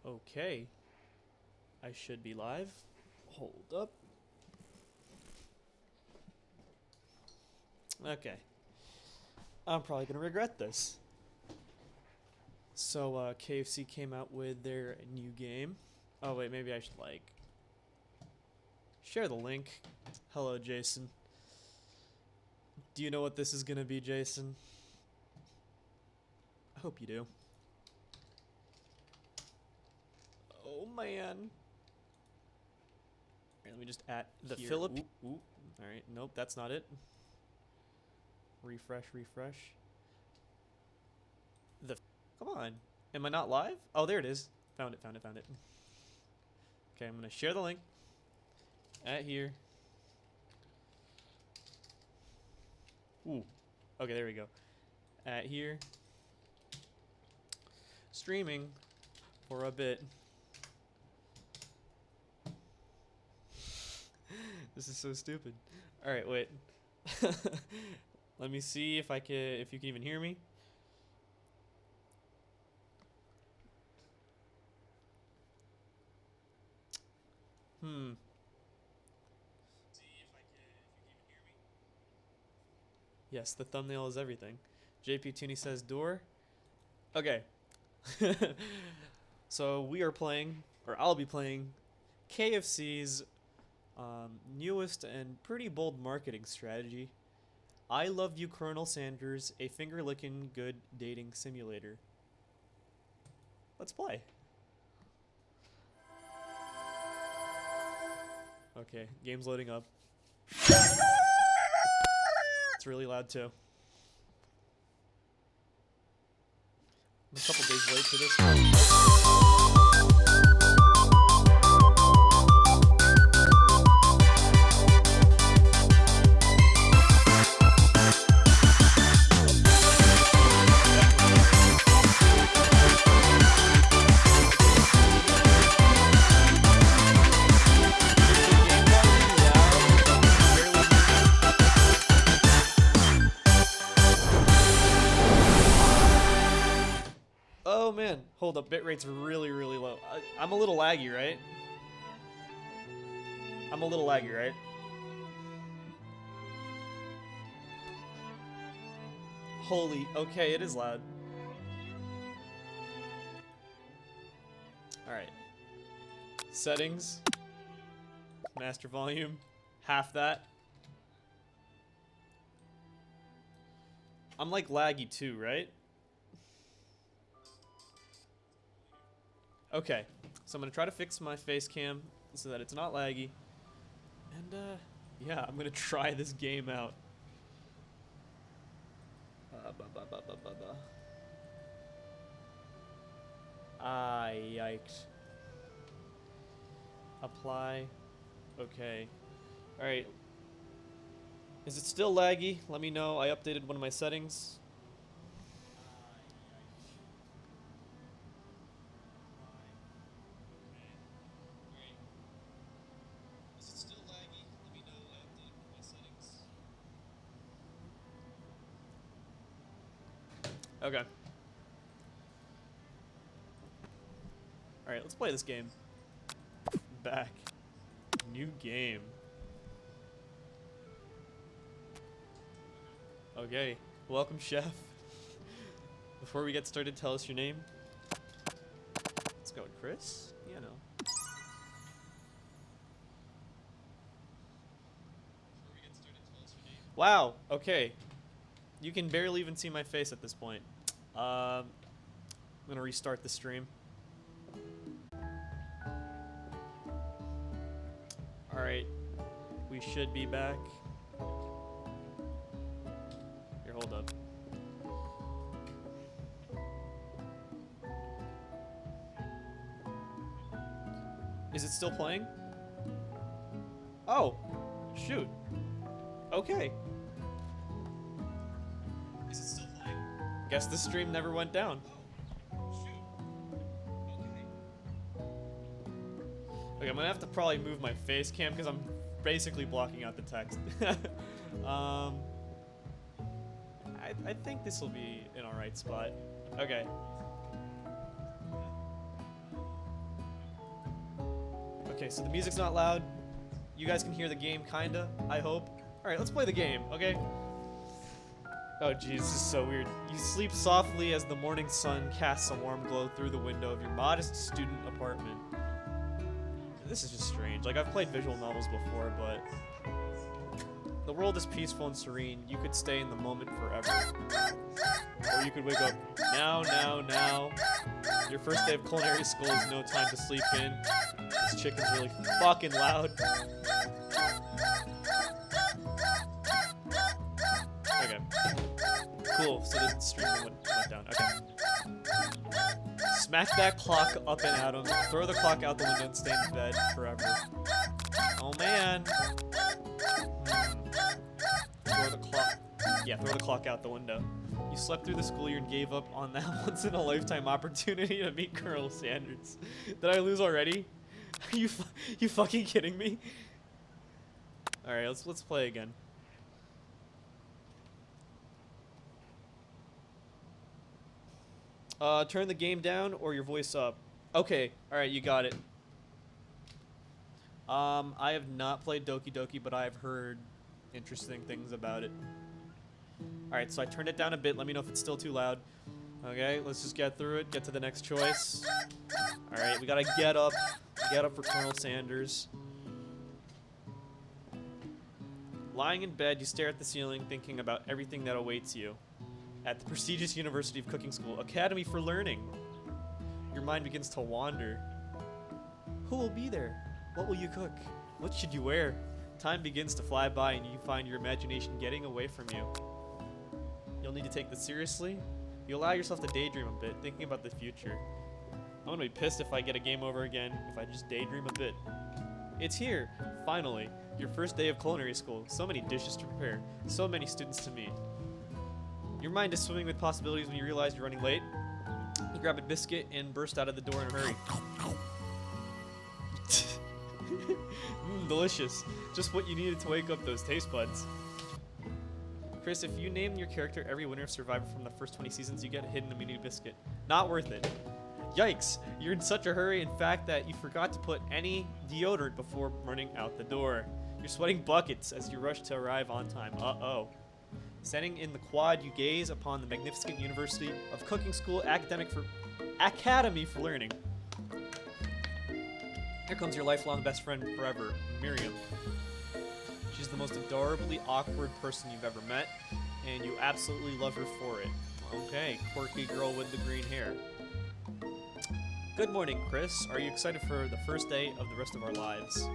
Okay. I should be live. Hold up. Okay. I'm probably gonna regret this. So, KFC came out with their new game. Oh, wait, maybe I should, share the link. Hello, Jason. Do you know what this is gonna be, Jason? I hope you do. Oh, man. Let me just add the Philip. Ooh. Alright, nope, that's not it. Refresh. Come on. Am I not live? Oh, there it is. Found it. Okay, I'm gonna share the link. At here. Ooh. Okay, there we go. At here. Streaming for a bit. This is so stupid. All right, wait. Let me see if you can even hear me. Yes, the thumbnail is everything. JP Tooney says door. Okay. So we are playing, or I'll be playing, KFC's newest and pretty bold marketing strategy. I Love You, Colonel Sanders, a finger-licking good dating simulator. Let's play. Okay, game's loading up. It's really loud too. I'm a couple days late for this one. Oh man, hold up, bitrate's really low. I'm a little laggy, right? Holy, okay, it is loud. Alright. Settings. Master volume. Half that. I'm like laggy too, right? Okay, so I'm gonna try to fix my face cam so that it's not laggy. And yeah, I'm gonna try this game out. Yikes. Apply. Okay. Alright. Is it still laggy? Let me know. I updated one of my settings. Okay. Alright, let's play this game. Back. New game. Okay. Welcome, chef. Before we get started, tell us your name. Let's go with Chris. Yeah, no. Wow. Okay. You can barely even see my face at this point. I'm gonna restart the stream. Alright. We should be back. Here, hold up. Is it still playing? Oh! Shoot. Okay. Is it still playing? Guess the stream never went down. Oh, shoot. Okay, I'm gonna have to probably move my face cam because I'm basically blocking out the text. I think this will be an alright spot. Okay. Okay, so the music's not loud. You guys can hear the game, kinda, I hope. Alright, let's play the game, okay? Oh jeez, this is so weird. You sleep softly as the morning sun casts a warm glow through the window of your modest student apartment. This is just strange. Like, I've played visual novels before, but the world is peaceful and serene. You could stay in the moment forever. Or you could wake up now. Your first day of culinary school is no time to sleep in. This chicken's really fucking loud. Okay. Cool, so the stream went down. Okay. Smack that clock up and at him. Throw the clock out the window and stay in bed forever. Oh man. Throw the clock. Yeah, throw the clock out the window. You slept through the school year and gave up on that once-in-a-lifetime opportunity to meet Colonel Sanders. Did I lose already? Are you fucking kidding me? All right, let's play again. Turn the game down or your voice up. Okay, all right, you got it. I have not played Doki Doki, but I've heard interesting things about it. All right, so I turned it down a bit. Let me know if it's still too loud. Okay, let's just get through it. Get to the next choice. All right, we gotta get up. Get up for Colonel Sanders. Lying in bed, you stare at the ceiling, thinking about everything that awaits you at the prestigious University of Cooking School, Academy for Learning. Your mind begins to wander. Who will be there? What will you cook? What should you wear? Time begins to fly by and you find your imagination getting away from you. You'll need to take this seriously. You allow yourself to daydream a bit, thinking about the future. I'm gonna be pissed if I get a game over again, if I just daydream a bit. It's here, finally, your first day of culinary school. So many dishes to prepare, so many students to meet. Your mind is swimming with possibilities when you realize you're running late. You grab a biscuit and burst out of the door in a hurry. Delicious. Just what you needed to wake up those taste buds. Chris, if you name your character every winner of Survivor from the first 20 seasons, you get a hidden immunity biscuit. Not worth it. Yikes, you're in such a hurry, in fact, that you forgot to put any deodorant before running out the door. You're sweating buckets as you rush to arrive on time. Uh-oh. Standing in the quad, you gaze upon the magnificent University of Cooking School Academy for Learning. Here comes your lifelong best friend forever, Miriam. She's the most adorably awkward person you've ever met, and you absolutely love her for it. Okay, quirky girl with the green hair. Good morning, Chris. Are you excited for the first day of the rest of our lives?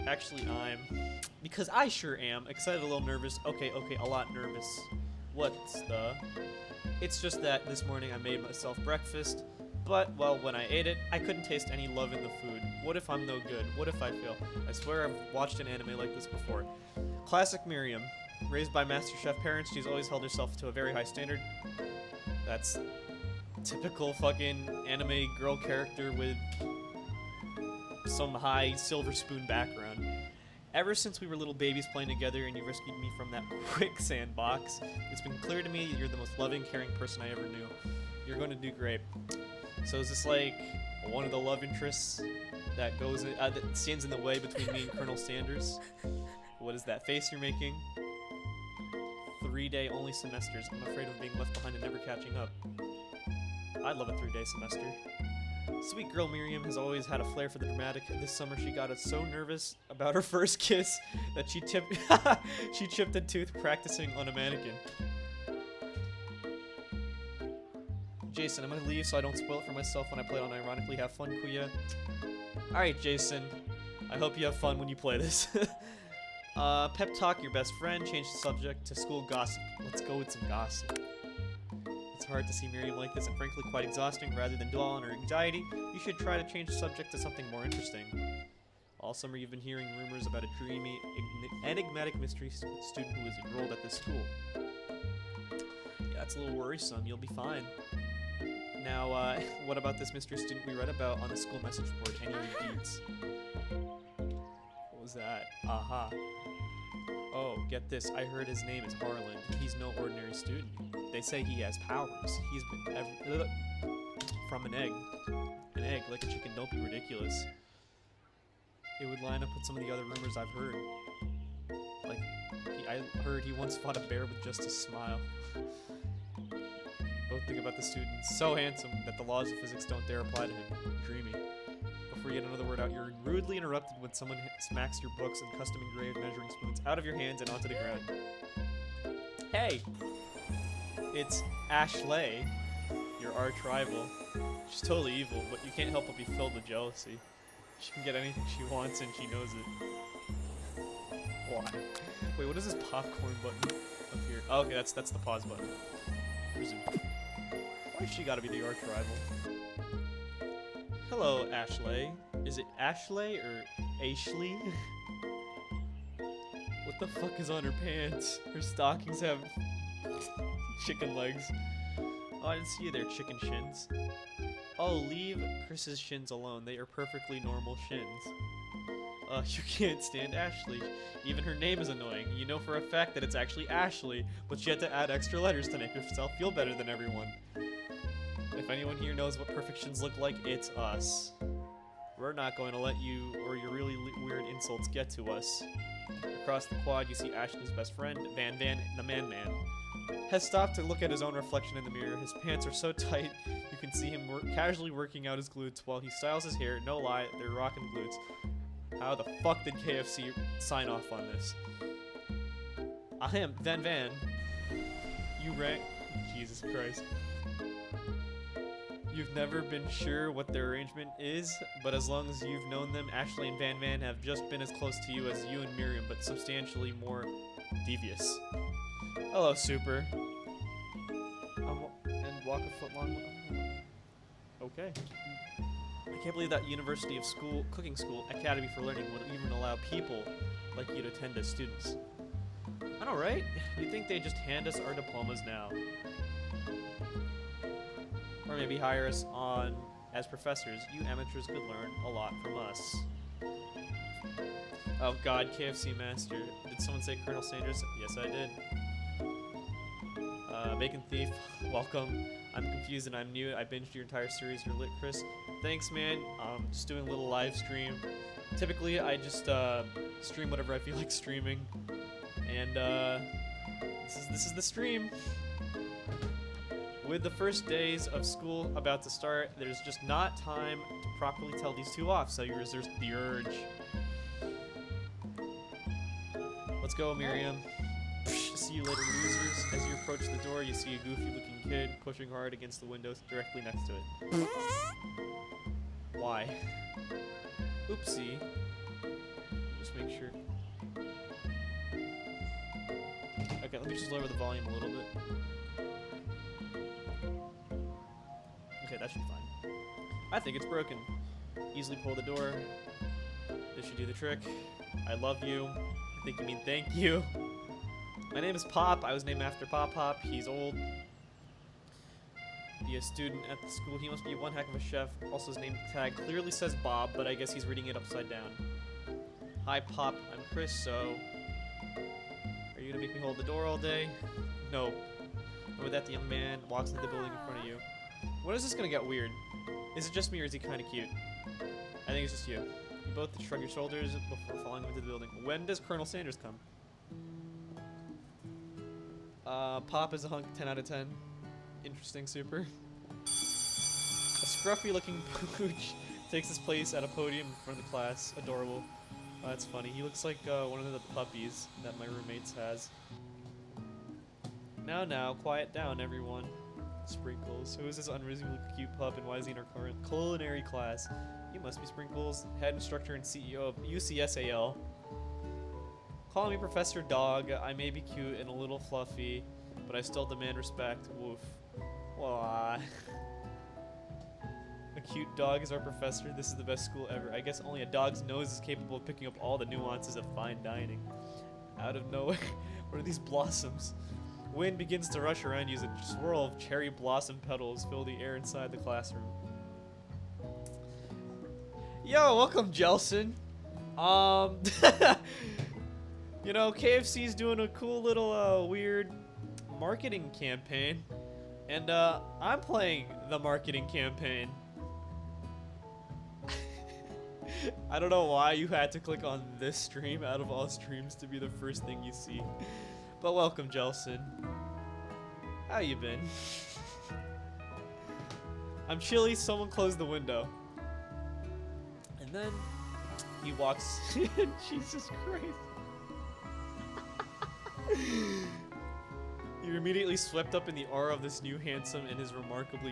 Actually, because I sure am. Excited, a little nervous. Okay, a lot nervous. What's the... It's just that this morning I made myself breakfast, but, well, when I ate it, I couldn't taste any love in the food. What if I'm no good? What if I fail? I swear I've watched an anime like this before. Classic Miriam. Raised by MasterChef parents, she's always held herself to a very high standard. That's typical fucking anime girl character with some high silver spoon background. Ever since we were little babies playing together and you rescued me from that quicksand box, it's been clear to me that you're the most loving, caring person I ever knew. You're going to do great. So is this like one of the love interests that goes that stands in the way between me and Colonel Sanders? What is that face you're making? 3-day only semesters. I'm afraid of being left behind and never catching up. I'd love a 3-day semester. Sweet girl Miriam has always had a flair for the dramatic. This summer she got us so nervous about her first kiss that she chipped a tooth practicing on a mannequin. Jason, I'm gonna leave so I don't spoil it for myself when I play it unironically. Have fun, Kuya. Alright, Jason. I hope you have fun when you play this. Pep talk your best friend. Change the subject to school gossip. Let's go with some gossip. It's hard to see Miriam like this and frankly quite exhausting. Rather than dwell on her anxiety, you should try to change the subject to something more interesting. All summer you've been hearing rumors about a dreamy, enigmatic mystery student who is enrolled at this school. Yeah, it's a little worrisome. You'll be fine. Now, what about this mystery student we read about on the school message board? Any deeds? What was that? Aha. Oh, get this. I heard his name is Harlan. He's no ordinary student. They say he has powers. He's been from an egg. An egg, like a chicken. Don't be ridiculous. it would line up with some of the other rumors I've heard. Like, I heard he once fought a bear with just a smile. Both think about the student. So handsome that the laws of physics don't dare apply to him. Dreamy. Before you get another word out, you're rudely interrupted when someone smacks your books and custom engraved measuring spoons out of your hands and onto the ground. Hey! It's Ashley, your arch rival. She's totally evil, but you can't help but be filled with jealousy. She can get anything she wants and she knows it. Why? Wait, what is this popcorn button up here? Oh, okay, that's the pause button. Resume. Why she gotta be the arch rival? Hello, Ashley. Is it Ashley or Ashley? What the fuck is on her pants? Her stockings have chicken legs. Oh, I didn't see you there, chicken shins. Oh, leave Chris's shins alone. They are perfectly normal shins. You can't stand Ashley. Even her name is annoying. You know for a fact that it's actually Ashley, but she had to add extra letters to make herself feel better than everyone. If anyone here knows what perfect shins look like, it's us. We're not going to let you or your really weird insults get to us. Across the quad, you see Ashley's best friend, Van Van, the Man-Man, has stopped to look at his own reflection in the mirror. His pants are so tight, you can see him casually working out his glutes while he styles his hair. No lie, they're rockin' glutes. How the fuck did KFC sign off on this? I am Van Van. You rank... Jesus Christ. You've never been sure what their arrangement is, but as long as you've known them, Ashley and Van Van have just been as close to you as you and Miriam, but substantially more devious. Hello, Super. And walk a foot long. Okay. I can't believe that University of School, Cooking School, Academy for Learning would even allow people like you to attend as students. I know, right? You'd think they'd just hand us our diplomas now. Or maybe hire us on as professors. You amateurs could learn a lot from us. Oh god, KFC Master. Did someone say Colonel Sanders? Yes, I did. Bacon Thief, welcome. I'm confused and I'm new. I binged your entire series. You're lit, Chris. Thanks, man. Just doing a little live stream. Typically, I just stream whatever I feel like streaming. And this is the stream. With the first days of school about to start, there's just not time to properly tell these two off, so you resist the urge. Let's go, Miriam. See you later, losers. As you approach the door, you see a goofy-looking kid pushing hard against the window directly next to it. Why? Oopsie. Just make sure. Okay, let me just lower the volume a little bit. Okay, that should be fine. I think it's broken. Easily pull the door. This should do the trick. I love you. I think you mean thank you. My name is Pop. I was named after Pop Pop. He's old. Be a student at the school. He must be one heck of a chef. Also, his name tag clearly says Bob, but I guess he's reading it upside down. Hi, Pop. I'm Chris, so... Are you gonna make me hold the door all day? No. And with that, the young man walks into the building in front of you. When is this gonna get weird? Is it just me or is he kinda cute? I think it's just you. You both shrug your shoulders before falling into the building. When does Colonel Sanders come? Pop is a hunk, 10 out of 10. Interesting, Super. A scruffy-looking pooch takes his place at a podium in front of the class. Adorable. Oh, that's funny. He looks like one of the puppies that my roommates has. Now, quiet down, everyone. Sprinkles. Who is this unreasonably cute pup and why is he in our current culinary class? You must be Sprinkles, head instructor and CEO of UCSAL. Call me Professor Dog. I may be cute and a little fluffy, but I still demand respect. Woof. Wah. A cute dog is our professor. This is the best school ever. I guess only a dog's nose is capable of picking up all the nuances of fine dining. Out of nowhere, what are these blossoms? Wind begins to rush around you as a swirl of cherry blossom petals fill the air inside the classroom. Yo, welcome, Jelson. You know, KFC's doing a cool little weird marketing campaign, and I'm playing the marketing campaign. I don't know why you had to click on this stream out of all streams to be the first thing you see. But welcome, Jelson. How you been? I'm chilly, someone closed the window. And then he walks in. Jesus Christ. You're immediately swept up in the aura of this new handsome and his remarkable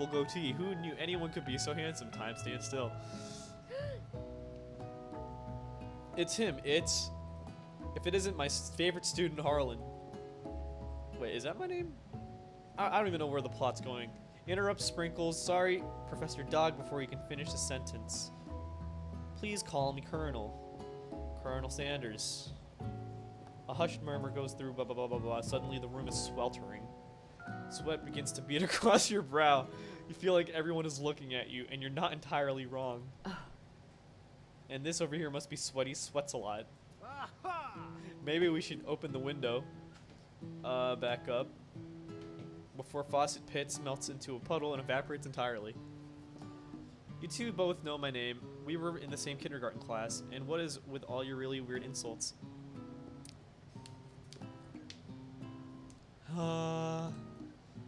goatee. Who knew anyone could be so handsome? Time stands still. It's him. It's... If it isn't my favorite student, Harlan. Wait, is that my name? I don't even know where the plot's going. Interrupt Sprinkles. Sorry, Professor Dog, before you can finish the sentence. Please call me Colonel. Colonel Sanders. A hushed murmur goes through blah blah blah blah blah. Suddenly the room is sweltering. Sweat begins to bead across your brow. You feel like everyone is looking at you, and you're not entirely wrong. And this over here must be sweaty. Sweats a lot. Maybe we should open the window. Back up. Before faucet pits, melts into a puddle and evaporates entirely. You two both know my name. We were in the same kindergarten class. And what is with all your really weird insults?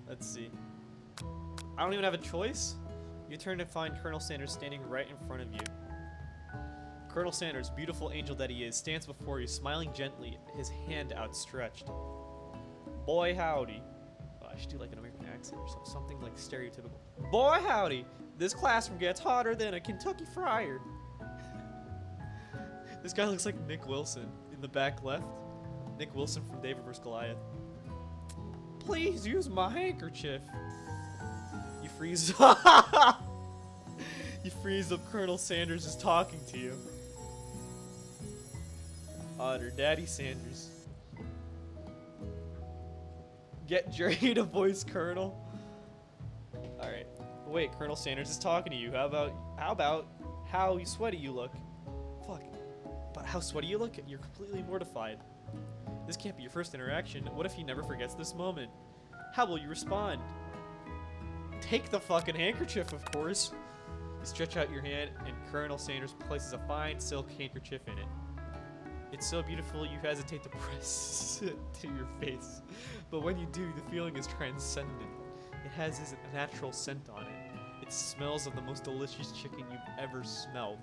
Let's see. I don't even have a choice. You turn to find Colonel Sanders standing right in front of you. Colonel Sanders, beautiful angel that he is, stands before you, smiling gently, his hand outstretched. Boy howdy. Oh, I should do like an American accent or something like stereotypical. Boy howdy. This classroom gets hotter than a Kentucky fryer. This guy looks like Nick Wilson in the back left. Nick Wilson from David vs. Goliath. Please use my handkerchief. You freeze. You freeze up. Colonel Sanders is talking to you. Otter, Daddy Sanders. Get Jerry to voice Colonel. All right. Wait, Colonel Sanders is talking to you. How about how sweaty you look? Fuck. But how sweaty you look? You're completely mortified. This can't be your first interaction. What if he never forgets this moment? How will you respond? Take the fucking handkerchief, of course. You stretch out your hand, and Colonel Sanders places a fine silk handkerchief in it. It's so beautiful you hesitate to press it to your face. But when you do, the feeling is transcendent. It has this natural scent on it. It smells of the most delicious chicken you've ever smelled.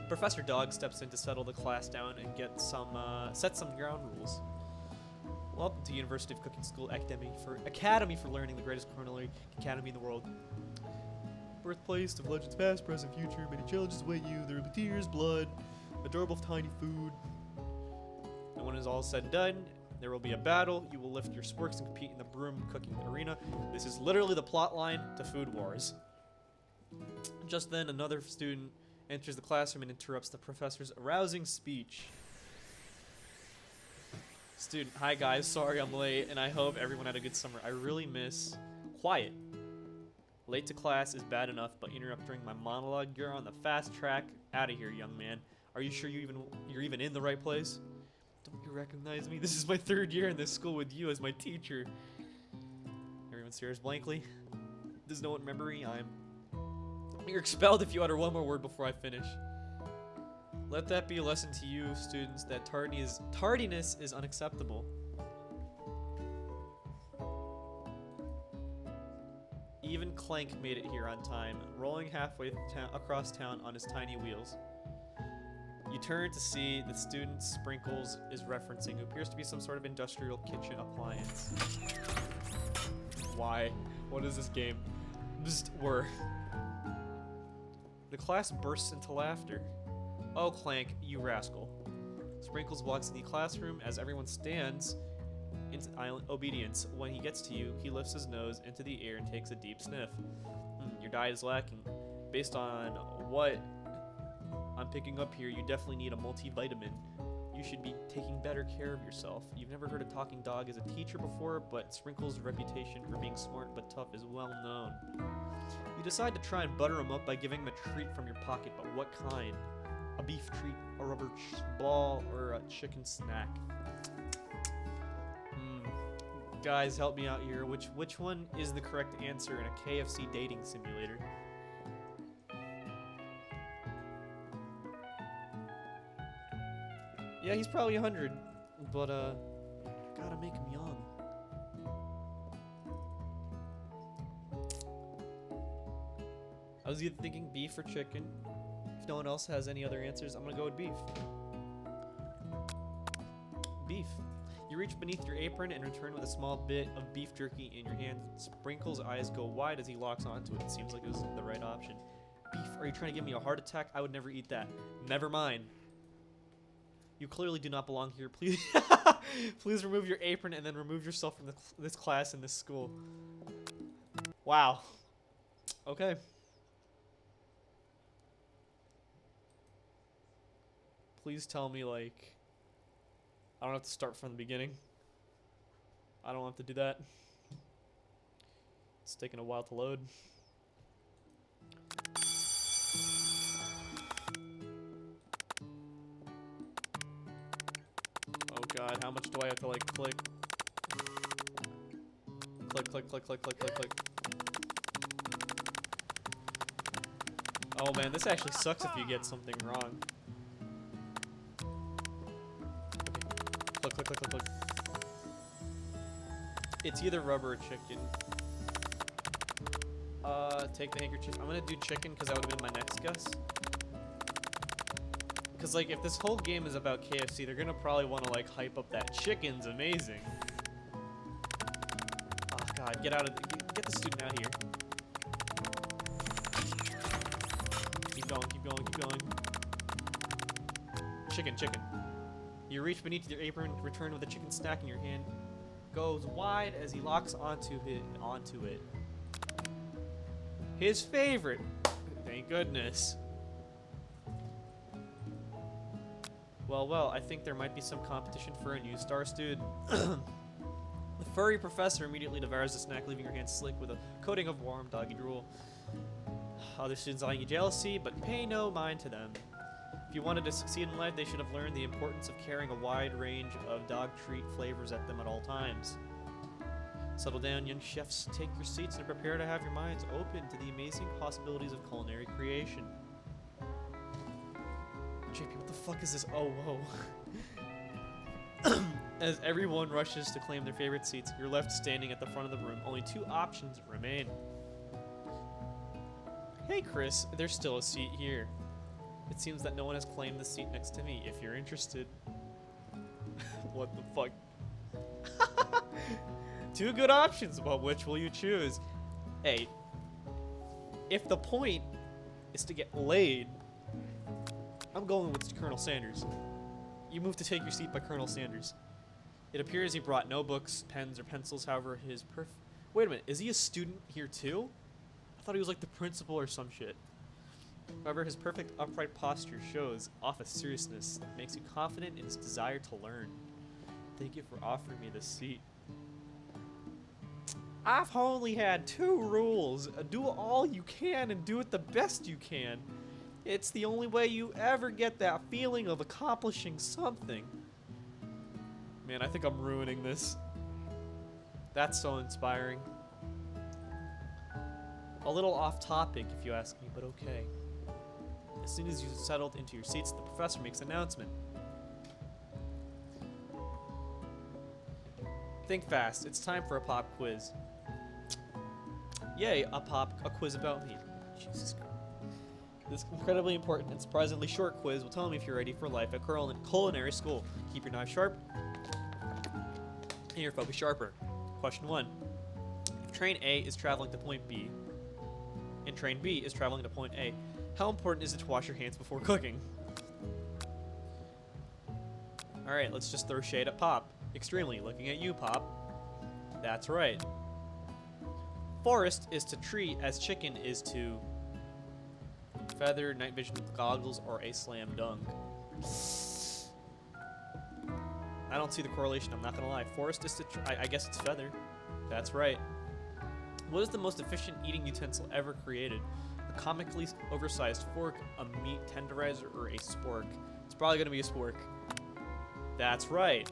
Professor Dog steps in to settle the class down and set some ground rules. Welcome to University of Cooking School Academy for Learning, the greatest culinary academy in the world. Birthplace of legends past, present, future. Many challenges await you. There will be tears, blood, adorable tiny food. And when it is all said and done, there will be a battle. You will lift your sporks and compete in the broom cooking arena. This is literally the plot line to Food Wars. Just then, another student enters the classroom and interrupts the professor's arousing speech. Student, hi guys, sorry I'm late, and I hope everyone had a good summer. I really miss quiet. Late to class is bad enough, but interrupt during my monologue. You're on the fast track. Out of here, young man. Are you sure you're even in the right place? Don't you recognize me? This is my third year in this school with you as my teacher. Everyone stares blankly. Does no one remember me? You're expelled if you utter one more word before I finish. Let that be a lesson to you, students, that tardiness is unacceptable. Even Clank made it here on time, rolling halfway across town on his tiny wheels. You turn to see the student Sprinkles is referencing, who appears to be some sort of industrial kitchen appliance. Why? What is this game? The class bursts into laughter. Oh, Clank, you rascal. Sprinkles walks in the classroom as everyone stands in silent obedience. When he gets to you, he lifts his nose into the air and takes a deep sniff. Your diet is lacking. Based on what I'm picking up here, you definitely need a multivitamin. You should be taking better care of yourself. You've never heard a talking dog as a teacher before, but Sprinkles' reputation for being smart but tough is well known. You decide to try and butter him up by giving him a treat from your pocket, but what kind? A beef treat, a rubber ball, or a chicken snack? Guys, help me out here. Which one is the correct answer in a KFC dating simulator? Yeah, he's probably 100, but gotta make him young. I was either thinking beef or chicken. If no one else has any other answers, I'm gonna go with beef. Beef. You reach beneath your apron and return with a small bit of beef jerky in your hand. Sprinkle's eyes go wide as he locks onto it. Seems like it was the right option. Beef? Are you trying to give me a heart attack? I would never eat that. Never mind. You clearly do not belong here. Please, please remove your apron and then remove yourself from this class in this school. Wow. Okay. Please tell me, like, I don't have to start from the beginning. I don't have to do that. It's taking a while to load. Oh god, how much do I have to, like, click? Click, click, click, click, click, click, click. Oh man, this actually sucks if you get something wrong. Click, click, click, click, click. It's either rubber or chicken. Take the handkerchief. I'm gonna do chicken because that would have been my next guess. Because, like, if this whole game is about KFC, they're gonna probably want to, like, hype up that chicken's amazing. Oh god, get out of get the student out of here. Keep going, keep going, keep going. Chicken, chicken. You reach beneath your apron, return with a chicken snack in your hand. Goes wide as he locks onto it. His favorite. Thank goodness. Well, I think there might be some competition for a new star student. The furry professor immediately devours the snack, leaving your hands slick with a coating of warm doggy drool. Other students eyeing you jealousy, but pay no mind to them. If you wanted to succeed in life, they should have learned the importance of carrying a wide range of dog treat flavors at them at all times. Settle down, young chefs. Take your seats and prepare to have your minds open to the amazing possibilities of culinary creation. JP, what the fuck is this? Oh, whoa. As everyone rushes to claim their favorite seats, you're left standing at the front of the room. Only two options remain. Hey, Chris, there's still a seat here. It seems that no one has claimed the seat next to me. If you're interested. What the fuck? Two good options, but which will you choose? Hey, if the point is to get laid, I'm going with Colonel Sanders. You move to take your seat by Colonel Sanders. It appears he brought no books, pens, or pencils. However, wait a minute, is he a student here too? I thought he was like the principal or some shit. However, his perfect upright posture shows off a seriousness that makes you confident in his desire to learn. Thank you for offering me this seat. I've only had two rules. Do all you can and do it the best you can. It's the only way you ever get that feeling of accomplishing something. Man, I think I'm ruining this. That's so inspiring. A little off topic, if you ask me, but okay. As soon as you settled into your seats, the professor makes an announcement. Think fast. It's time for a pop quiz. Yay, a quiz about me. Jesus Christ. This incredibly important and surprisingly short quiz will tell me if you're ready for life at culinary school. Keep your knife sharp and your focus sharper. Question 1. If train A is traveling to point B and train B is traveling to point A, how important is it to wash your hands before cooking? Alright, let's just throw shade at Pop. Extremely. Looking at you, Pop. That's right. Forest is to tree as chicken is to feather, night vision goggles, or a slam dunk. I don't see the correlation, I'm not gonna lie. Forest is to I guess it's feather. That's right. What is the most efficient eating utensil ever created? A comically oversized fork, a meat tenderizer, or a spork? It's probably gonna be a spork. That's right.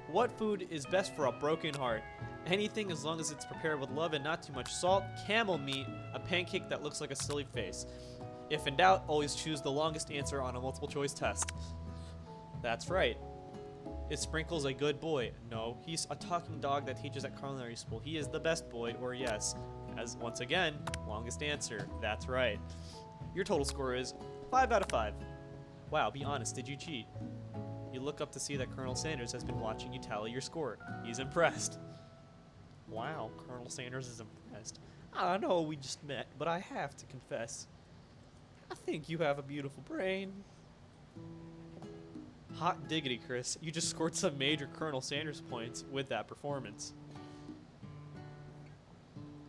What food is best for a broken heart? Anything as long as it's prepared with love and not too much salt. Camel meat, a pancake that looks like a silly face. If in doubt, always choose the longest answer on a multiple choice test. That's right. Is Sprinkles a good boy? No, he's a talking dog that teaches at culinary school. He is the best boy, or yes. As once again, longest answer. That's right. Your total score is 5 out of 5. Wow, be honest, did you cheat? You look up to see that Colonel Sanders has been watching you tally your score. He's impressed. Wow, Colonel Sanders is impressed. I know we just met, but I have to confess. I think you have a beautiful brain. Hot diggity, Chris. You just scored some major Colonel Sanders points with that performance.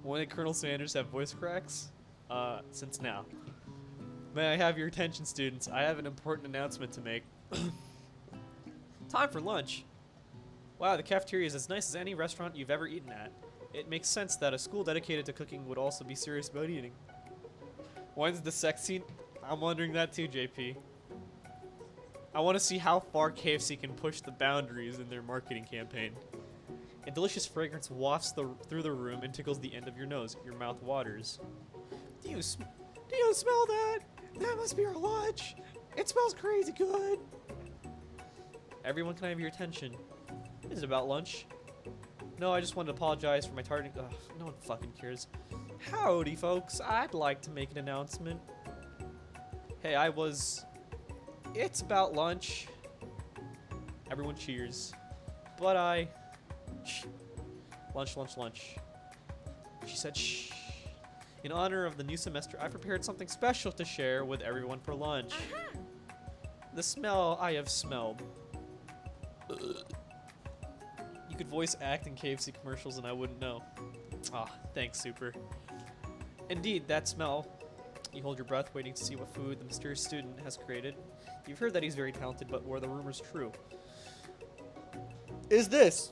When did Colonel Sanders have voice cracks? Since now. May I have your attention, students? I have an important announcement to make. Time for lunch. Wow, the cafeteria is as nice as any restaurant you've ever eaten at. It makes sense that a school dedicated to cooking would also be serious about eating. When's the sex scene? I'm wondering that too, JP. I want to see how far KFC can push the boundaries in their marketing campaign. A delicious fragrance wafts through the room and tickles the end of your nose. Your mouth waters. Do you smell that? That must be our lunch. It smells crazy good. Everyone, can I have your attention? Is it about lunch? No, I just wanted to apologize for my tardiness. Ugh, no one fucking cares. Howdy, folks. I'd like to make an announcement. Hey, It's about lunch. Everyone cheers. But Shh. Lunch, lunch, lunch. She said shh. In honor of the new semester, I prepared something special to share with everyone for lunch. The smell I have smelled. You could voice act in KFC commercials and I wouldn't know. Ah, thanks, Super. Indeed, that smell. You hold your breath, waiting to see what food the mysterious student has created. You've heard that he's very talented, but were the rumors true? Is this?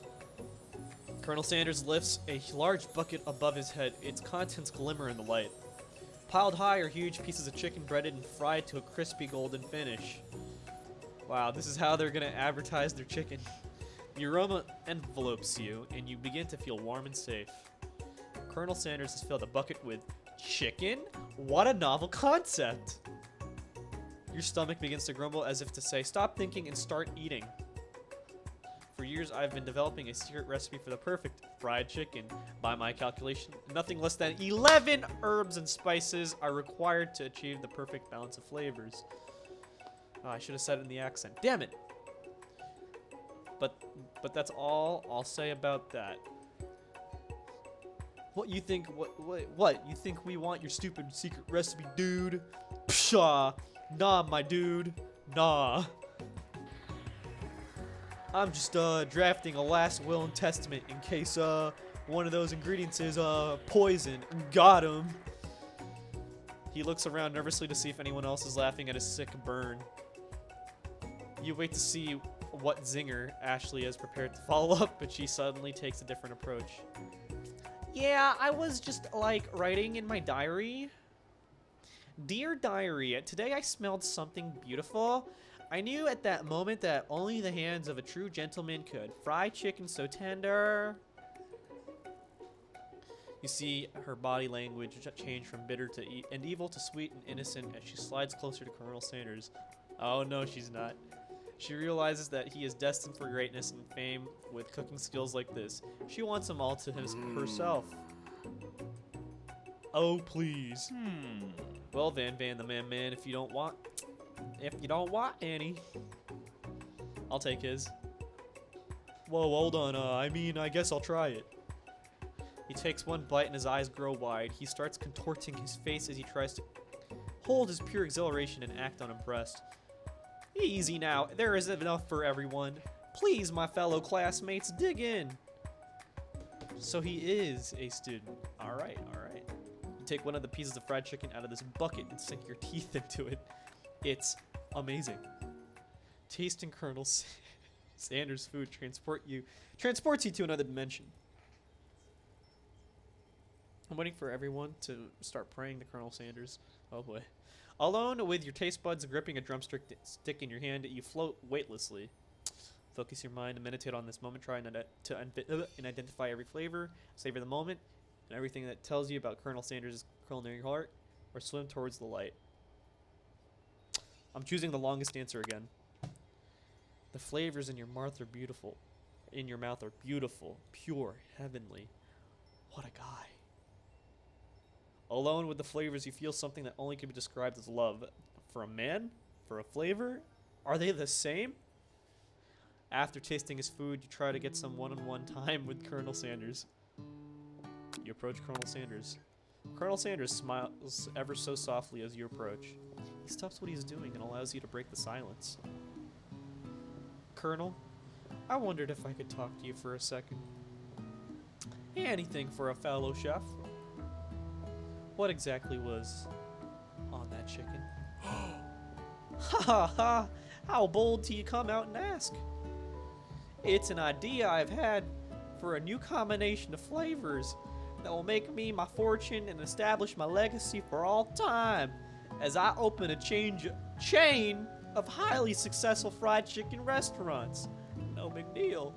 Colonel Sanders lifts a large bucket above his head. Its contents glimmer in the light. Piled high are huge pieces of chicken breaded and fried to a crispy golden finish. Wow, this is how they're gonna advertise their chicken. The aroma envelopes you, and you begin to feel warm and safe. Colonel Sanders has filled a bucket with chicken? What a novel concept! Your stomach begins to grumble as if to say, stop thinking and start eating. For years, I've been developing a secret recipe for the perfect fried chicken. By my calculation, nothing less than 11 herbs and spices are required to achieve the perfect balance of flavors. Oh, I should have said it in the accent. Damn it! But that's all I'll say about that. What you think? What? You think we want your stupid secret recipe, dude? Pshaw! Nah, my dude. Nah. I'm just drafting a last will and testament in case one of those ingredients is poison. Got him. He looks around nervously to see if anyone else is laughing at his sick burn. You wait to see what zinger Ashley has prepared to follow up, but she suddenly takes a different approach. Yeah, I was just like writing in my diary. Dear diary, today I smelled something beautiful. I knew at that moment that only the hands of a true gentleman could. Fried chicken so tender. You see her body language change from bitter and evil to sweet and innocent as she slides closer to Colonel Sanders. Oh no, she's not. She realizes that he is destined for greatness and fame with cooking skills like this. She wants them all to herself. Oh, please. Well, Van the man, if you don't want any, I'll take his. Whoa, hold on. I guess I'll try it. He takes one bite and his eyes grow wide. He starts contorting his face as he tries to hold his pure exhilaration and act unimpressed. Easy now. There isn't enough for everyone. Please, my fellow classmates, dig in. So he is a student. All right. You take one of the pieces of fried chicken out of this bucket and sink your teeth into it. It's amazing. Tasting Colonel Sanders' food transports you to another dimension. I'm waiting for everyone to start praying to Colonel Sanders. Oh boy. Alone with your taste buds gripping a drumstick in your hand, you float weightlessly. Focus your mind and meditate on this moment. Try to identify every flavor, savor the moment, and everything that tells you about Colonel Sanders' culinary heart, or swim towards the light. I'm choosing the longest answer again. The flavors in your mouth are beautiful. In your mouth are beautiful, pure, heavenly. What a guy. Alone with the flavors, you feel something that only can be described as love. For a man? For a flavor? Are they the same? After tasting his food, you try to get some one-on-one time with Colonel Sanders. You approach Colonel Sanders. Colonel Sanders smiles ever so softly as you approach. He stops what he's doing and allows you to break the silence. Colonel, I wondered if I could talk to you for a second. Anything for a fellow chef. What exactly was on that chicken? Ha ha ha! How bold do you come out and ask? It's an idea I've had for a new combination of flavors that will make me my fortune and establish my legacy for all time as I open a chain of highly successful fried chicken restaurants. No big deal.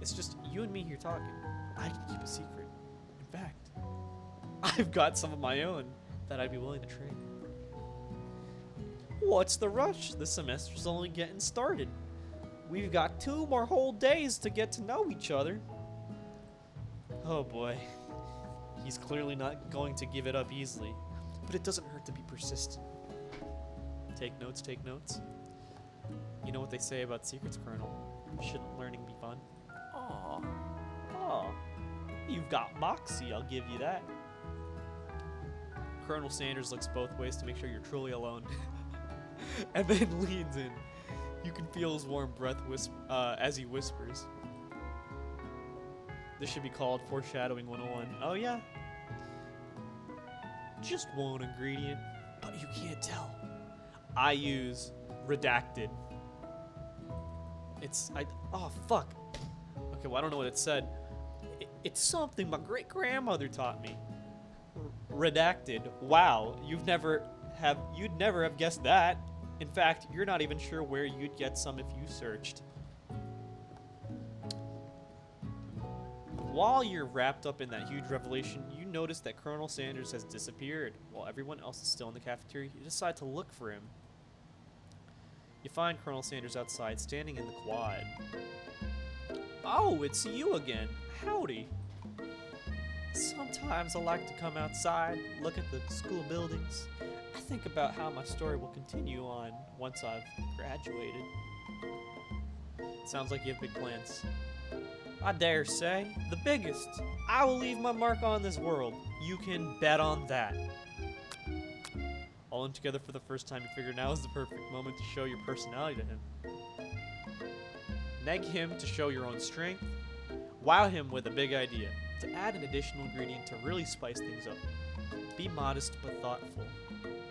It's just you and me here talking. I can keep a secret. In fact, I've got some of my own that I'd be willing to trade. What's the rush? The semester's only getting started. We've got 2 more whole days to get to know each other. Oh boy. He's clearly not going to give it up easily, but it doesn't hurt to be persistent. Take notes, take notes. You know what they say about secrets, Colonel. Shouldn't learning be fun? Aw. Aw. You've got moxie, I'll give you that. Colonel Sanders looks both ways to make sure you're truly alone. And then leans in. You can feel his warm breath as he whispers. This should be called Foreshadowing 101. Oh yeah? Just one ingredient, but you can't tell. I use redacted. Oh fuck. Okay, well I don't know what it said. It's something my great-grandmother taught me. Redacted. Wow, you'd never have guessed that. In fact, you're not even sure where you'd get some if you searched. While you're wrapped up in that huge revelation, you notice that Colonel Sanders has disappeared. While everyone else is still in the cafeteria, you decide to look for him. You find Colonel Sanders outside, standing in the quad. Oh, it's you again. Howdy. Sometimes I like to come outside, look at the school buildings. I think about how my story will continue on once I've graduated. Sounds like you have big plans. I dare say, the biggest. I will leave my mark on this world. You can bet on that. All in together for the first time, you figure now is the perfect moment to show your personality to him. Neg him to show your own strength. Wow him with a big idea. To add an additional ingredient to really spice things up. Be modest but thoughtful.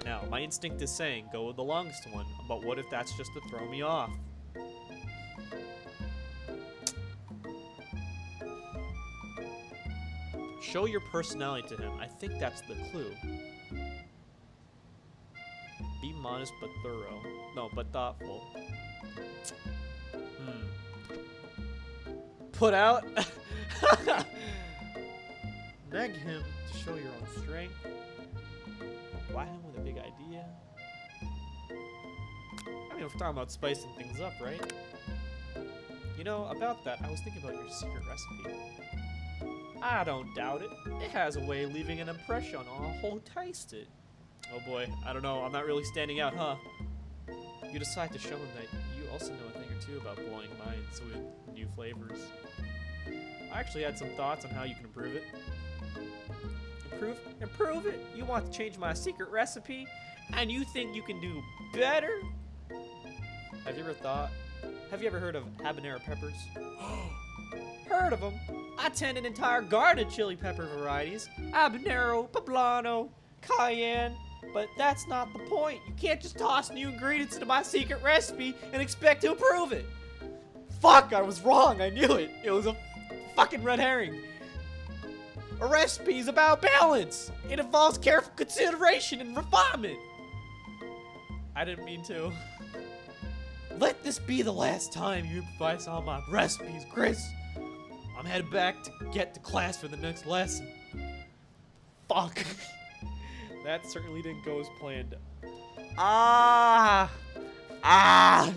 Now, my instinct is saying go with the longest one, but what if that's just to throw me off? Show your personality to him. I think that's the clue. Be modest but thorough. No, but thoughtful. Put out. Neg him to show your own strength. Wow him with a big idea. I mean, we're talking about spicing things up, right? You know, about that, I was thinking about your secret recipe. I don't doubt it. It has a way of leaving an impression on all who taste it. Oh boy, I don't know. I'm not really standing out, huh? You decide to show him that you also know a thing or two about blowing minds with new flavors. I actually had some thoughts on how you can improve it. Improve it? You want to change my secret recipe? And you think you can do better? Have you ever heard of habanero peppers? Heard of them? I tend an entire garden of chili pepper varieties. Habanero, poblano, cayenne. But that's not the point. You can't just toss new ingredients into my secret recipe and expect to improve it. Fuck, I was wrong. I knew it. It was a fucking red herring. A recipe is about balance. It involves careful consideration and refinement. I didn't mean to. Let this be the last time you improvise on my recipes, Chris. I'm headed back to get to class for the next lesson. Fuck. That certainly didn't go as planned. Ah! Ah!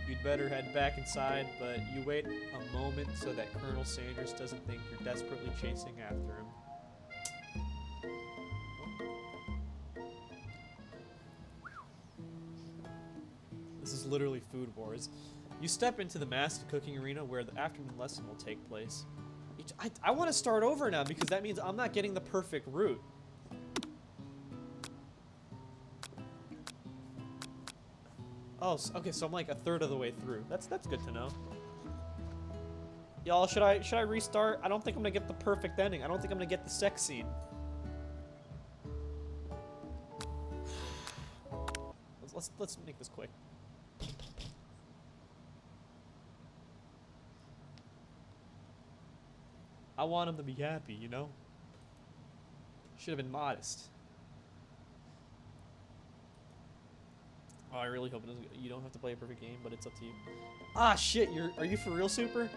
You'd better head back inside, but you wait a moment so that Colonel Sanders doesn't think you're desperately chasing after him. This is literally Food Wars. You step into the master cooking arena where the afternoon lesson will take place. I want to start over now because that means I'm not getting the perfect route. Oh, okay, so I'm like a third of the way through. That's good to know. Y'all, should I restart? I don't think I'm gonna get the perfect ending. I don't think I'm gonna get the sex scene. Let's make this quick. I want him to be happy, you know? Should have been modest. Oh, I really hope it doesn't. You don't have to play a perfect game, but it's up to you. Ah, shit! Are you for real, Super?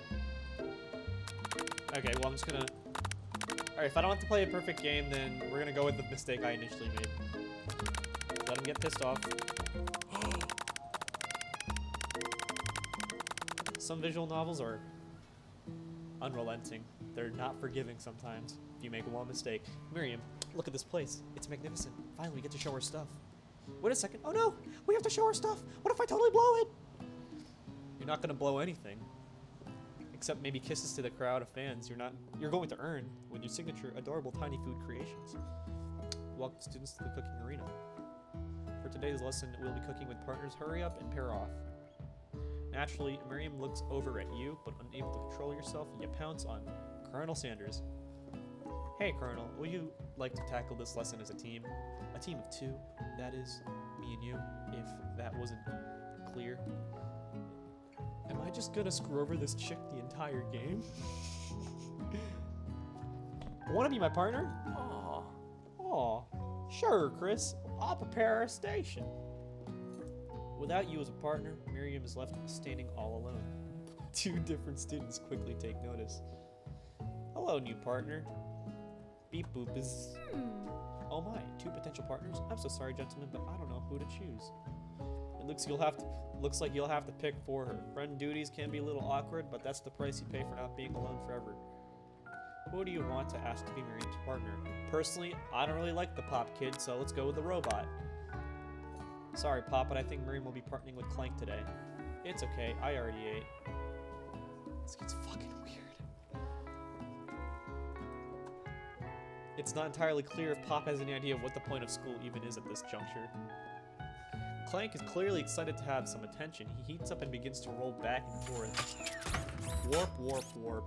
Okay, well I'm just gonna. All right, if I don't have to play a perfect game, then we're gonna go with the mistake I initially made. Let him get pissed off. Some visual novels are unrelenting. They're not forgiving sometimes. If you make one mistake, Miriam, look at this place. It's magnificent. Finally, we get to show her stuff. Wait a second. Oh no! We have to show our stuff! What if I totally blow it? You're not gonna blow anything. Except maybe kisses to the crowd of fans you're going to earn with your signature adorable tiny food creations. Welcome students to the cooking arena. For today's lesson, we'll be cooking with partners. Hurry up and pair off. Naturally, Miriam looks over at you, but unable to control yourself, you pounce on Colonel Sanders. Hey Colonel, would you like to tackle this lesson as a team? A team of two, that is, me and you, if that wasn't clear. Am I just gonna screw over this chick the entire game? Wanna be my partner? Aw. Aw. Sure, Chris. I'll prepare our station. Without you as a partner, Miriam is left standing all alone. Two different students quickly take notice. Hello, new partner. Beep boop is... Oh my, two potential partners? I'm so sorry, gentlemen, but I don't know who to choose. It looks like you'll have to pick for her. Friend duties can be a little awkward, but that's the price you pay for not being alone forever. Who do you want to ask to be Miriam's partner? Personally, I don't really like the Pop kid, so let's go with the robot. Sorry, Pop, but I think Miriam will be partnering with Clank today. It's okay, I already ate. This gets fucking weird. It's not entirely clear if Pop has any idea of what the point of school even is at this juncture. Clank is clearly excited to have some attention. He heats up and begins to roll back and forth. Warp, warp, warp.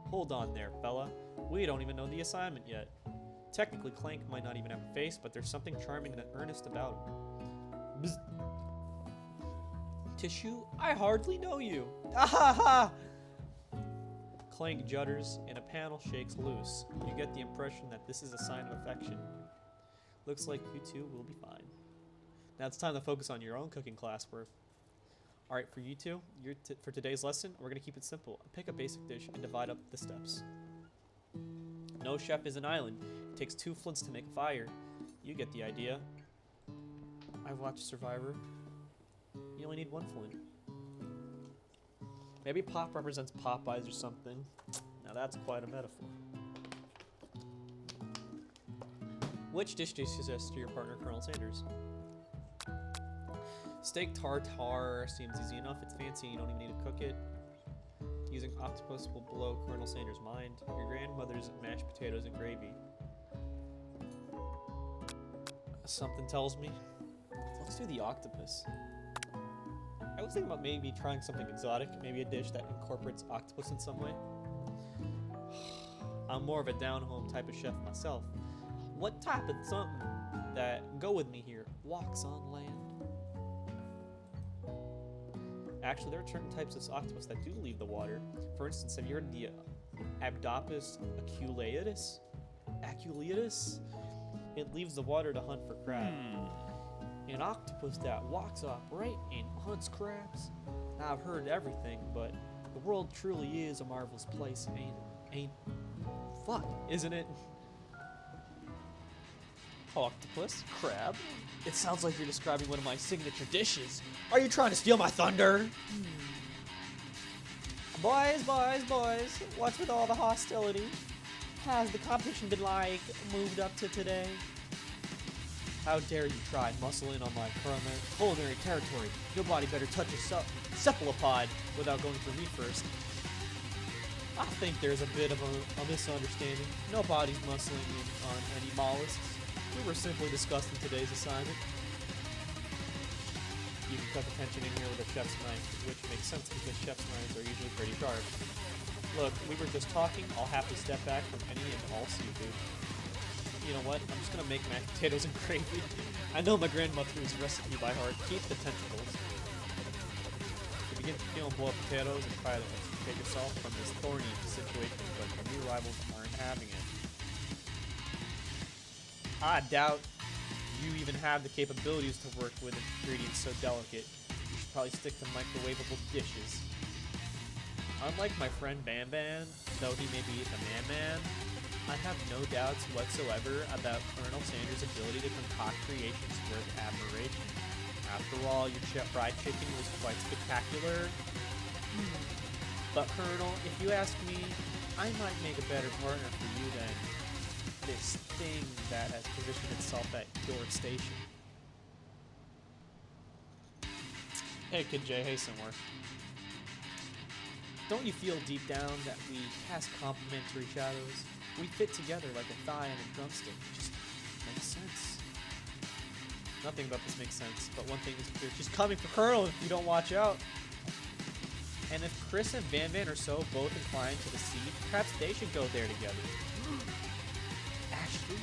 Hold on there, fella. We don't even know the assignment yet. Technically, Clank might not even have a face, but there's something charming and earnest about him. Bzz. Tissue? I hardly know you. Ah-ha-ha! Clank judders, and a panel shakes loose. You get the impression that this is a sign of affection. Looks like you two will be fine. Now it's time to focus on your own cooking classwork. Alright, for you two, for today's lesson, we're going to keep it simple. Pick a basic dish and divide up the steps. No chef is an island. It takes 2 flints to make a fire. You get the idea. I've watched Survivor. You only need 1 flint. Maybe Pop represents Popeyes or something. Now that's quite a metaphor. Which dish do you suggest to your partner, Colonel Sanders? Steak tartare seems easy enough. It's fancy, you don't even need to cook it. Using octopus will blow Colonel Sanders' mind. Your grandmother's mashed potatoes and gravy. Something tells me. Let's do the octopus. I was thinking about maybe trying something exotic, maybe a dish that incorporates octopus in some way. I'm more of a down-home type of chef myself. What type of something that, go with me here, walks on land? Actually, there are certain types of octopus that do leave the water. For instance, have you heard of the Abdopus aculeatus? Aculeatus? It leaves the water to hunt for crab. An octopus that walks upright and hunts crabs? I've heard everything, but the world truly is a marvelous place, ain't fuck, isn't it? Octopus? Crab? It sounds like you're describing one of my signature dishes. Are you trying to steal my thunder? Boys, boys, boys, what's with all the hostility? Has the competition been, like, moved up to today? How dare you try muscle in on my culinary territory? Nobody better touch a cephalopod without going for me first. I think there's a bit of a misunderstanding. Nobody's muscling in on any mollusks. We were simply discussing today's assignment. You can cut the tension in here with a chef's knife, which makes sense because chef's knives are usually pretty sharp. Look, we were just talking. I'll happily step back from any and all seafood. You know what? I'm just gonna make mashed potatoes and gravy. I know my grandmother's recipe by heart. Keep the tentacles. You begin to peel and boil potatoes and try to extricate yourself from this thorny situation, but the new rivals aren't having it. I doubt you even have the capabilities to work with ingredients so delicate. You should probably stick to microwavable dishes. Unlike my friend Bam Bam, though he may be the man, I have no doubts whatsoever about Colonel Sanders' ability to concoct creations worth admiration. After all, your fried chicken was quite spectacular. But Colonel, if you ask me, I might make a better partner for you than this thing that has positioned itself at your station. Hey Kid J, hey somewhere. Don't you feel deep down that we cast complementary shadows? We fit together like a thigh and a drumstick. It just makes sense. Nothing about this makes sense, but one thing is clear. She's coming for Colonel if you don't watch out. And if Chris and Van Van are so both inclined to the sea, perhaps they should go there together. Ashley?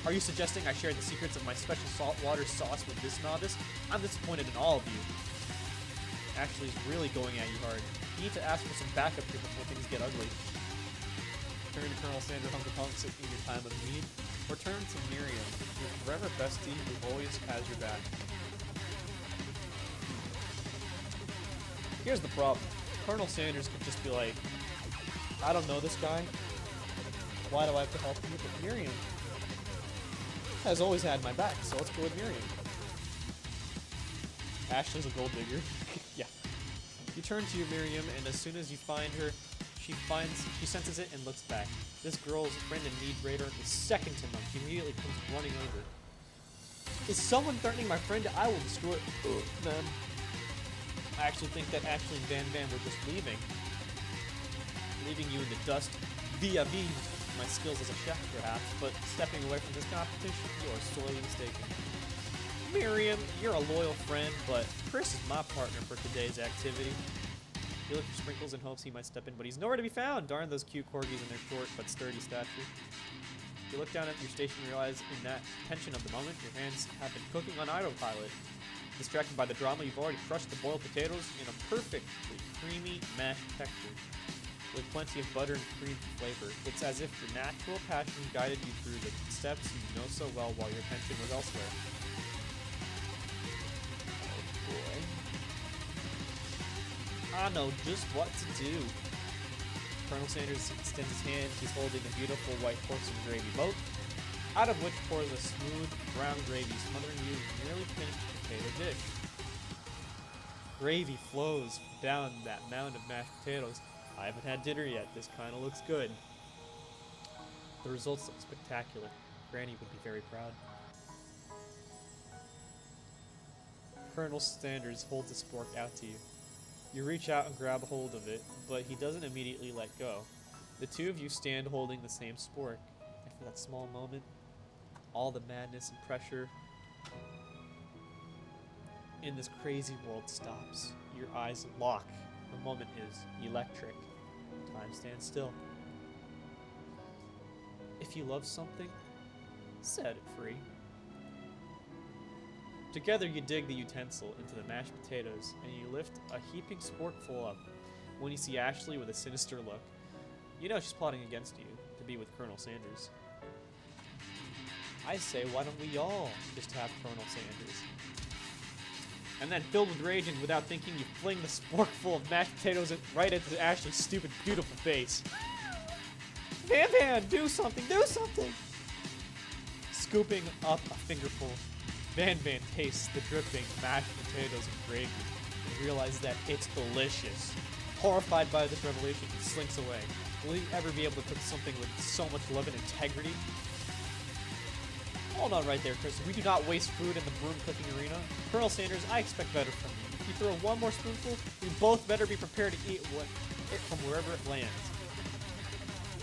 Are you suggesting I share the secrets of my special saltwater sauce with this novice? I'm disappointed in all of you. Ashley's really going at you hard. You need to ask for some backup here before things get ugly. Turn to Colonel Sanders Hunker Punks in your time of need, or turn to Miriam, your forever bestie who always has your back. Here's the problem. Colonel Sanders could just be like, I don't know this guy. Why do I have to help you? But Miriam has always had my back, so let's go with Miriam. Ashley's a gold digger. Yeah. You turn to your Miriam, and as soon as you find her, she senses it and looks back. This girl's friend and need radar is second to none. She immediately comes running over. Is someone threatening my friend? I will destroy them. I actually think that Ashley and Van Van were just leaving you in the dust vis-a-vis my skills as a chef, perhaps, but stepping away from this competition, you are sorely mistaken. Miriam, you're a loyal friend, but Chris is my partner for today's activity. You look for Sprinkles in hopes he might step in, but he's nowhere to be found. Darn those cute corgis and their short but sturdy stature. You look down at your station and realize in that tension of the moment, your hands have been cooking on autopilot. Distracted by the drama, you've already crushed the boiled potatoes in a perfectly creamy mashed texture, with plenty of butter and cream flavor. It's as if your natural passion guided you through the steps you know so well while your attention was elsewhere. Oh boy. I know just what to do. Colonel Sanders extends his hand. He's holding a beautiful white horse and gravy boat, out of which pours a smooth brown gravy, smothering you in nearly finished potato dish. Gravy flows down that mound of mashed potatoes. I haven't had dinner yet. This kind of looks good. The results look spectacular. Granny would be very proud. Colonel Sanders holds a spork out to you. You reach out and grab a hold of it, but he doesn't immediately let go. The two of you stand holding the same spork, and for that small moment, all the madness and pressure in this crazy world stops. Your eyes lock. The moment is electric. Time stands still. If you love something, set it free. Together you dig the utensil into the mashed potatoes, and you lift a heaping sporkful up. When you see Ashley with a sinister look, you know she's plotting against you to be with Colonel Sanders. I say, why don't we all just have Colonel Sanders? And then, filled with rage and without thinking, you fling the sporkful of mashed potatoes right into Ashley's stupid, beautiful face. Van Van, do something, do something! Scooping up a fingerful, Van Van tastes the dripping mashed potatoes and gravy and realizes that it's delicious. Horrified by this revelation, he slinks away. Will he ever be able to cook something with so much love and integrity? Hold on right there, Chris. We do not waste food in the broom cooking arena. Colonel Sanders, I expect better from you. If you throw one more spoonful, we both better be prepared to eat it from wherever it lands.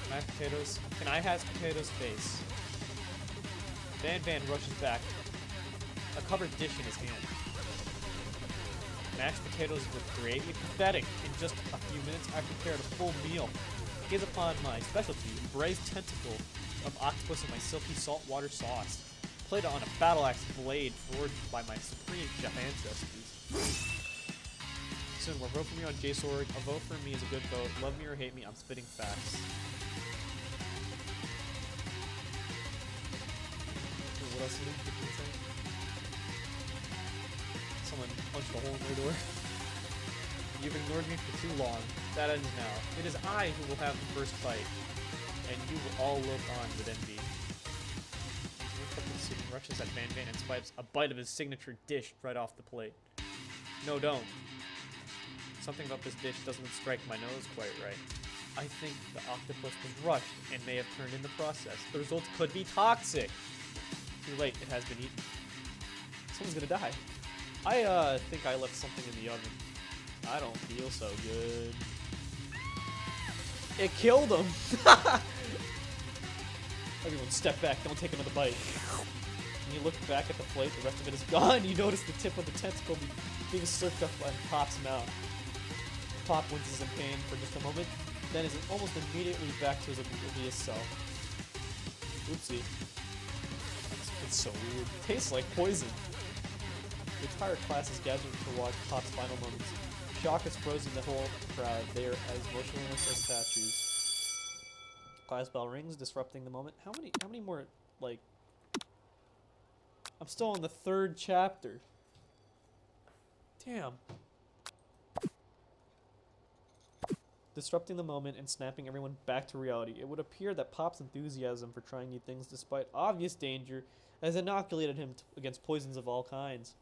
Mashed potatoes. Can I have potatoes face? Van Van rushes back, a covered dish in his hand. Mashed potatoes with gravy? Pathetic. In just a few minutes, I prepared a full meal. Gaze upon my specialty, braised tentacle of octopus in my silky saltwater sauce. Played on a battle axe blade forged by my supreme chef ancestors. Soon, we'll vote for me on JSword. A vote for me is a good vote. Love me or hate me, I'm spitting facts. What else did you say? Someone punched a hole in my door. You've ignored me for too long. That ends now. It is I who will have the first fight, and you will all look on with envy. He rushes at Van Van and swipes a bite of his signature dish right off the plate. No, don't. Something about this dish doesn't strike my nose quite right. I think the octopus was rushed and may have turned in the process. The results could be toxic. Too late, it has been eaten. Someone's gonna die. I think I left something in the oven. I don't feel so good. It killed him! Everyone step back, don't take another bite. When you look back at the plate, the rest of it is gone. You notice the tip of the tentacle being slurped up by Pop's mouth. Pop winces in pain for just a moment, then is almost immediately back to his oblivious self. Oopsie. It's so weird. It tastes like poison. The entire class is gathering to watch Pop's final moments. Shock has frozen the whole crowd. They are as motionless as statues. Class bell rings, disrupting the moment. How many more, like... I'm still in the 3rd chapter. Damn. Disrupting the moment and snapping everyone back to reality. It would appear that Pop's enthusiasm for trying new things despite obvious danger has inoculated him against poisons of all kinds.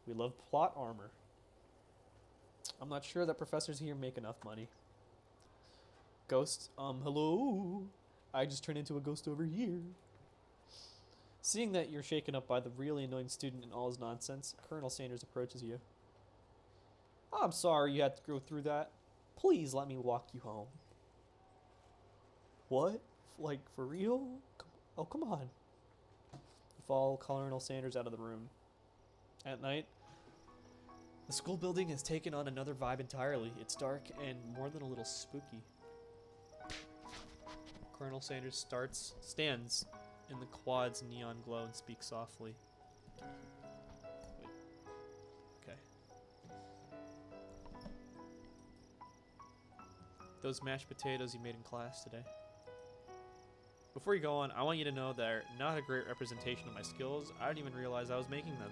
We love plot armor. I'm not sure that professors here make enough money. Ghost, hello? I just turned into a ghost over here. Seeing that you're shaken up by the really annoying student and all his nonsense, Colonel Sanders approaches you. I'm sorry you had to go through that. Please let me walk you home. What? Like, for real? Oh, come on. You follow Colonel Sanders out of the room. At night, the school building has taken on another vibe entirely. It's dark and more than a little spooky. Colonel Sanders stands in the quad's neon glow and speaks softly. Wait. Okay. Those mashed potatoes you made in class today. Before you go on, I want you to know they're not a great representation of my skills. I didn't even realize I was making them.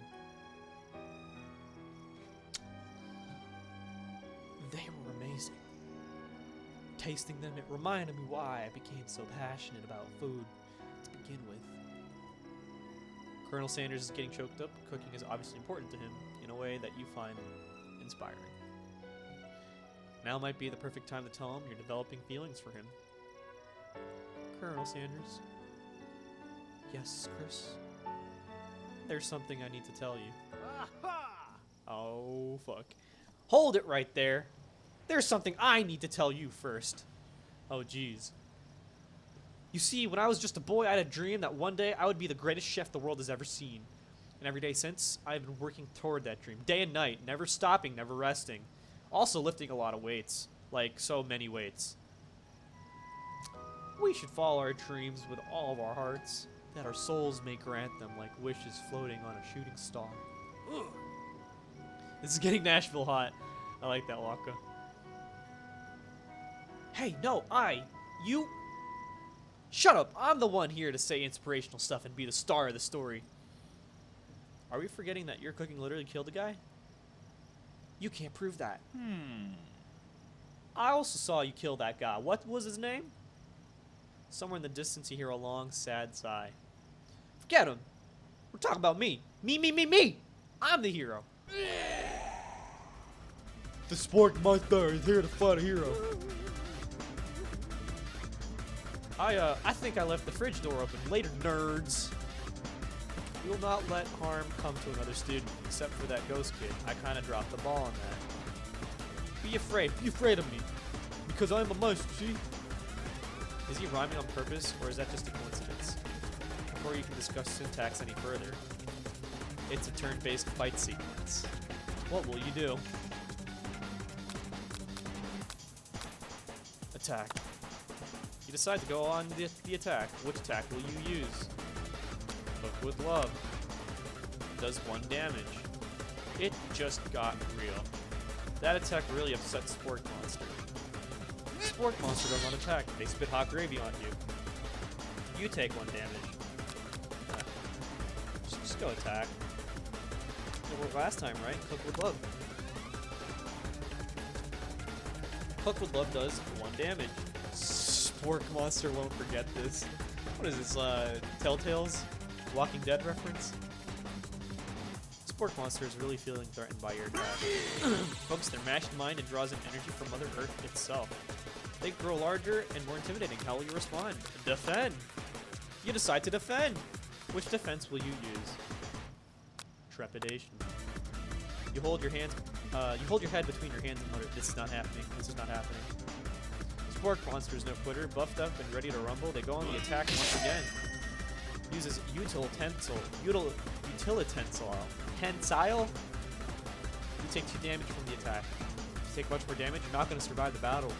They were amazing. Tasting them, it reminded me why I became so passionate about food to begin with. Colonel Sanders is getting choked up. Cooking is obviously important to him in a way that you find inspiring. Now might be the perfect time to tell him you're developing feelings for him. Colonel Sanders. Yes, Chris? There's something I need to tell you. Oh, fuck. Hold it right there. There's something I need to tell you first. Oh, jeez. You see, when I was just a boy, I had a dream that one day I would be the greatest chef the world has ever seen. And every day since, I've been working toward that dream. Day and night, never stopping, never resting. Also lifting a lot of weights. Like, so many weights. We should follow our dreams with all of our hearts, that our souls may grant them like wishes floating on a shooting star. Ugh. This is getting Nashville hot. I like that, Waka. Hey, no, you... Shut up, I'm the one here to say inspirational stuff and be the star of the story. Are we forgetting that your cooking literally killed a guy? You can't prove that. I also saw you kill that guy. What was his name? Somewhere in the distance you hear a long, sad sigh. Of Forget him. We're talking about me. Me. I'm the hero. The Sport Monster is here to fight a hero. I think I left the fridge door open. Later, nerds. We will not let harm come to another student, except for that ghost kid. I kind of dropped the ball on that. Be afraid of me. Because I'm a monster, see? Is he rhyming on purpose, or is that just a coincidence? Before you can discuss syntax any further, it's a turn-based fight sequence. What will you do? Attack. You decide to go on the attack. Which attack will you use? Hook with love. Does 1 damage. It just got real. That attack really upset Sport Monster. Sport Monster does not attack. They spit hot gravy on you. You take 1 damage. Just go attack. It worked last time, right? Hook with love. Hook with love does 1 damage. Sport Monster won't forget this. What is this, Telltale's Walking Dead reference? Sport Monster is really feeling threatened by your attack. Focus their mashed mind and draws in energy from Mother Earth itself. They grow larger and more intimidating. How will you respond? Defend! You decide to defend! Which defense will you use? Trepidation. You hold your hands, you hold your head between your hands and mutter, this is not happening, this is not happening. Sport Monster is no quitter, buffed up and ready to rumble. They go on the attack once again. Uses utilitensile. Tensile? You take 2 damage from the attack. If you take much more damage, you're not going to survive the battle.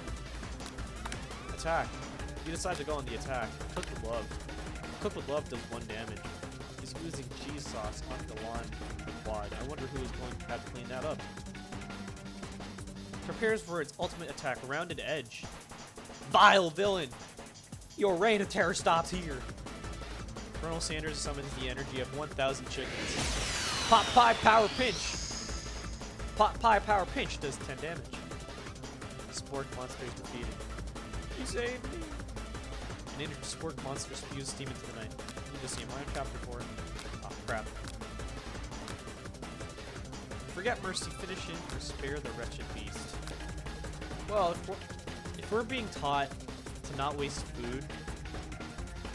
Attack. You decide to go on the attack. Cook with love. Cook with love does 1 damage. He's using cheese sauce on the lawn with the quad. I wonder who is going to have to clean that up. Prepares for its ultimate attack. Rounded edge. Vile villain! Your reign of terror stops here. Colonel Sanders summons the energy of 1,000 chickens. Pot pie power pinch. Pot pie power pinch does 10 damage. Sport Monster is defeated. You saved me. An injured Sport Monster spews steam into the night. You need to see him right in chapter 4. Oh crap. Forget mercy, finish him, or spare the wretched beast. Well, if we're being taught to not waste food,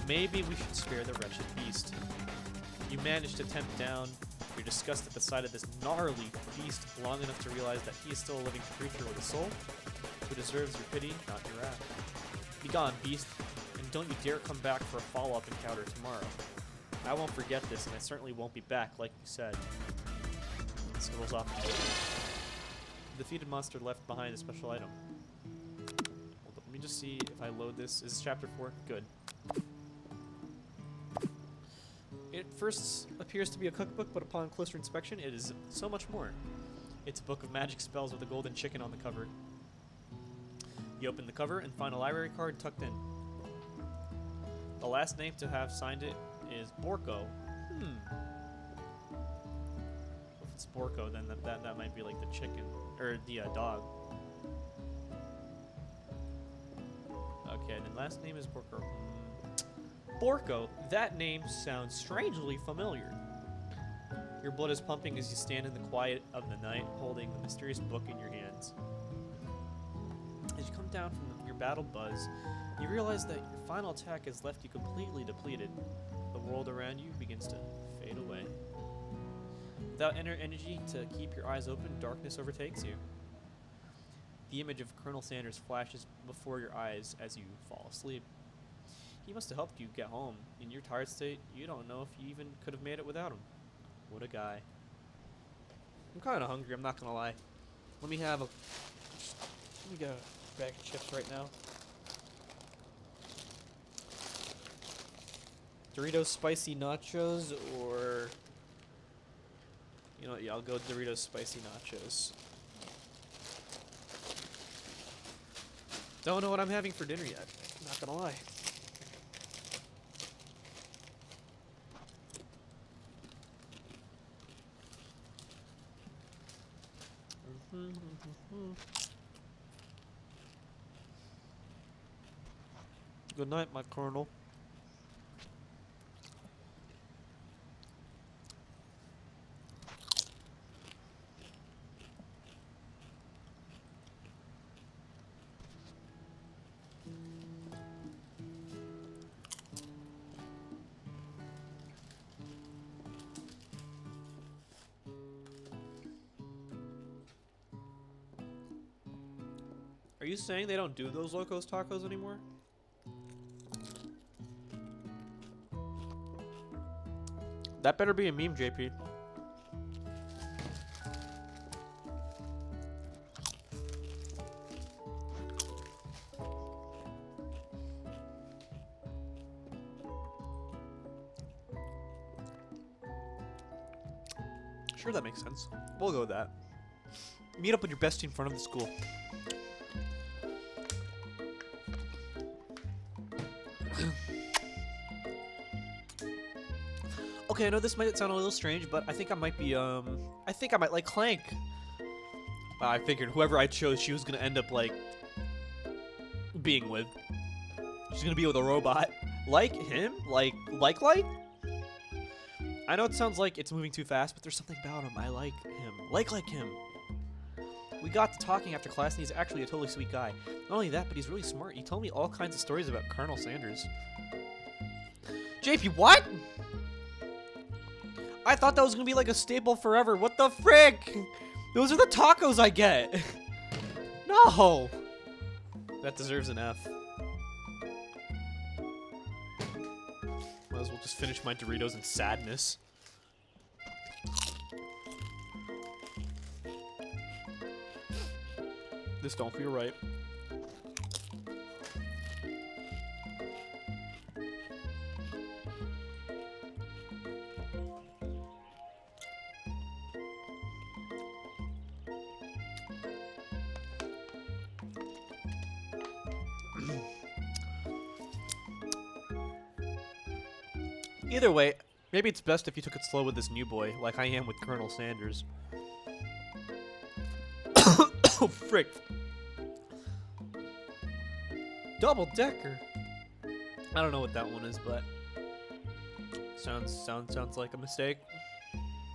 maybe we should spare the wretched beast. You manage to tempt down your disgust at the sight of this gnarly beast long enough to realize that he is still a living creature with a soul who deserves your pity, not your wrath. Be gone, beast, and don't you dare come back for a follow-up encounter tomorrow. I won't forget this, and I certainly won't be back, like you said. Scribbles off. The defeated monster left behind a special item. Hold up, let me just see if I load this. Is this chapter 4? Good. It first appears to be a cookbook, but upon closer inspection, it is so much more. It's a book of magic spells with a golden chicken on the cover. You open the cover and find a library card tucked in. The last name to have signed it is Borko. If it's Borko, then that might be like the chicken, or the dog. Okay, then last name is Borko. Borko, that name sounds strangely familiar. Your blood is pumping as you stand in the quiet of the night, holding the mysterious book in your hands. As you come down from your battle buzz, you realize that your final attack has left you completely depleted. The world around you begins to fade away. Without inner energy to keep your eyes open, darkness overtakes you. The image of Colonel Sanders flashes before your eyes as you fall asleep. He must have helped you get home. In your tired state, you don't know if you even could have made it without him. What a guy. I'm kind of hungry, I'm not gonna lie. Let me get a bag of chips right now. Doritos spicy nachos, or you know what, yeah, I'll go Doritos spicy nachos. Don't know what I'm having for dinner yet, I'm not gonna lie. Good night, my colonel. Are you saying they don't do those Locos Tacos anymore? That better be a meme, JP. Sure, that makes sense. We'll go with that. Meet up with your bestie in front of the school. Okay, I know this might sound a little strange, but I think I might be, I think I might like Clank. I figured whoever I chose, she was gonna end up, like, being with. She's gonna be with a robot. Like him? Like? I know it sounds like it's moving too fast, but there's something about him. I like him. Like him. We got to talking after class, and he's actually a totally sweet guy. Not only that, but he's really smart. He told me all kinds of stories about Colonel Sanders. JP, what? I thought that was gonna be like a staple forever. What the frick? Those are the tacos I get. No. That deserves an F. Might as well just finish my Doritos in sadness. This don't feel right. Either way, maybe it's best if you took it slow with this new boy, like I am with Colonel Sanders. Oh, frick. Double decker. I don't know what that one is, but sounds like a mistake.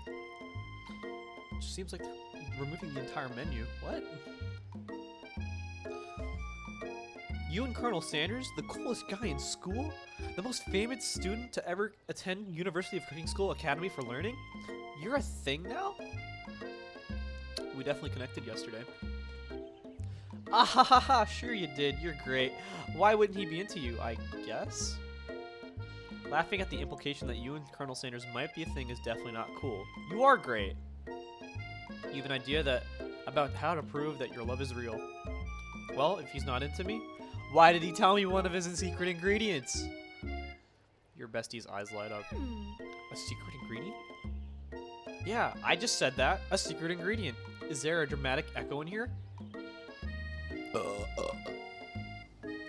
It just seems like they're removing the entire menu. What? You and Colonel Sanders, the coolest guy in school? The most famous student to ever attend University of Cooking School Academy for Learning? You're a thing now? We definitely connected yesterday. Ah ha ha ha, sure you did, you're great. Why wouldn't he be into you, I guess? Laughing at the implication that you and Colonel Sanders might be a thing is definitely not cool. You are great. You have an idea about how to prove that your love is real. Well, if he's not into me, why did he tell me one of his secret ingredients? Your bestie's eyes light up. A secret ingredient? Yeah, I just said that. A secret ingredient. Is there a dramatic echo in here?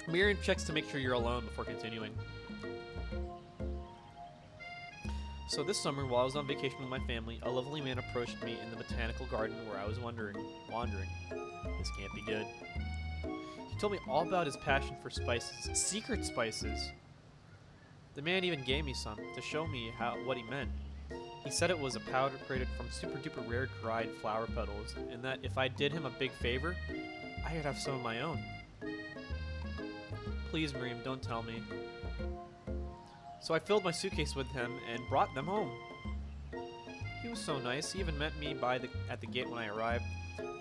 Miriam checks to make sure you're alone before continuing. So this summer, while I was on vacation with my family, a lovely man approached me in the botanical garden where I was wandering. This can't be good. He told me all about his passion for spices, secret spices. The man even gave me some to show me what he meant. He said it was a powder created from super duper rare dried flower petals, and that if I did him a big favor, I could have some of my own. Please, Miriam, don't tell me. So I filled my suitcase with him and brought them home. He was so nice. He even met me at the gate when I arrived.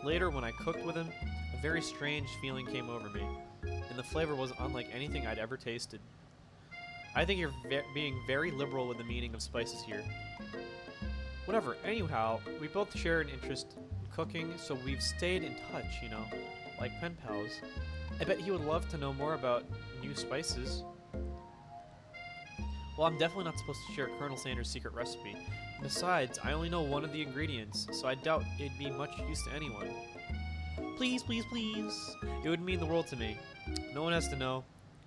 Later, when I cooked with him, a very strange feeling came over me, and the flavor was unlike anything I'd ever tasted. I think you're being very liberal with the meaning of spices here. Whatever, anyhow, we both share an interest in cooking, so we've stayed in touch, you know, like pen pals. I bet he would love to know more about new spices. Well, I'm definitely not supposed to share Colonel Sanders' secret recipe. Besides, I only know one of the ingredients, so I doubt it'd be much use to anyone. Please, please, please. It would mean the world to me. No one has to know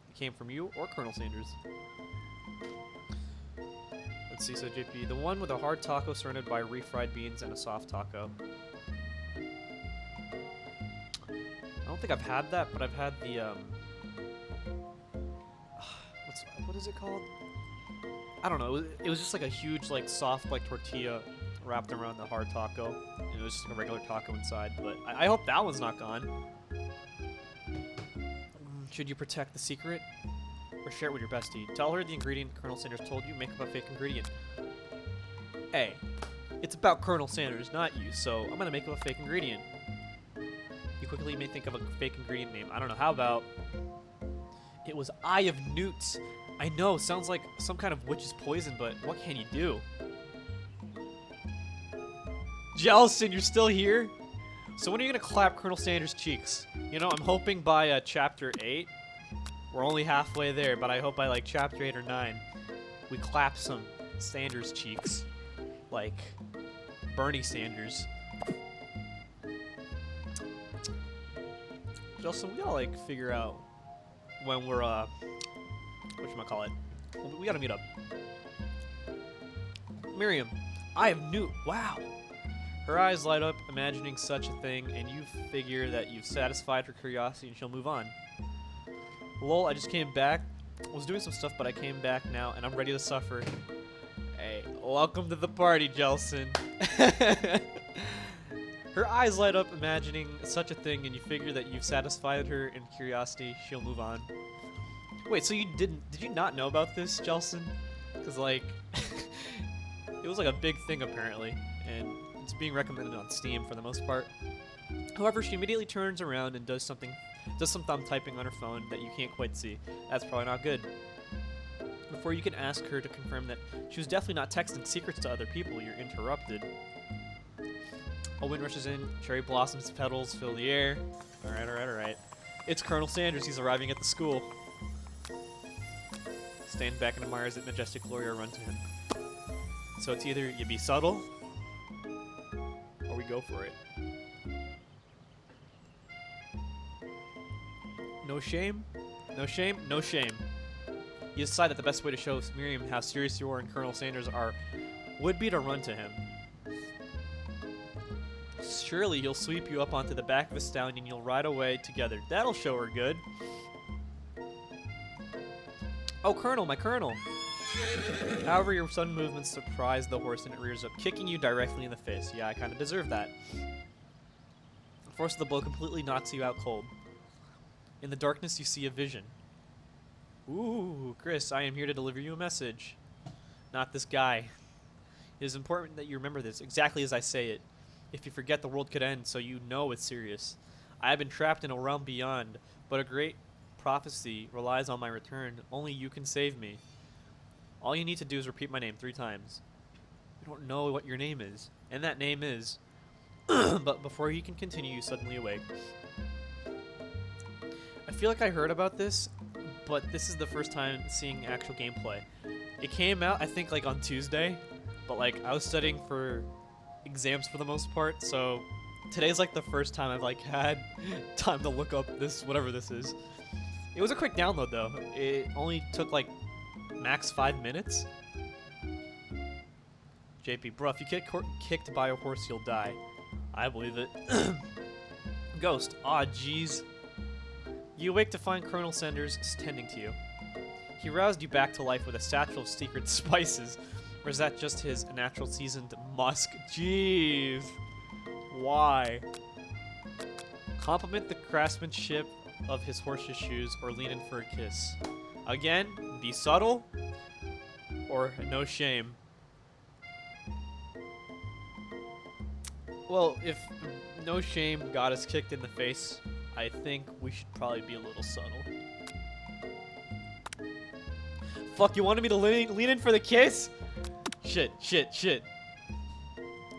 it came from you or Colonel Sanders. Let's see, so JP, the one with a hard taco surrounded by refried beans and a soft taco. I don't think I've had that, but I've had the, what is it called? I don't know. It was just like a huge, like, soft, like, tortilla wrapped around the hard taco. And it was just like a regular taco inside, but I hope that one's not gone. Should you protect the secret? Or share it with your bestie? Tell her the ingredient Colonel Sanders told you, make up a fake ingredient. Hey, it's about Colonel Sanders, not you, so I'm gonna make up a fake ingredient. You quickly may think of a fake ingredient name. I don't know. How about it was Eye of Newts? I know, sounds like some kind of witch's poison, but what can you do? Jelson, you're still here? So when are you gonna clap Colonel Sanders' cheeks? You know, I'm hoping by chapter 8. We're only halfway there, but I hope by like chapter 8 or 9, we clap some Sanders' cheeks. Like Bernie Sanders. Jelson, we gotta like figure out when we're whatchamacallit. We gotta meet up. Miriam, I have Newt. Wow. Her eyes light up, imagining such a thing, and you figure that you've satisfied her curiosity and she'll move on. Lol, I just came back. I was doing some stuff, but I came back now, and I'm ready to suffer. Hey, welcome to the party, Jelson. Her eyes light up, imagining such a thing, and you figure that you've satisfied her in curiosity. She'll move on. Wait, so you did you not know about this, Jelson? Because, like, it was like a big thing, apparently, and it's being recommended on Steam for the most part. However, she immediately turns around and does some thumb typing on her phone that you can't quite see. That's probably not good. Before you can ask her to confirm that she was definitely not texting secrets to other people, you're interrupted. A wind rushes in, cherry blossoms, petals fill the air. Alright. It's Colonel Sanders, he's arriving at the school. Stand back and admires that majestic glory or run to him. So it's either you be subtle, or we go for it. No shame? No shame? No shame. You decide that the best way to show Miriam how serious you are and Colonel Sanders would be to run to him. Surely he'll sweep you up onto the back of a stallion and you'll ride away together. That'll show her good. Oh, Colonel, my Colonel! However, your sudden movements surprise the horse and it rears up, kicking you directly in the face. Yeah, I kind of deserve that. The force of the blow completely knocks you out cold. In the darkness, you see a vision. Ooh, Chris, I am here to deliver you a message. Not this guy. It is important that you remember this, exactly as I say it. If you forget, the world could end, so you know it's serious. I have been trapped in a realm beyond, but a great prophecy relies on my return. Only you can save me. All you need to do is repeat my name 3 times. I don't know what your name is, and that name is... But before he can continue, you suddenly awake. I feel like I heard about this, but this is the first time seeing actual gameplay. It came out, I think, like on Tuesday, but like I was studying for exams for the most part, so today's like the first time I've like had time to look up this, whatever this is. It was a quick download though. It only took like max 5 minutes. JP, bro, if you get kicked by a horse, you'll die. I believe it. Ghost, aw jeez. You awake to find Colonel Sanders tending to you. He roused you back to life with a satchel of secret spices. Or is that just his natural seasoned musk? Jeez. Why? Compliment the craftsmanship of his horse's shoes or lean in for a kiss. Again, be subtle or no shame. Well, if no shame got us kicked in the face, I think we should probably be a little subtle. Fuck, you wanted me to lean in for the kiss? Shit.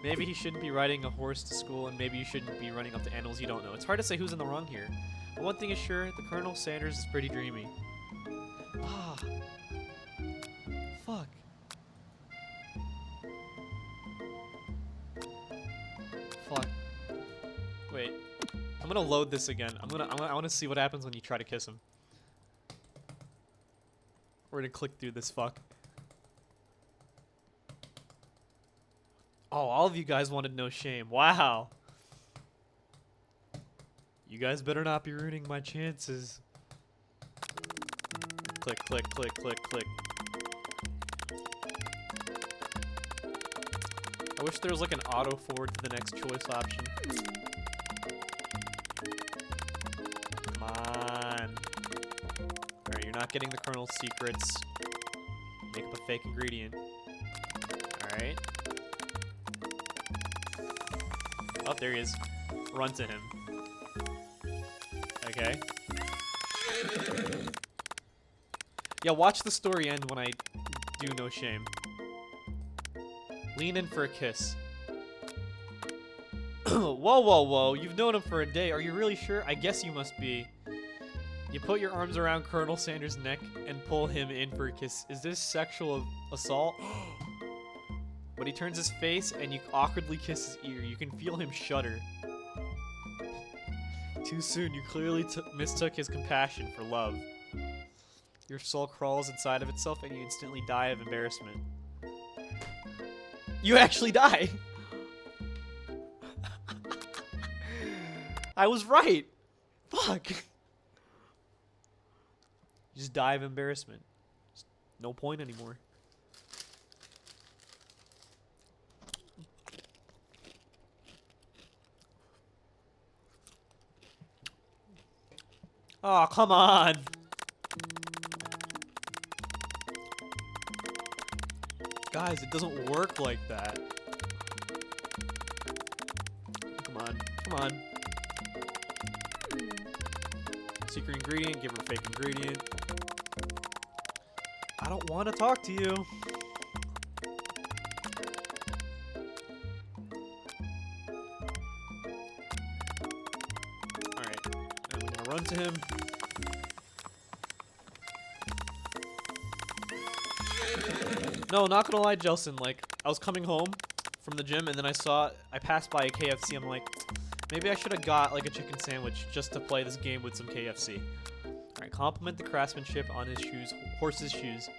Maybe he shouldn't be riding a horse to school, and maybe you shouldn't be running up to animals you don't know. It's hard to say who's in the wrong here. But one thing is sure, the Colonel Sanders is pretty dreamy. Ah. Fuck. Fuck. Wait. I'm gonna load this again. I wanna see what happens when you try to kiss him. We're gonna click through this fuck. Oh, all of you guys wanted no shame. Wow. You guys better not be ruining my chances. Click. I wish there was like an auto forward to the next choice option. Come on. Alright, you're not getting the Colonel's secrets. Make up a fake ingredient. Alright. Oh, there he is. Run to him. Okay. Yeah, watch the story end when I do no shame. Lean in for a kiss. Whoa, whoa, whoa. You've known him for a day. Are you really sure? I guess you must be. You put your arms around Colonel Sanders' neck and pull him in for a kiss. Is this sexual assault? But he turns his face and you awkwardly kiss his ear. You can feel him shudder. Too soon, you clearly mistook his compassion for love. Your soul crawls inside of itself and you instantly die of embarrassment. You actually die! I was right! Fuck! You just die of embarrassment. Just no point anymore. Oh, come on! Guys, it doesn't work like that. Come on, come on. Secret ingredient, give her a fake ingredient. I don't want to talk to you. Alright, I'm gonna run to him. No, not gonna lie, Jelson, like, I was coming home from the gym and then I passed by a KFC, I'm like, maybe I should have got, like, a chicken sandwich just to play this game with some KFC. Alright, compliment the craftsmanship on his shoes, horse's shoes.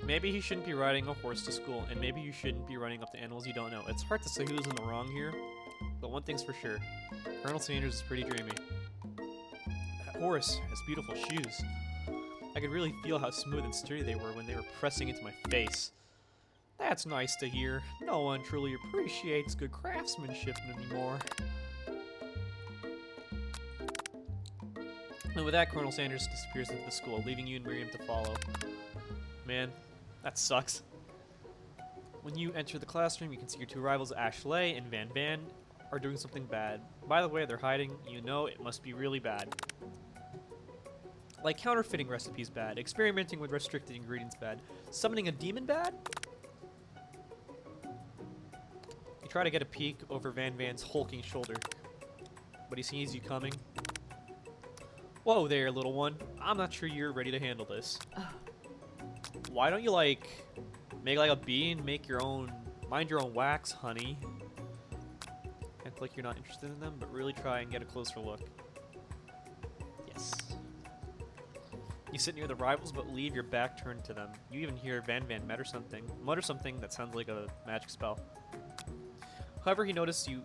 Maybe he shouldn't be riding a horse to school, and maybe you shouldn't be running up to animals you don't know. It's hard to say who's in the wrong here, but one thing's for sure. Colonel Sanders is pretty dreamy. That horse has beautiful shoes. I could really feel how smooth and sturdy they were when they were pressing into my face. That's nice to hear. No one truly appreciates good craftsmanship anymore. And with that, Colonel Sanders disappears into the school, leaving you and Miriam to follow. Man, that sucks. When you enter the classroom, you can see your two rivals, Ashley and Van Van, are doing something bad. By the way, they're hiding. You know it must be really bad. Like counterfeiting recipes bad, experimenting with restricted ingredients bad, summoning a demon bad? You try to get a peek over Van Van's hulking shoulder, but he sees you coming. Whoa there, little one. I'm not sure you're ready to handle this. Why don't you, like, make like a bee and make your own, mind your own wax, honey? Act like you're not interested in them, but really try and get a closer look. Yes. You sit near the rivals, but leave your back turned to them. You even hear Van Van mutter something that sounds like a magic spell. However, he noticed you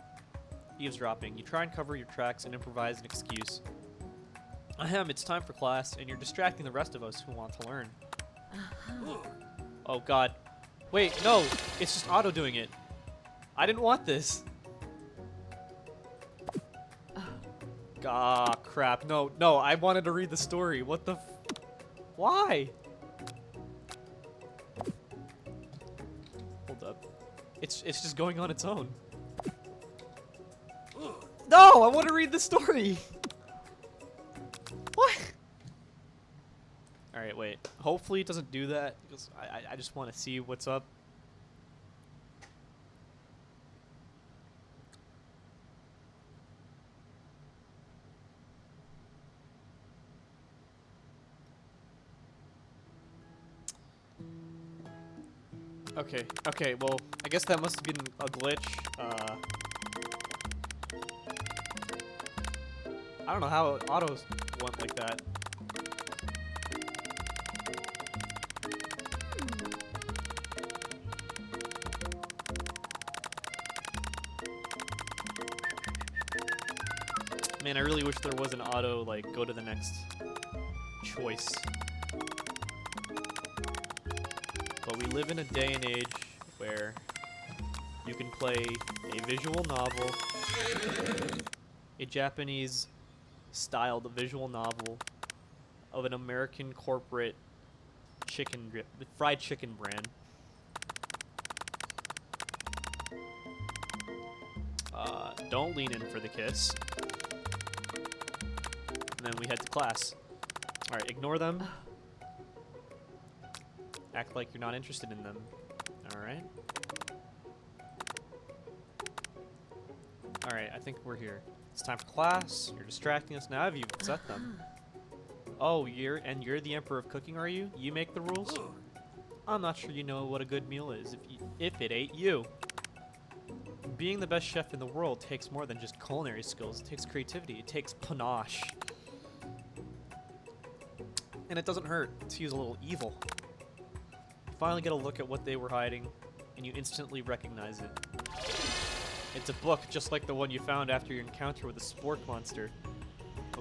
eavesdropping. You try and cover your tracks and improvise an excuse. Ahem, it's time for class, and you're distracting the rest of us who want to learn. Oh god. Wait, no! It's just Otto doing it. I didn't want this. Ah, crap. No, no, I wanted to read the story. What the f— Why? Hold up. It's just going on its own. No, I want to read the story. What? Alright, wait. Hopefully it doesn't do that, because I just want to see what's up. Okay, okay, well, I guess that must have been a glitch. I don't know how autos went like that. Man, I really wish there was an auto, like, go to the next choice. But we live in a day and age where you can play a visual novel, a Japanese-styled visual novel of an American corporate fried chicken brand. Don't lean in for the kiss. and then we head to class. Alright, ignore them. Act like you're not interested in them. Alright. Alright, I think we're here. It's time for class. You're distracting us. Now have you upset them? Oh, you're the Emperor of Cooking, are you? You make the rules? I'm not sure you know what a good meal is if it ain't you. Being the best chef in the world takes more than just culinary skills. It takes creativity. It takes panache. And it doesn't hurt to use a little evil. You finally get a look at what they were hiding, and you instantly recognize it. It's a book just like the one you found after your encounter with the spork monster.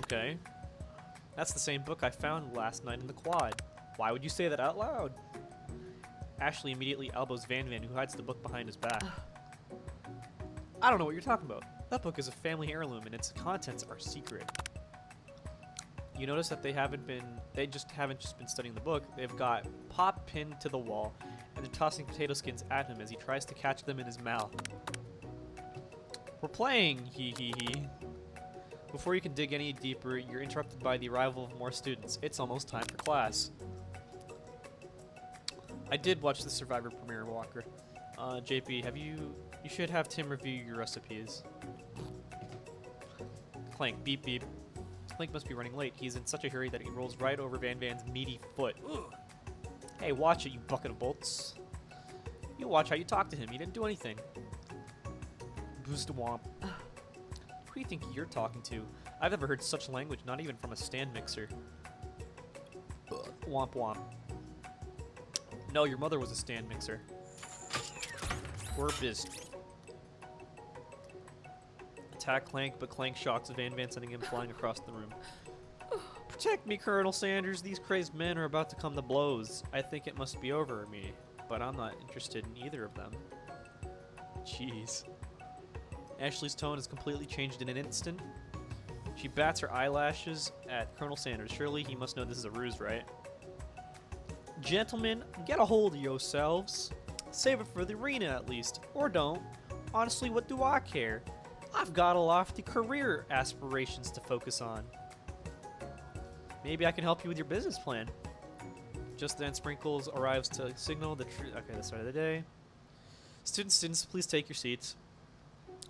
Okay. That's the same book I found last night in the quad. Why would you say that out loud? Ashley immediately elbows Van, who hides the book behind his back. I don't know what you're talking about. That book is a family heirloom, and its contents are secret. You notice that they just haven't been studying the book. They've got Pop pinned to the wall, and they're tossing potato skins at him as he tries to catch them in his mouth. We're playing, hee hee hee. Before you can dig any deeper, you're interrupted by the arrival of more students. It's almost time for class. I did watch the Survivor premiere, Walker. JP, you should have Tim review your recipes. Clank, beep beep. Clank must be running late. He's in such a hurry that he rolls right over Van's meaty foot. Ugh. Hey, watch it, you bucket of bolts. You watch how you talk to him. He didn't do anything. Boost womp. Who do you think you're talking to? I've never heard such language, not even from a stand mixer. Womp womp. No, your mother was a stand mixer. Warpist. Attack Clank, but Clank shocks Van, sending him flying across the room. Protect me, Colonel Sanders. These crazed men are about to come to blows. I think it must be over me, but I'm not interested in either of them. Jeez. Ashley's tone has completely changed in an instant. She bats her eyelashes at Colonel Sanders. Surely he must know this is a ruse, right? Gentlemen, get a hold of yourselves. Save it for the arena at least. Or don't. Honestly, what do I care? I've got a lofty career aspirations to focus on. Maybe I can help you with your business plan. Just then, Sprinkles arrives to signal the the start of the day. Students, please take your seats.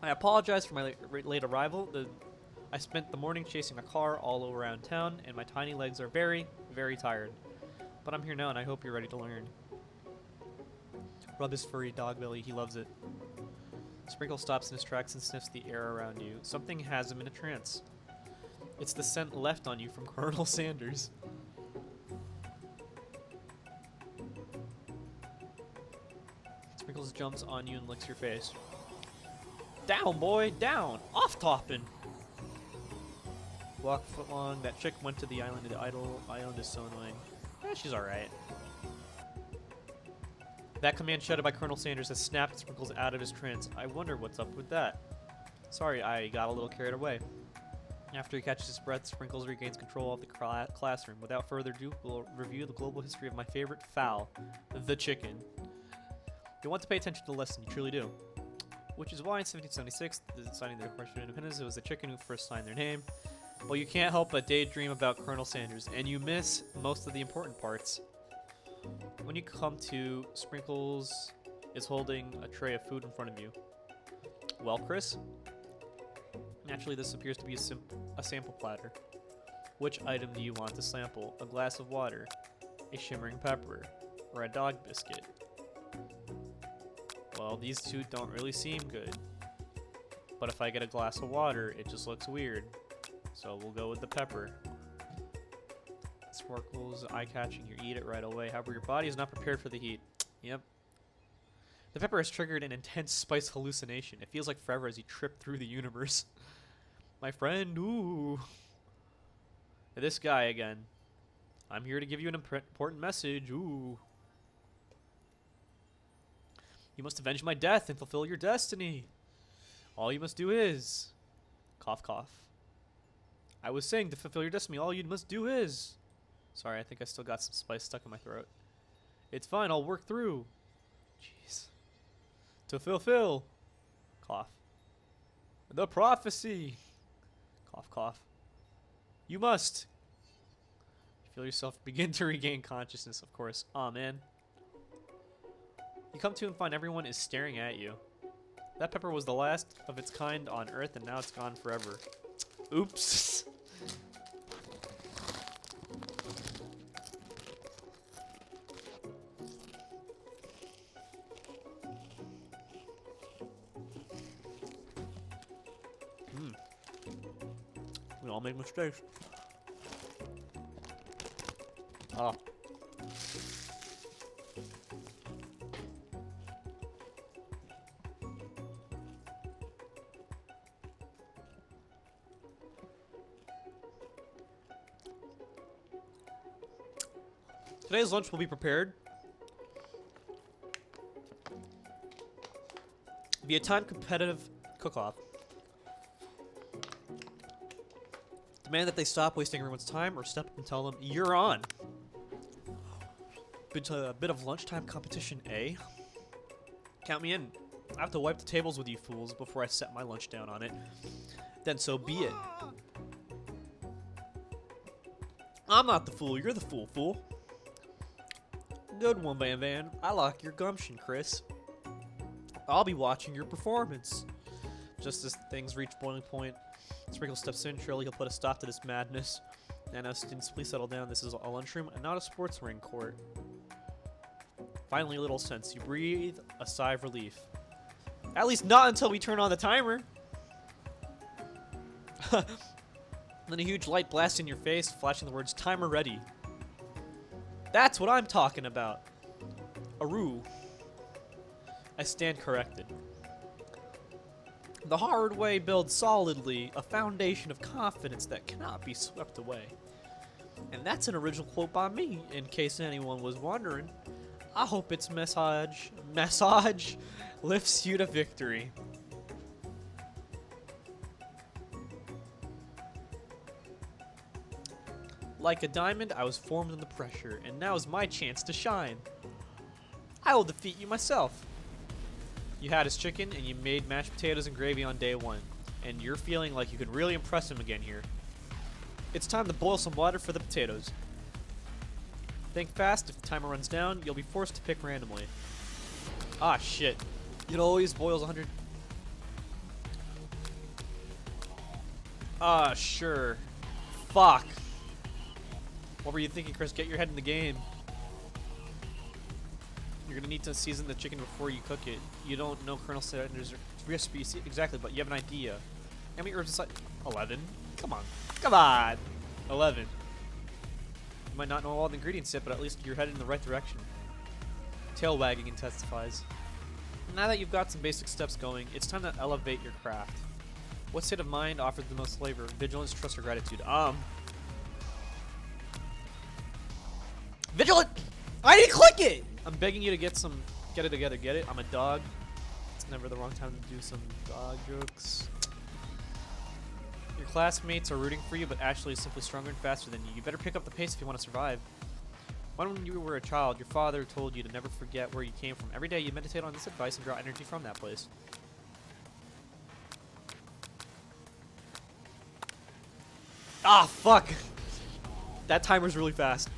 I apologize for my late arrival. I spent the morning chasing a car all around town, and my tiny legs are very, very tired. But I'm here now, and I hope you're ready to learn. Rub his furry dog belly. He loves it. Sprinkle stops in his tracks and sniffs the air around you. Something has him in a trance. It's the scent left on you from Colonel Sanders. Sprinkles jumps on you and licks your face. Down, boy, down! Off topping! Walk foot long. That chick went to the island. The island is so annoying. She's alright. That command shouted by Colonel Sanders has snapped Sprinkles out of his trance. I wonder what's up with that. Sorry, I got a little carried away. After he catches his breath, Sprinkles regains control of the classroom. Without further ado, we'll review the global history of my favorite fowl, the chicken. You want to pay attention to the lesson, you truly do. Which is why in 1776, signing the Declaration of Independence, it was the chicken who first signed their name. Well, you can't help but daydream about Colonel Sanders, and you miss most of the important parts. When you come to, Sprinkles is holding a tray of food in front of you. Well, Chris? Naturally, this appears to be a sample platter. Which item do you want to sample? A glass of water, a shimmering pepper, or a dog biscuit? Well, these two don't really seem good. But if I get a glass of water, it just looks weird. So we'll go with the pepper. Sparkles, eye-catching, you eat it right away. However, your body is not prepared for the heat. Yep. The pepper has triggered an intense spice hallucination. It feels like forever as you trip through the universe. My friend, ooh. This guy again. I'm here to give you an important message, ooh. You must avenge my death and fulfill your destiny. All you must do is... Cough, cough. I was saying to fulfill your destiny, all you must do is... Sorry, I think I still got some spice stuck in my throat. It's fine, I'll work through. Jeez. To fulfill. Cough. The prophecy. Cough, cough. You must. Feel yourself begin to regain consciousness, of course. Aw, man. You come to and find everyone is staring at you. That pepper was the last of its kind on Earth, and now it's gone forever. Oops. We all make mistakes. Ah. Today's lunch will be prepared via time competitive cook-off. Demand that they stop wasting everyone's time or step up and tell them, you're on. A bit of lunchtime competition, eh? Count me in. I have to wipe the tables with you fools before I set my lunch down on it. Then so be it. I'm not the fool, you're the fool. Good one, Van Van. I like your gumption, Chris. I'll be watching your performance. Just as things reach boiling point, Sprinkle steps in. Surely he'll put a stop to this madness. Now, students, please settle down. This is a lunchroom and not a sports ring court. Finally, a little sense. You breathe a sigh of relief. At least not until we turn on the timer. Then a huge light blasts in your face, flashing the words, timer ready. That's what I'm talking about. Aru. I stand corrected. The hard way builds solidly a foundation of confidence that cannot be swept away. And that's an original quote by me, in case anyone was wondering. I hope its message lifts you to victory. Like a diamond, I was formed under pressure, and now is my chance to shine. I will defeat you myself. You had his chicken, and you made mashed potatoes and gravy on day one, and you're feeling like you can really impress him again here. It's time to boil some water for the potatoes. Think fast. If the timer runs down, you'll be forced to pick randomly. Ah, shit. It always boils 100. Ah, sure. Fuck. What were you thinking, Chris? Get your head in the game. You're gonna need to season the chicken before you cook it. You don't know Colonel Sanders' recipe exactly, but you have an idea. How many herbs inside? 11? Come on. Come on! 11. You might not know all the ingredients yet, but at least you're headed in the right direction. Tail wagging intensifies. Now that you've got some basic steps going, it's time to elevate your craft. What state of mind offers the most flavor? Vigilance, trust, or gratitude? Vigilant! I didn't click it! I'm begging you to get it together, get it? I'm a dog. It's never the wrong time to do some dog jokes. Your classmates are rooting for you, but Ashley is simply stronger and faster than you. You better pick up the pace if you want to survive. When you were a child, your father told you to never forget where you came from. Every day you meditate on this advice and draw energy from that place. Ah, fuck! That timer's really fast.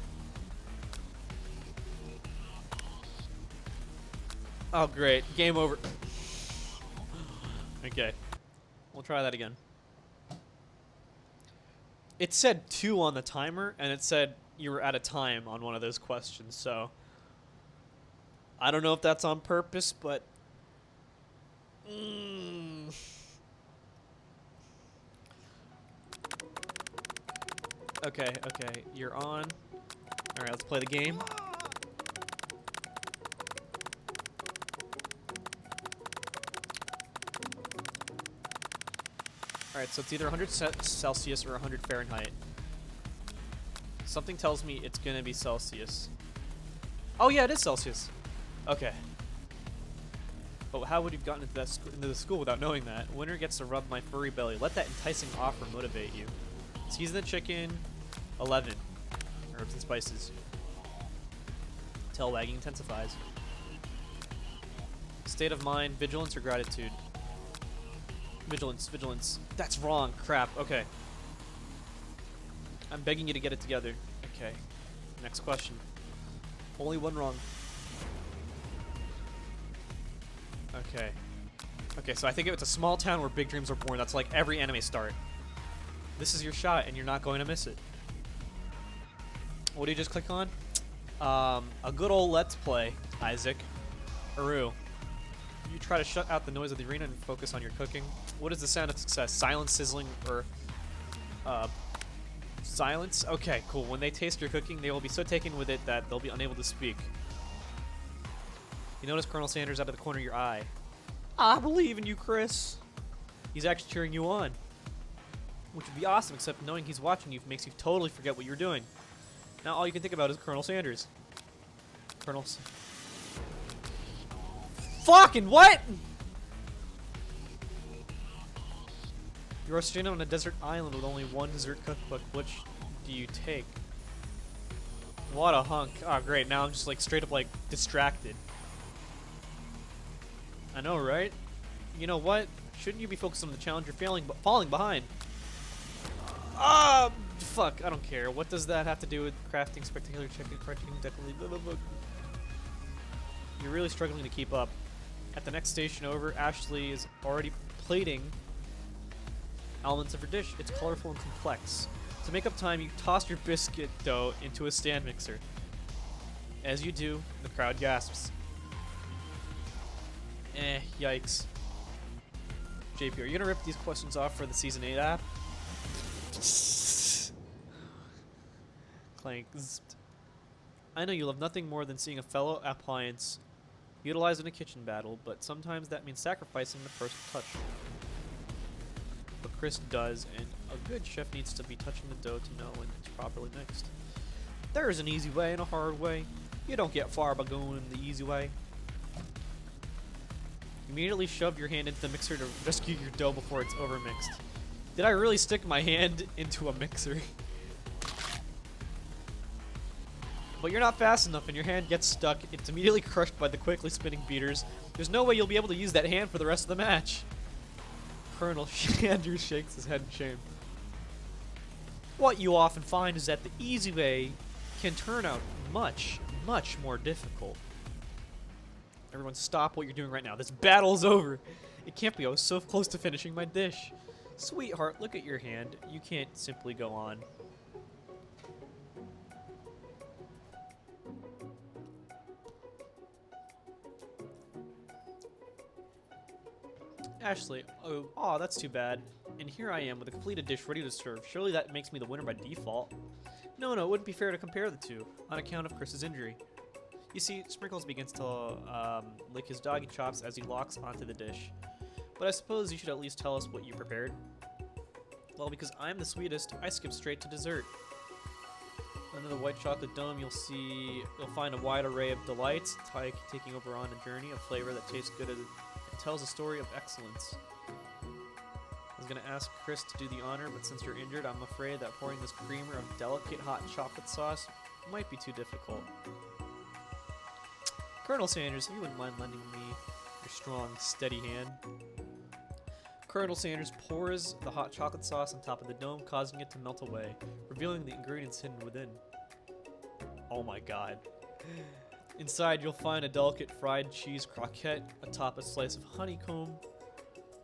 Oh, great. Game over. Okay. We'll try that again. It said 2 on the timer, and it said you were out of time on one of those questions, so I don't know if that's on purpose, but Okay, you're on. Alright, let's play the game. Alright, so it's either 100 Celsius or 100 Fahrenheit. Something tells me it's gonna be Celsius. Oh yeah, it is Celsius. Okay. But how would you have gotten into the school without knowing that? Winner gets to rub my furry belly. Let that enticing offer motivate you. Season the chicken. 11. Herbs and spices. Tail wagging intensifies. State of mind, vigilance or gratitude? Vigilance. That's wrong. Crap. Okay. I'm begging you to get it together. Okay. Next question. Only one wrong. Okay. Okay, so I think if it's a small town where big dreams are born, that's like every anime start. This is your shot, and you're not going to miss it. What do you just click on? A good old let's play, Isaac. Aru. You try to shut out the noise of the arena and focus on your cooking. What is the sound of success? Silence, sizzling, or silence? Okay, cool. When they taste your cooking, they will be so taken with it that they'll be unable to speak. You notice Colonel Sanders out of the corner of your eye. I believe in you, Chris. He's actually cheering you on. Which would be awesome, except knowing he's watching you makes you totally forget what you're doing. Now all you can think about is Colonel Sanders. Fucking what?! You are stranded on a desert island with only one dessert cookbook. Which do you take? What a hunk. Oh, great. Now I'm just like straight up like distracted. I know, right? You know what? Shouldn't you be focused on the challenge you're falling behind? Ah, fuck. I don't care. What does that have to do with crafting, spectacular checking, correcting, definitely, blah, blah, blah. You're really struggling to keep up. At the next station over, Ashley is already plating elements of her dish. It's colorful and complex. To make up time, you toss your biscuit dough into a stand mixer. As you do, the crowd gasps. Yikes. JP, are you gonna rip these questions off for the Season 8 app? Clank. I know you love nothing more than seeing a fellow appliance utilized in a kitchen battle, but sometimes that means sacrificing the first touch. But Chris does, and a good chef needs to be touching the dough to know when it's properly mixed. There is an easy way and a hard way. You don't get far by going the easy way. Immediately shove your hand into the mixer to rescue your dough before it's overmixed. Did I really stick my hand into a mixer? But you're not fast enough and your hand gets stuck. It's immediately crushed by the quickly spinning beaters. There's no way you'll be able to use that hand for the rest of the match. Colonel Sanders shakes his head in shame. What you often find is that the easy way can turn out much, much more difficult. Everyone stop what you're doing right now. This battle's over. It can't be. I was so close to finishing my dish. Sweetheart, look at your hand. You can't simply go on. Ashley, oh, that's too bad. And here I am with a completed dish ready to serve. Surely that makes me the winner by default. No, it wouldn't be fair to compare the two, on account of Chris's injury. You see, Sprinkles begins to lick his doggy chops as he locks onto the dish. But I suppose you should at least tell us what you prepared. Well, because I'm the sweetest, I skip straight to dessert. Under the white chocolate dome, you'll find a wide array of delights, taking over on a journey of flavor that tastes good as it tells a story of excellence. I was going to ask Chris to do the honor, but since you're injured, I'm afraid that pouring this creamer of delicate hot chocolate sauce might be too difficult. Colonel Sanders, if you wouldn't mind lending me your strong, steady hand. Colonel Sanders pours the hot chocolate sauce on top of the dome, causing it to melt away, revealing the ingredients hidden within. Oh my god. Inside, you'll find a delicate fried cheese croquette atop a slice of honeycomb,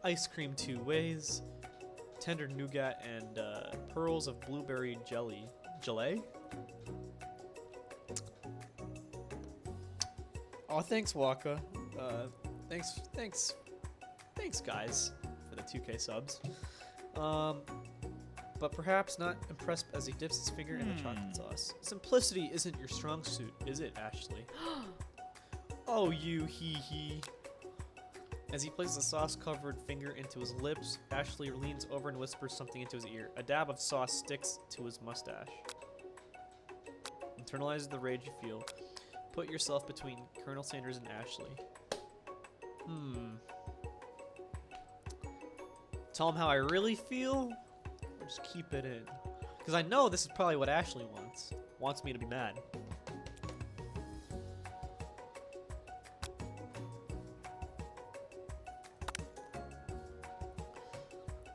ice cream two ways, tender nougat, and pearls of blueberry jelly. Gelée? Oh, thanks, Waka. Thanks, guys, for the 2K subs. But perhaps not impressed as he dips his finger in the chocolate sauce. Simplicity isn't your strong suit, is it, Ashley? Oh, you hee. As he places a sauce-covered finger into his lips, Ashley leans over and whispers something into his ear. A dab of sauce sticks to his mustache. Internalize the rage you feel. Put yourself between Colonel Sanders and Ashley. Tell him how I really feel? Or just keep it in? Because I know this is probably what Ashley wants. Wants me to be mad.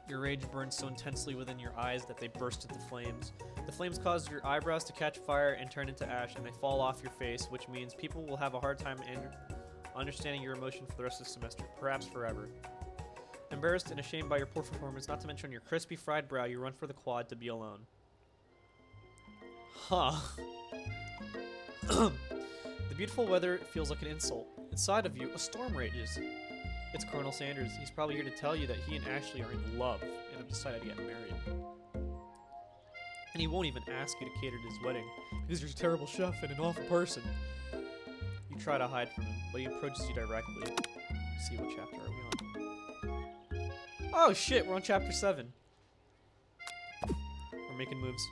Your rage burns so intensely within your eyes that they burst into flames. The flames cause your eyebrows to catch fire and turn into ash, and they fall off your face, which means people will have a hard time understanding your emotion for the rest of the semester, perhaps forever. Embarrassed and ashamed by your poor performance, not to mention your crispy fried brow, you run for the quad to be alone. Huh. The beautiful weather feels like an insult. Inside of you, a storm rages. It's Colonel Sanders. He's probably here to tell you that he and Ashley are in love and have decided to get married. And he won't even ask you to cater to his wedding because you're a terrible chef and an awful person. You try to hide from him, but he approaches you directly. Let's see, what chapter are we on? Oh shit, we're on chapter 7. We're making moves.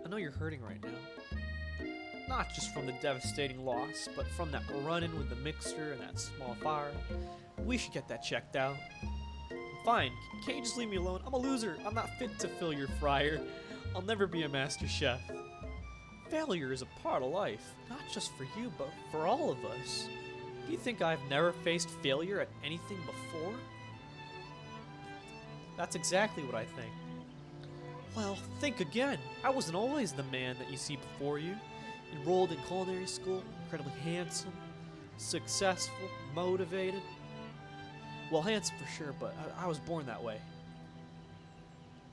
I know you're hurting right now. Not just from the devastating loss, but from that run-in with the mixer and that small fire. We should get that checked out. Fine, can't you just leave me alone? I'm a loser. I'm not fit to fill your fryer. I'll never be a master chef. Failure is a part of life, not just for you, but for all of us. Do you think I've never faced failure at anything before? That's exactly what I think. Well, think again. I wasn't always the man that you see before you. Enrolled in culinary school, incredibly handsome, successful, motivated. Well, handsome for sure, but I was born that way.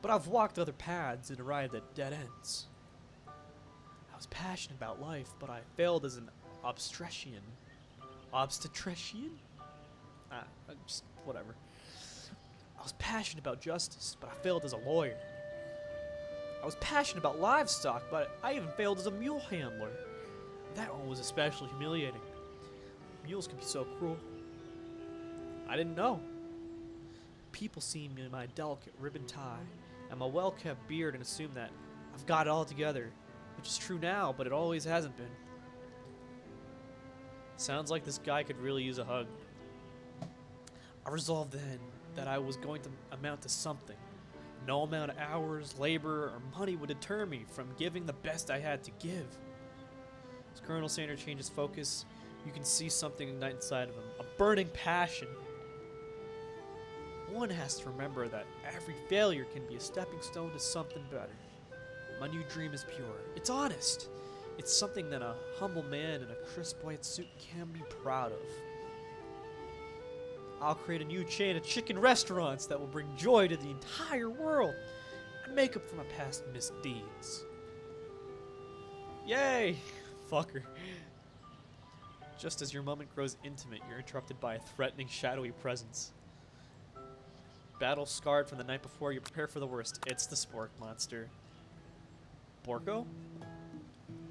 But I've walked other paths and arrived at dead ends. I was passionate about life, but I failed as an obstetrician. Obstetrician? Just whatever. I was passionate about justice, but I failed as a lawyer. I was passionate about livestock, but I even failed as a mule handler. That one was especially humiliating. Mules can be so cruel. I didn't know. People see me in my delicate ribbon tie and my well-kept beard and assume that I've got it all together, which is true now, but it always hasn't been. Sounds like this guy could really use a hug. I resolved then that I was going to amount to something. No amount of hours, labor, or money would deter me from giving the best I had to give. As Colonel Sanders changes focus, you can see something ignite inside of him, a burning passion. One has to remember that every failure can be a stepping stone to something better. My new dream is pure. It's honest. It's something that a humble man in a crisp white suit can be proud of. I'll create a new chain of chicken restaurants that will bring joy to the entire world and make up for my past misdeeds. Yay! Fucker. Just as your moment grows intimate, you're interrupted by a threatening, shadowy presence. Battle scarred from the night before, you prepare for the worst. It's the Spork Monster. Borko?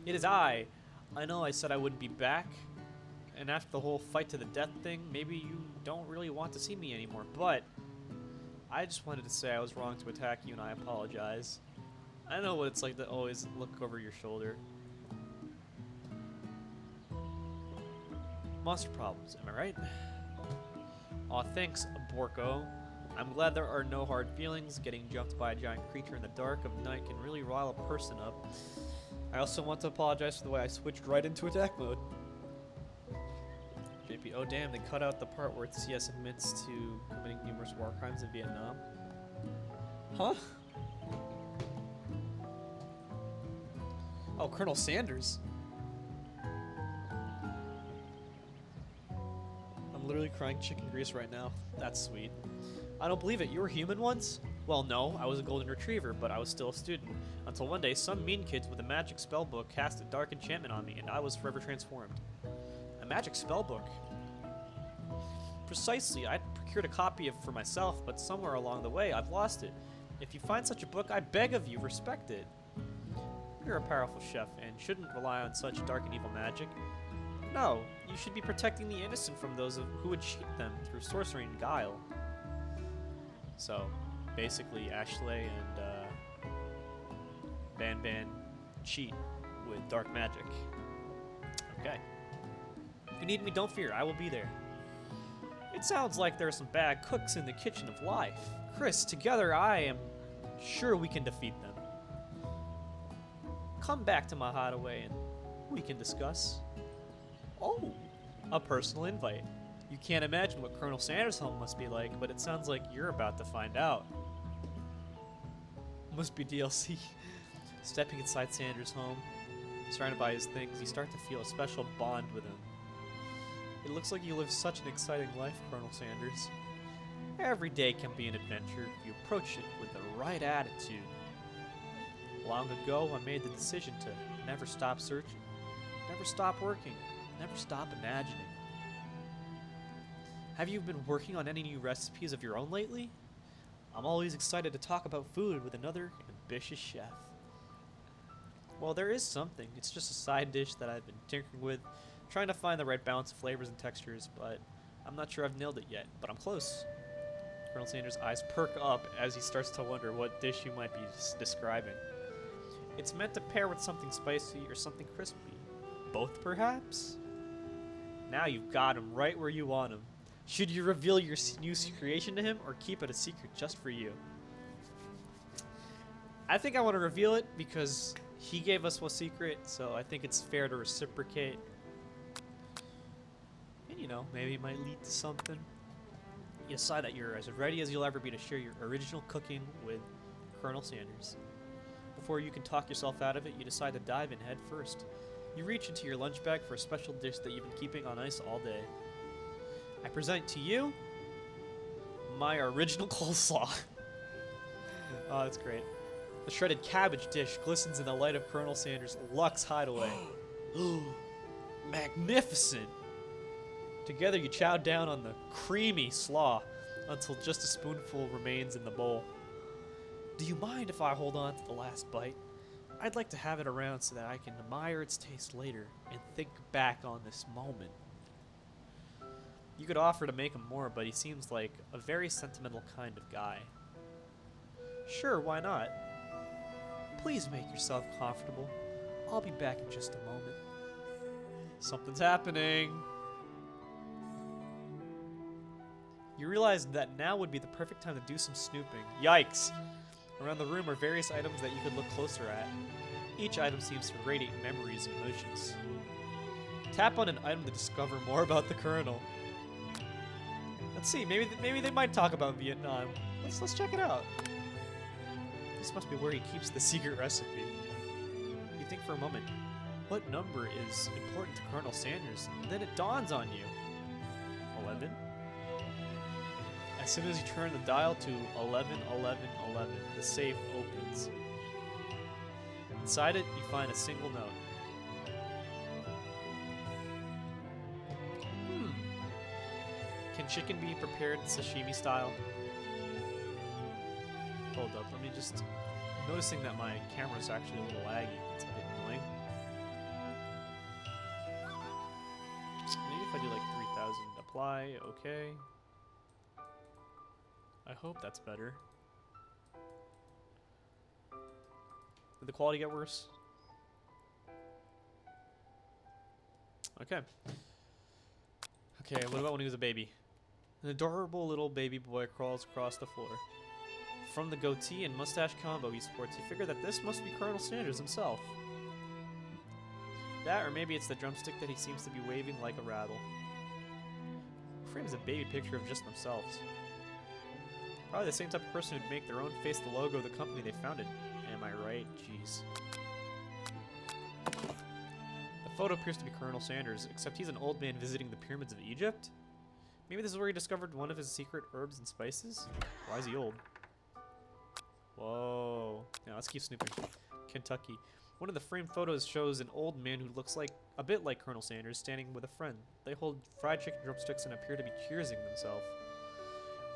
It is I. I know I said I wouldn't be back, and after the whole fight to the death thing, maybe you don't really want to see me anymore, but I just wanted to say I was wrong to attack you and I apologize. I know what it's like to always look over your shoulder. Monster problems, am I right? Aw, thanks, Borko. I'm glad there are no hard feelings. Getting jumped by a giant creature in the dark of night can really rile a person up. I also want to apologize for the way I switched right into attack mode. JP, oh damn, they cut out the part where CS admits to committing numerous war crimes in Vietnam. Huh? Oh, Colonel Sanders. I'm literally crying chicken grease right now. That's sweet. I don't believe it. You were human once? Well, no. I was a golden retriever, but I was still a student. Until one day, some mean kids with a magic spellbook cast a dark enchantment on me, and I was forever transformed. A magic spellbook? Precisely. I'd procured a copy of it for myself, but somewhere along the way, I've lost it. If you find such a book, I beg of you, respect it. You're a powerful chef, and shouldn't rely on such dark and evil magic. No, you should be protecting the innocent from those who would cheat them through sorcery and guile. So, basically, Ashley and Ban cheat with dark magic. Okay. If you need me, don't fear. I will be there. It sounds like there are some bad cooks in the kitchen of life. Chris, together I am sure we can defeat them. Come back to my hideaway and we can discuss. Oh, a personal invite. You can't imagine what Colonel Sanders' home must be like, but it sounds like you're about to find out. Must be DLC. Stepping inside Sanders' home, surrounded by his things, you start to feel a special bond with him. It looks like you live such an exciting life, Colonel Sanders. Every day can be an adventure if you approach it with the right attitude. Long ago, I made the decision to never stop searching, never stop working, never stop imagining. Have you been working on any new recipes of your own lately? I'm always excited to talk about food with another ambitious chef. Well, there is something. It's just a side dish that I've been tinkering with, trying to find the right balance of flavors and textures, but I'm not sure I've nailed it yet, but I'm close. Colonel Sanders' eyes perk up as he starts to wonder what dish you might be describing. It's meant to pair with something spicy or something crispy. Both, perhaps? Now you've got him right where you want him. Should you reveal your new creation to him or keep it a secret just for you? I think I want to reveal it because he gave us a secret, so I think it's fair to reciprocate. And you know, maybe it might lead to something. You decide that you're as ready as you'll ever be to share your original cooking with Colonel Sanders. Before you can talk yourself out of it, you decide to dive in head first. You reach into your lunch bag for a special dish that you've been keeping on ice all day. I present to you my original coleslaw. Oh, that's great. The shredded cabbage dish glistens in the light of Colonel Sanders' Lux hideaway. Magnificent! Together you chow down on the creamy slaw until just a spoonful remains in the bowl. Do you mind if I hold on to the last bite? I'd like to have it around so that I can admire its taste later and think back on this moment. You could offer to make him more, but he seems like a very sentimental kind of guy. Sure, why not? Please make yourself comfortable. I'll be back in just a moment. Something's happening. You realize that now would be the perfect time to do some snooping. Yikes! Around the room are various items that you could look closer at. Each item seems to radiate memories and emotions. Tap on an item to discover more about the Colonel. Let's see, maybe they might talk about Vietnam. Let's check it out. This must be where he keeps the secret recipe. You think for a moment, what number is important to Colonel Sanders? And then it dawns on you. 11? As soon as you turn the dial to 11, 11, 11, the safe opens. Inside it, you find a single note. Can chicken be prepared sashimi style? Hold up, let me just... I'm noticing that my camera's actually a little laggy. It's a bit annoying. Maybe if I do like 3,000 apply, okay. I hope that's better. Did the quality get worse? Okay. Okay, what about when he was a baby? An adorable little baby boy crawls across the floor. From the goatee and mustache combo he sports, you figure that this must be Colonel Sanders himself. That, or maybe it's the drumstick that he seems to be waving like a rattle. Frames a baby picture of just themselves. Probably the same type of person who'd make their own face the logo of the company they founded. Am I right? Jeez. The photo appears to be Colonel Sanders, except he's an old man visiting the pyramids of Egypt? Maybe this is where he discovered one of his secret herbs and spices? Why is he old? Whoa. Yeah, let's keep snooping. Kentucky. One of the framed photos shows an old man who looks like a bit like Colonel Sanders standing with a friend. They hold fried chicken drumsticks and appear to be cheersing themselves.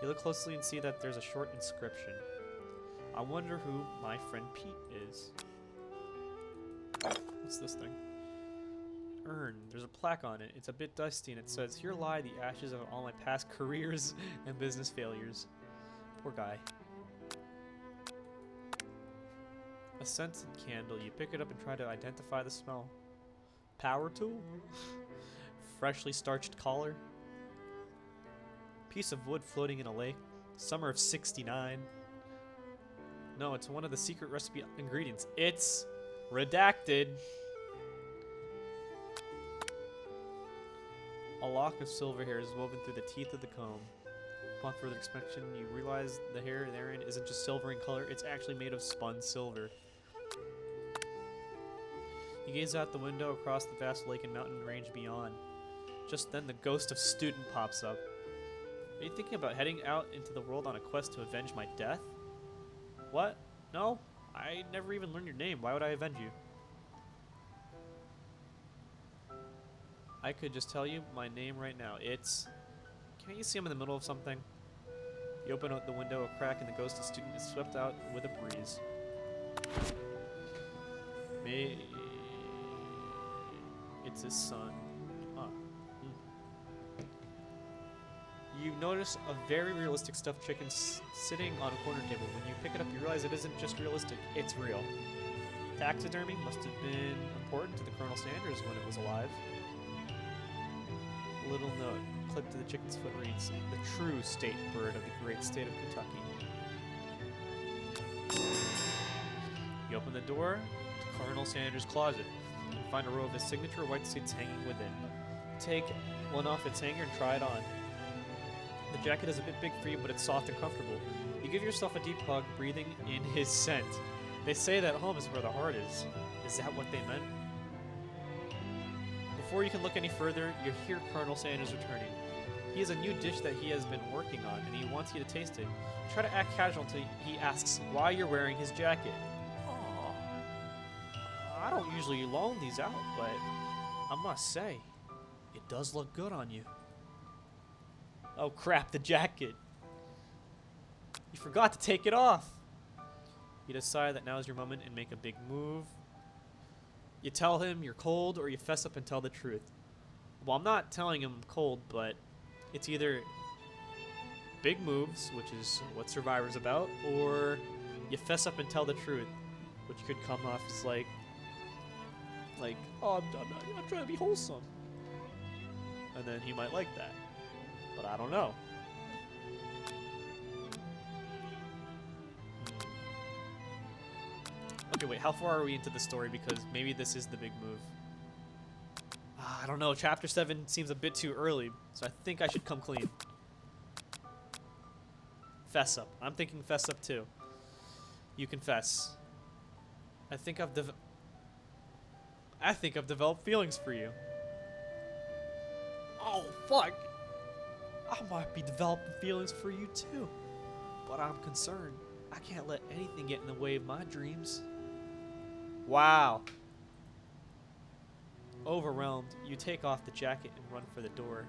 You look closely and see that there's a short inscription. I wonder who my friend Pete is. What's this thing? Urn. There's a plaque on it. It's a bit dusty and it says, "Here lie the ashes of all my past careers and business failures." Poor guy. A scented candle. You pick it up and try to identify the smell. Power tool? Freshly starched collar? Piece of wood floating in a lake. Summer of '69. No, it's one of the secret recipe ingredients. It's redacted. A lock of silver hair is woven through the teeth of the comb. Upon further inspection, you realize the hair therein isn't just silver in color, it's actually made of spun silver. You gaze out the window across the vast lake and mountain range beyond. Just then, the ghost of Student pops up. Are you thinking about heading out into the world on a quest to avenge my death? What? No? I never even learned your name. Why would I avenge you? I could just tell you my name right now. It's... Can't you see I'm in the middle of something? You open up the window a crack and the ghost of Student is swept out with a breeze. It's his son. You notice a very realistic stuffed chicken sitting on a corner table. When you pick it up, you realize it isn't just realistic, it's real. Taxidermy must have been important to the Colonel Sanders when it was alive. A little note clipped to the chicken's foot reads, "The true state bird of the great state of Kentucky." You open the door to Colonel Sanders' closet and find a row of his signature white suits hanging within. Take one off its hanger and try it on. The jacket is a bit big for you, but it's soft and comfortable. You give yourself a deep hug, breathing in his scent. They say that home is where the heart is. Is that what they meant? Before you can look any further, you hear Colonel Sanders returning. He has a new dish that he has been working on, and he wants you to taste it. Try to act casual until he asks why you're wearing his jacket. Aww. I don't usually loan these out, but I must say, it does look good on you. Oh crap, the jacket. You forgot to take it off. You decide that now is your moment and make a big move. You tell him you're cold or you fess up and tell the truth. Well, I'm not telling him I'm cold, but it's either big moves, which is what Survivor's about, or you fess up and tell the truth, which could come off as like, oh, I'm trying to be wholesome. And then he might like that. But I don't know. Okay, wait, how far are we into the story? Because maybe this is the big move. I don't know, Chapter 7 seems a bit too early, so I think I should come clean. Fess up. I'm thinking fess up too. You confess. I think I've developed feelings for you. Oh, fuck! I might be developing feelings for you too, but I'm concerned. I can't let anything get in the way of my dreams. Wow. Overwhelmed, you take off the jacket and run for the door.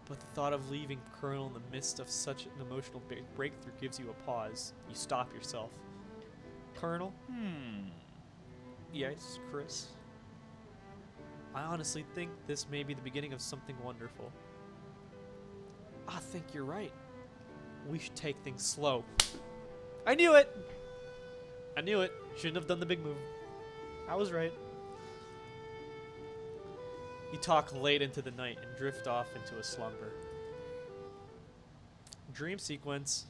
But the thought of leaving Colonel in the midst of such an emotional breakthrough gives you a pause. You stop yourself. Colonel? Yes, Chris? I honestly think this may be the beginning of something wonderful. I think you're right. We should take things slow. I knew it! I knew it. Shouldn't have done the big move. I was right. You talk late into the night and drift off into a slumber. Dream sequence.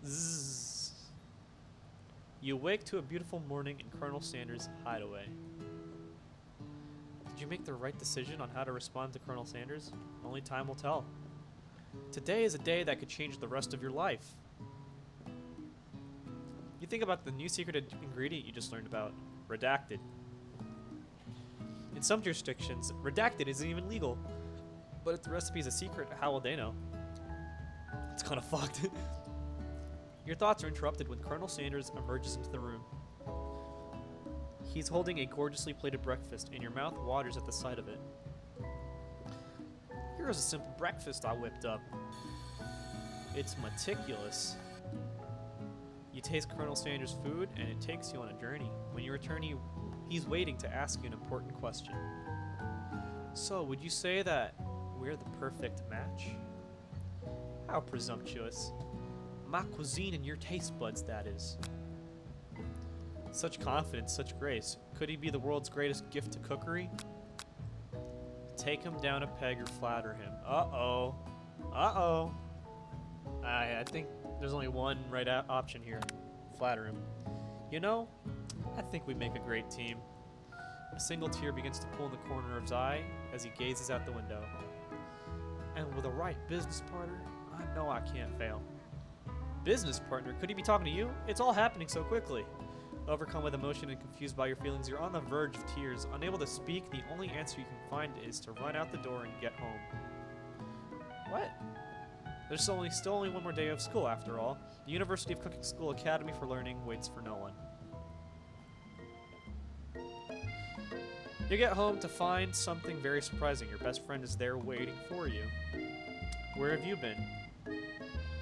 Zzz. You wake to a beautiful morning in Colonel Sanders' hideaway. Did you make the right decision on how to respond to Colonel Sanders? Only time will tell. Today is a day that could change the rest of your life. You think about the new secret ingredient you just learned about, redacted. In some jurisdictions, redacted isn't even legal. But if the recipe is a secret, how will they know? It's kind of fucked. Your thoughts are interrupted when Colonel Sanders emerges into the room. He's holding a gorgeously plated breakfast, and your mouth waters at the sight of it. Here's a simple breakfast I whipped up. It's meticulous. You taste Colonel Sanders' food, and it takes you on a journey. When you return, he's waiting to ask you an important question. So, would you say that we're the perfect match? How presumptuous. My cuisine and your taste buds, that is. Such confidence, such grace. Could he be the world's greatest gift to cookery? Take him down a peg or flatter him. Uh-oh. Uh-oh. I think there's only one right option here. Flatter him. You know, I think we make a great team. A single tear begins to pool in the corner of his eye as he gazes out the window. And with a right business partner, I know I can't fail. Business partner? Could he be talking to you? It's all happening so quickly. Overcome with emotion and confused by your feelings, you're on the verge of tears. Unable to speak, the only answer you can find is to run out the door and get home. What? There's still only one more day of school after all. The University of Cooking School Academy for Learning waits for no one. You get home to find something very surprising. Your best friend is there waiting for you. Where have you been?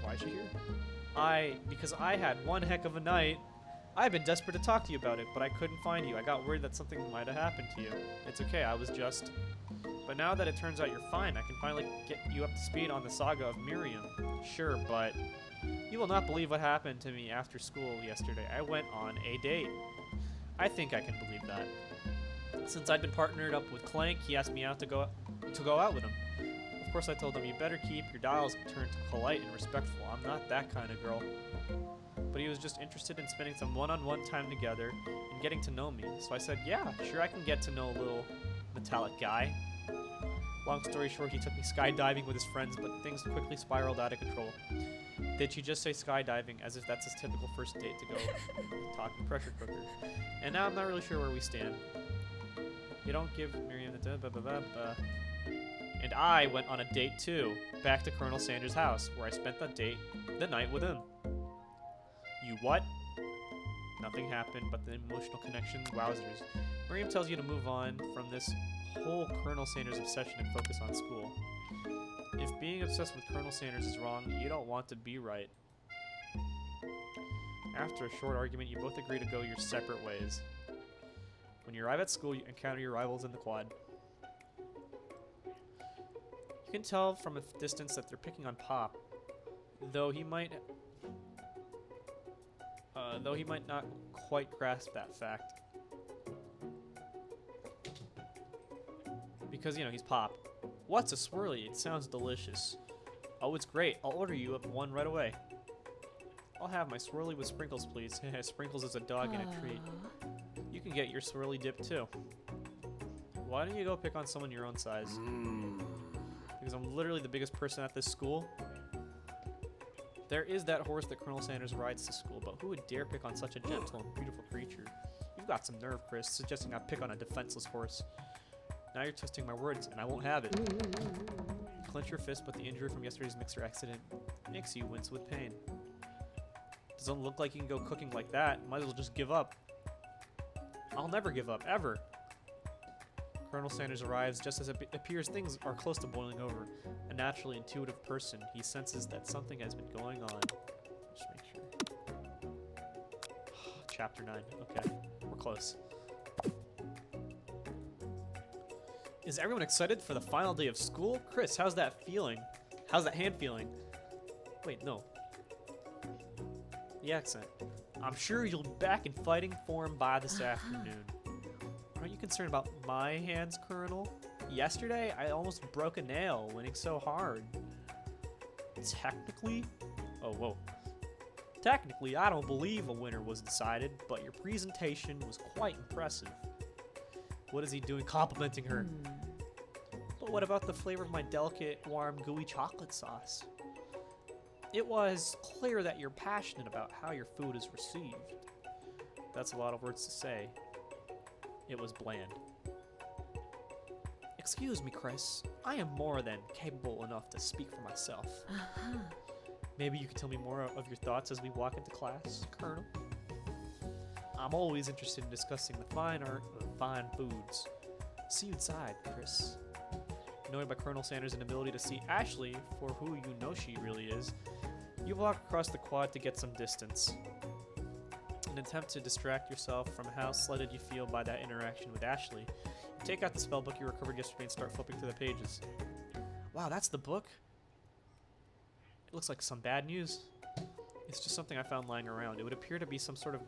Why is she here? Because I had one heck of a night. I've been desperate to talk to you about it, but I couldn't find you. I got worried that something might have happened to you. It's okay, I was just... But now that it turns out you're fine, I can finally get you up to speed on the saga of Miriam. Sure, but... You will not believe what happened to me after school yesterday. I went on a date. I think I can believe that. Since I'd been partnered up with Clank, he asked me out to go out with him. Of course I told him, you better keep your dials turned polite and respectful. I'm not that kind of girl. But he was just interested in spending some one-on-one time together and getting to know me. So I said, yeah, sure, I can get to know a little metallic guy. Long story short, he took me skydiving with his friends, but things quickly spiraled out of control. Did you just say skydiving as if that's his typical first date to go talking pressure cooker? And now I'm not really sure where we stand. You don't give Miriam the And I went on a date too, back to Colonel Sanders' house, where I spent the night with him. You what? Nothing happened, but the emotional connection, wowzers. Miriam tells you to move on from this whole Colonel Sanders obsession and focus on school. If being obsessed with Colonel Sanders is wrong, you don't want to be right. After a short argument, you both agree to go your separate ways. When you arrive at school, you encounter your rivals in the quad. You can tell from a distance that they're picking on Pop, though he might not quite grasp that fact. Because, you know, he's Pop. What's a swirly? It sounds delicious. Oh, it's great. I'll order you up one right away. I'll have my swirly with sprinkles, please. Sprinkles is a dog and a treat. You can get your swirly dip, too. Why don't you go pick on someone your own size? Because I'm literally the biggest person at this school. There is that horse that Colonel Sanders rides to school, but who would dare pick on such a gentle and beautiful creature? You've got some nerve, Chris, suggesting I pick on a defenseless horse. Now you're twisting my words, and I won't have it. You clench your fist, but the injury from yesterday's mixer accident makes you wince with pain. Doesn't look like you can go cooking like that. Might as well just give up. I'll never give up, ever. Colonel Sanders arrives just as it appears things are close to boiling over. A naturally intuitive person, he senses that something has been going on. Just make sure. Chapter 9. Okay, we're close. Is everyone excited for the final day of school? Chris, how's that feeling? How's that hand feeling? Wait, no. The accent. I'm sure you'll be back in fighting form by this afternoon. Aren't you concerned about my hands, Colonel? Yesterday, I almost broke a nail, winning so hard. Technically? Oh, whoa. Technically, I don't believe a winner was decided, but your presentation was quite impressive. What is he doing complimenting her? But what about the flavor of my delicate, warm, gooey chocolate sauce? It was clear that you're passionate about how your food is received. That's a lot of words to say. It was bland. Excuse me, Chris. I am more than capable enough to speak for myself. Maybe you can tell me more of your thoughts as we walk into class, Colonel? I'm always interested in discussing the fine art of fine foods. See you inside, Chris. Knowing by Colonel Sanders' inability to see Ashley for who you know she really is, you walk across the quad to get some distance. In an attempt to distract yourself from how slighted you feel by that interaction with Ashley, you take out the spellbook you recovered yesterday and start flipping through the pages. Wow, that's the book? It looks like some bad news. It's just something I found lying around. It would appear to be some sort of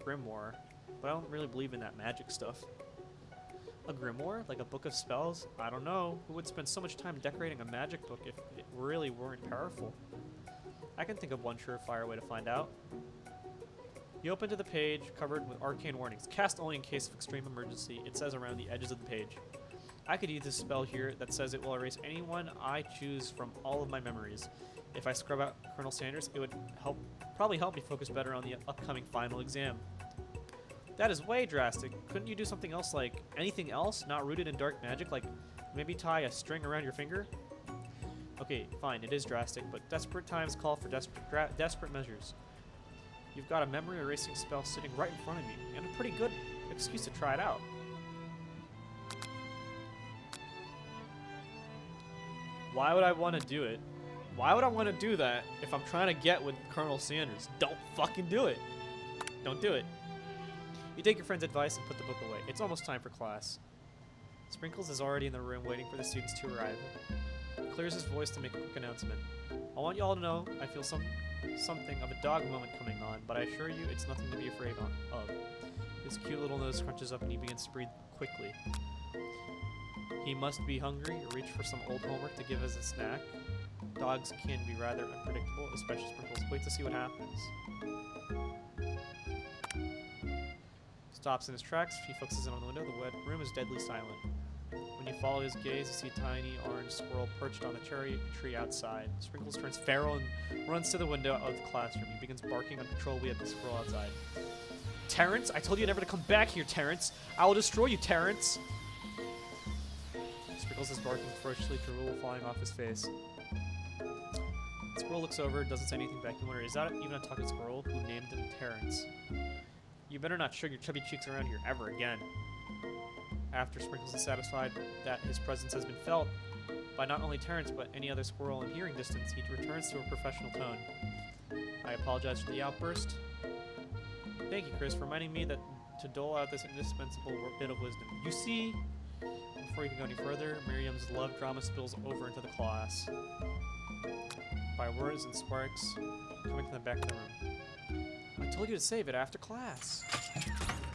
grimoire, but I don't really believe in that magic stuff. A grimoire? Like a book of spells? I don't know. Who would spend so much time decorating a magic book if it really weren't powerful? I can think of one surefire way to find out. You open to the page covered with arcane warnings. Cast only in case of extreme emergency, it says around the edges of the page. I could use this spell here that says it will erase anyone I choose from all of my memories. If I scrub out Colonel Sanders, it would probably help me focus better on the upcoming final exam. That is way drastic. Couldn't you do something else, like anything else not rooted in dark magic, like maybe tie a string around your finger? Okay, fine, it is drastic, but desperate times call for desperate measures. You've got a memory erasing spell sitting right in front of you, and a pretty good excuse to try it out. Why would I want to do it? Why would I want to do that if I'm trying to get with Colonel Sanders? Don't fucking do it. Don't do it. You take your friend's advice and put the book away. It's almost time for class. Sprinkles is already in the room waiting for the students to arrive. He clears his voice to make a quick announcement. I want you all to know I feel something of a dog moment coming on, but I assure you it's nothing to be afraid of. His cute little nose crunches up and he begins to breathe quickly. He must be hungry or reach for some old homework to give as a snack. Dogs can be rather unpredictable, especially Sprinkles. Wait to see what happens. Stops in his tracks. He focuses in on the window. The room is deadly silent. When you follow his gaze, you see a tiny orange squirrel perched on the cherry tree outside. Sprinkles turns feral and runs to the window of the classroom. He begins barking uncontrollably at the squirrel outside. Terrence, I told you never to come back here, Terrence. I will destroy you, Terrence. Sprinkles is barking ferociously, drool flying off his face. The squirrel looks over, doesn't say anything back. You wonder, is that even a talking squirrel who named him Terrence? You better not show your chubby cheeks around here ever again. After Sprinkles is satisfied that his presence has been felt by not only Terrence but any other squirrel in hearing distance, he returns to a professional tone. I apologize for the outburst. Thank you, Chris, for reminding me that to dole out this indispensable bit of wisdom. You see, before you can go any further, Miriam's love drama spills over into the class. By words and sparks coming from the back of the room. I told you to save it after class.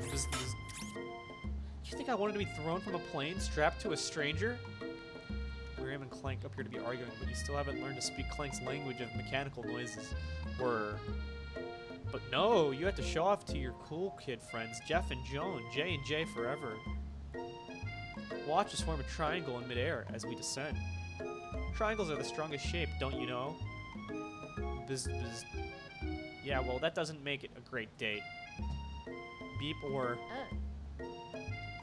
Do you think I wanted to be thrown from a plane strapped to a stranger? Miriam and Clank appear to be arguing, but you still haven't learned to speak Clank's language of mechanical noises. But no, you have to show off to your cool kid friends, Jeff and Joan, J and J forever. Watch us form a triangle in midair as we descend. Triangles are the strongest shape, don't you know? Bzz. Yeah, well, that doesn't make it a great date. Beep or...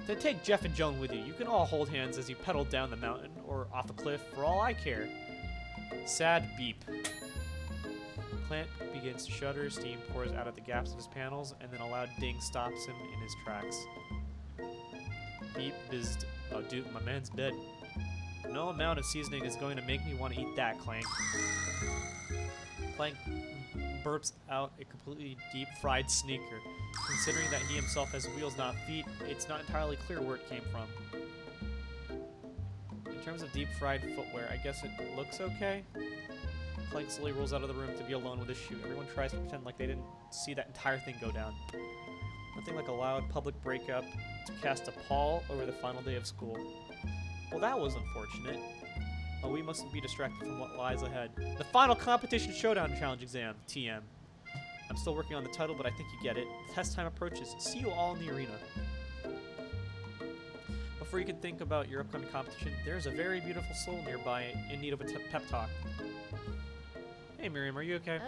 Then take Jeff and Joan with you. You can all hold hands as you pedal down the mountain or off a cliff for all I care. Sad beep. Clank begins to shudder, steam pours out of the gaps of his panels, and then a loud ding stops him in his tracks. Beep, bizzed. Oh, dude, my man's dead. No amount of seasoning is going to make me want to eat that, Clank. Clank burps out a completely deep-fried sneaker. Considering that he himself has wheels, not feet, it's not entirely clear where it came from. In terms of deep-fried footwear, I guess it looks okay. Clank slowly rolls out of the room to be alone with his shoe. Everyone tries to pretend like they didn't see that entire thing go down. Nothing like a loud public breakup to cast a pall over the final day of school. Well, that was unfortunate. But we mustn't be distracted from what lies ahead. The final competition showdown challenge exam, TM. I'm still working on the title, but I think you get it. Test time approaches. See you all in the arena. Before you can think about your upcoming competition, there's a very beautiful soul nearby in need of a pep talk. Hey Miriam, are you okay?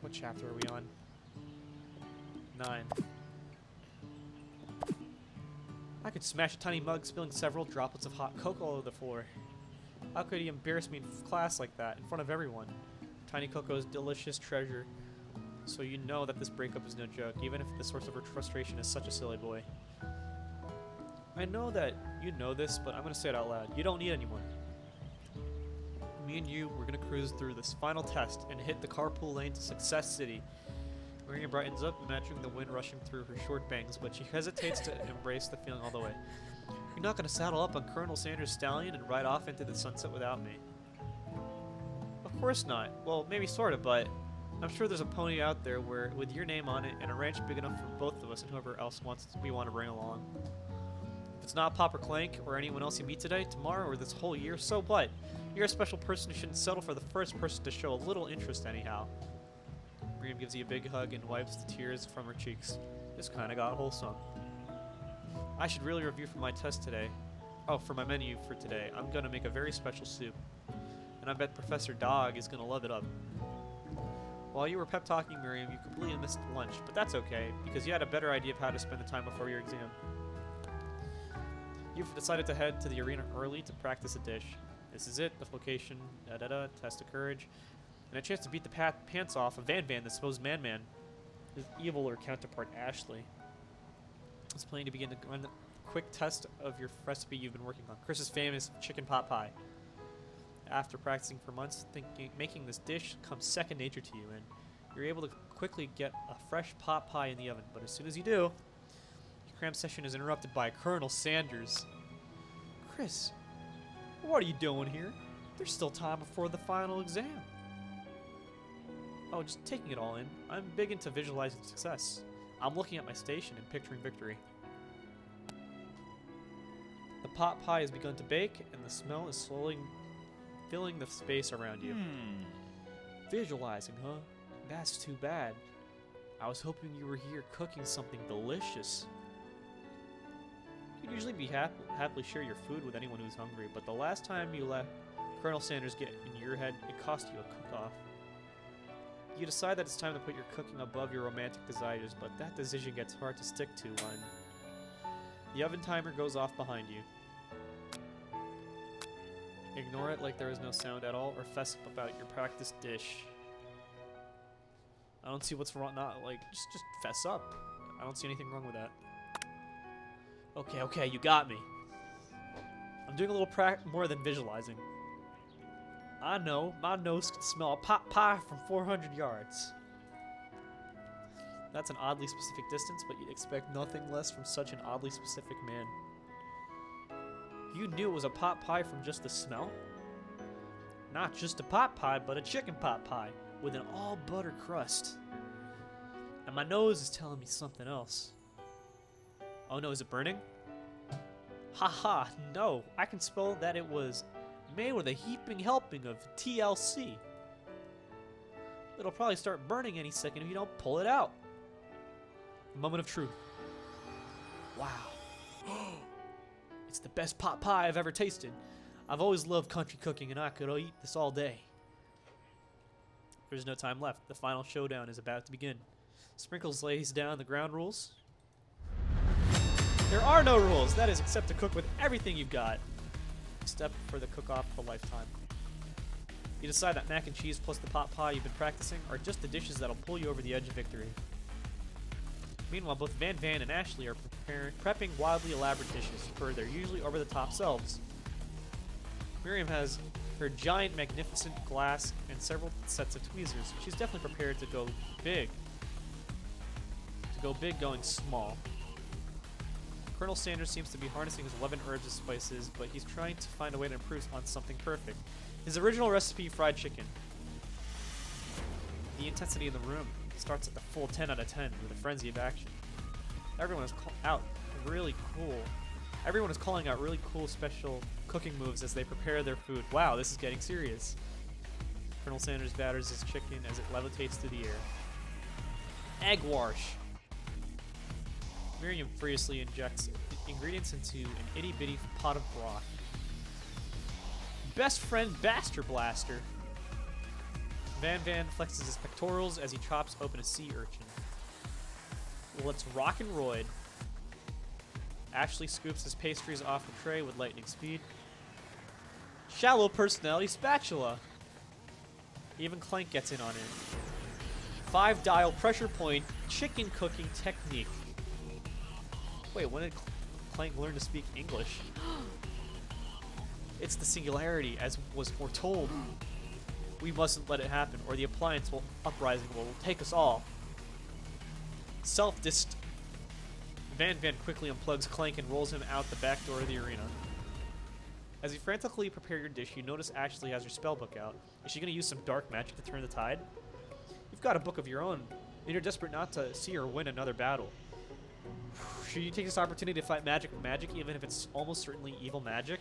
What chapter are we on? 9. I could smash a tiny mug, spilling several droplets of hot cocoa all over the floor. How could he embarrass me in class like that, in front of everyone? Tiny Coco's delicious treasure. So you know that this breakup is no joke, even if the source of her frustration is such a silly boy. I know that you know this, but I'm gonna say it out loud. You don't need anyone. Me and you, we're gonna cruise through this final test and hit the carpool lane to Success City. Miriam brightens up, matching the wind rushing through her short bangs, but she hesitates to embrace the feeling all the way. You're not gonna saddle up on Colonel Sanders' stallion and ride off into the sunset without me. Of course not. Well, maybe sorta, but I'm sure there's a pony out there with your name on it and a ranch big enough for both of us and whoever else we want to bring along. If it's not Pop or Clank or anyone else you meet today, tomorrow, or this whole year, so what? You're a special person who shouldn't settle for the first person to show a little interest anyhow. Miriam gives you a big hug and wipes the tears from her cheeks. This kinda got wholesome. I should really review for my test today. Oh, for my menu for today. I'm gonna make a very special soup. And I bet Professor Dog is gonna love it up. While you were pep talking Miriam, you completely missed lunch, but that's okay, because you had a better idea of how to spend the time before your exam. You've decided to head to the arena early to practice a dish. This is it, the location, test of courage, and a chance to beat the pants off of Van, the supposed man, his eviler counterpart Ashley. It's planning to begin to run a quick test of your recipe you've been working on, Chris's famous chicken pot pie. After practicing for months, making this dish comes second nature to you, and you're able to quickly get a fresh pot pie in the oven. But as soon as you do, your cram session is interrupted by Colonel Sanders. Chris, what are you doing here? There's still time before the final exam. Oh, just taking it all in. I'm big into visualizing success. I'm looking at my station and picturing victory. The pot pie has begun to bake, and the smell is slowly filling the space around you. Visualizing, huh? That's too bad. I was hoping you were here cooking something delicious. You'd usually be happily share your food with anyone who's hungry, but the last time you let Colonel Sanders get in your head, it cost you a cook-off. You decide that it's time to put your cooking above your romantic desires, but that decision gets hard to stick to when the oven timer goes off behind you. Ignore it like there is no sound at all, or fess up about your practice dish. I don't see what's wrong. Just fess up. I don't see anything wrong with that. Okay, you got me. I'm doing a little more than visualizing. I know, my nose can smell a pot pie from 400 yards. That's an oddly specific distance, but you'd expect nothing less from such an oddly specific man. You knew it was a pot pie from just the smell? Not just a pot pie, but a chicken pot pie with an all-butter crust. And my nose is telling me something else. Oh no, is it burning? Haha, no. I can spell that it was made with a heaping helping of TLC. It'll probably start burning any second if you don't pull it out. Moment of truth. Wow. It's the best pot pie I've ever tasted. I've always loved country cooking, and I could eat this all day. There's no time left. The final showdown is about to begin. Sprinkles lays down the ground rules. There are no rules. That is, except to cook with everything you've got. Step for the cook-off of a lifetime. You decide that mac and cheese plus the pot pie you've been practicing are just the dishes that'll pull you over the edge of victory. Meanwhile, both Van and Ashley are prepping wildly elaborate dishes for their usually over-the-top selves. Miriam has her giant, magnificent glass and several sets of tweezers. She's definitely prepared to go big. Going small. Colonel Sanders seems to be harnessing his 11 herbs and spices, but he's trying to find a way to improve on something perfect. His original recipe, fried chicken. The intensity in the room starts at the full 10 out of 10 with a frenzy of action. Everyone is calling out really cool special cooking moves as they prepare their food. Wow, this is getting serious. Colonel Sanders batters his chicken as it levitates through the air. Egg wash. Miriam furiously injects ingredients into an itty-bitty pot of broth. Best friend Baster Blaster. Van flexes his pectorals as he chops open a sea urchin. Let's rock and roid. Ashley scoops his pastries off the tray with lightning speed. Shallow personality spatula. Even Clank gets in on it. 5-dial pressure point chicken cooking technique. Wait, when did Clank learn to speak English? It's the singularity, as was foretold. We mustn't let it happen, or the appliance uprising will take us all. Self-dist. Van quickly unplugs Clank and rolls him out the back door of the arena. As you frantically prepare your dish, you notice Ashley has her spellbook out. Is she going to use some dark magic to turn the tide? You've got a book of your own, and you're desperate not to see her win another battle. Should you take this opportunity to fight magic with magic, even if it's almost certainly evil magic?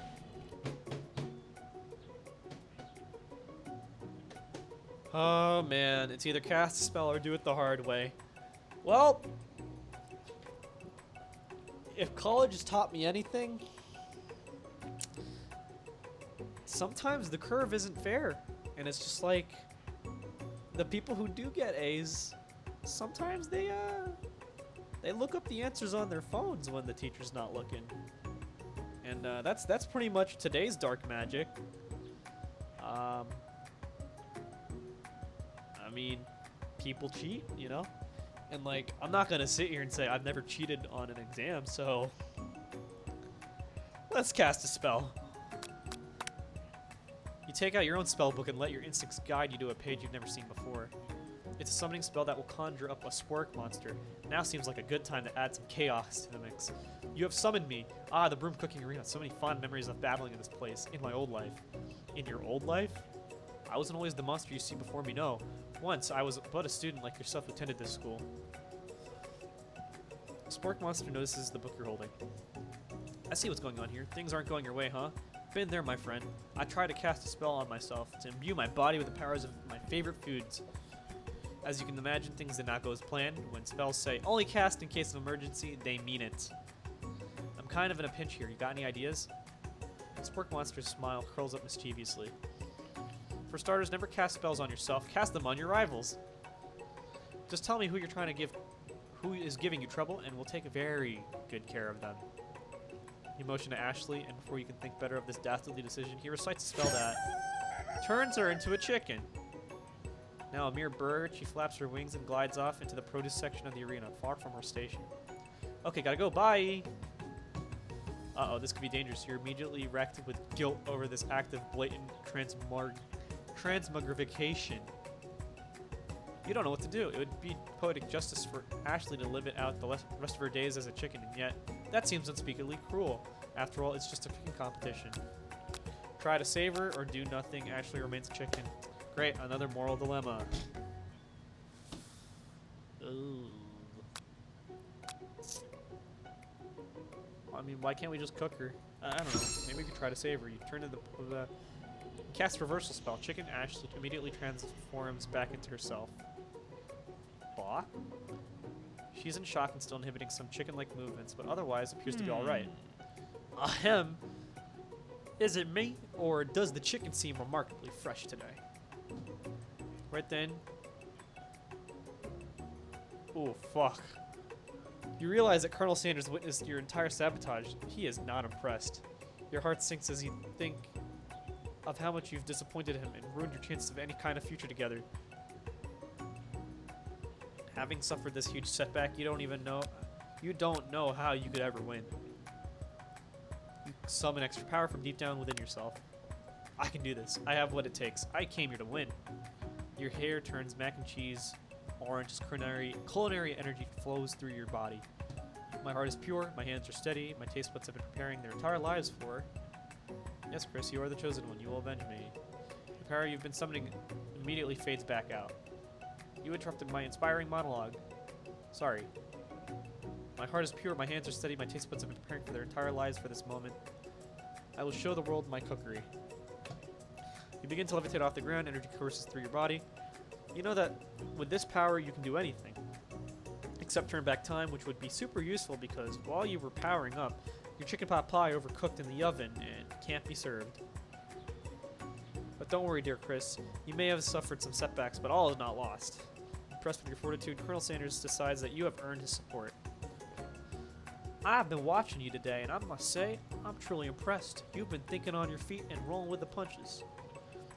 Oh man, it's either cast a spell or do it the hard way. Well, if college has taught me anything, sometimes the curve isn't fair. And it's just like, the people who do get A's, sometimes they look up the answers on their phones when the teacher's not looking. And that's pretty much today's dark magic. I mean, people cheat, you know? And like, I'm not gonna sit here and say I've never cheated on an exam, so let's cast a spell. You take out your own spell book and let your instincts guide you to a page you've never seen before. It's a summoning spell that will conjure up a spork monster. Now seems like a good time to add some chaos to the mix. You have summoned me. Ah, the broom cooking arena. So many fond memories of battling in this place. In my old life. In your old life? I wasn't always the monster you see before me, no. Once, I was but a student like yourself who attended this school. Spork monster notices the book you're holding. I see what's going on here. Things aren't going your way, huh? Been there, my friend. I tried to cast a spell on myself to imbue my body with the powers of my favorite foods. As you can imagine, things did not go as planned. When spells say, only cast in case of emergency, they mean it. I'm kind of in a pinch here. You got any ideas? Spork monster's smile curls up mischievously. For starters, never cast spells on yourself. Cast them on your rivals. Just tell me who you're trying to give, who is giving you trouble, and we'll take very good care of them. You motion to Ashley, and before you can think better of this dastardly decision, he recites a spell that turns her into a chicken. Now a mere bird, she flaps her wings and glides off into the produce section of the arena, far from her station. Okay, gotta go, bye! Uh-oh, this could be dangerous. You're immediately wrecked with guilt over this act of blatant transmogrification. You don't know what to do. It would be poetic justice for Ashley to live it out the rest of her days as a chicken, and yet that seems unspeakably cruel. After all, it's just a freaking competition. Try to save her or do nothing. Ashley remains a chicken. Great, another moral dilemma. Ooh. I mean, why can't we just cook her? I don't know. Maybe we could try to save her. You turn to the cast reversal spell. Chicken Ashley immediately transforms back into herself. Bah? She's in shock and still inhibiting some chicken-like movements, but otherwise appears to be alright. Ahem. Is it me, or does the chicken seem remarkably fresh today? Right then. Oh, fuck. You realize that Colonel Sanders witnessed your entire sabotage. He is not impressed. Your heart sinks as you think of how much you've disappointed him and ruined your chances of any kind of future together. Having suffered this huge setback, you don't know how you could ever win. You summon extra power from deep down within yourself. I can do this. I have what it takes. I came here to win. Your hair turns mac and cheese orange as culinary energy flows through your body. My heart is pure, my hands are steady, my taste buds have been preparing their entire lives for. Yes, Chris, you are the chosen one. You will avenge me. The power you've been summoning immediately fades back out. You interrupted my inspiring monologue. Sorry. My heart is pure, my hands are steady, my taste buds have been preparing for their entire lives for this moment. I will show the world my cookery. You begin to levitate off the ground, energy courses through your body. You know that with this power you can do anything. Except turn back time, which would be super useful because while you were powering up, your chicken pot pie overcooked in the oven and can't be served. But don't worry, dear Chris. You may have suffered some setbacks, but all is not lost. Impressed with your fortitude, Colonel Sanders decides that you have earned his support. I've been watching you today, and I must say, I'm truly impressed. You've been thinking on your feet and rolling with the punches.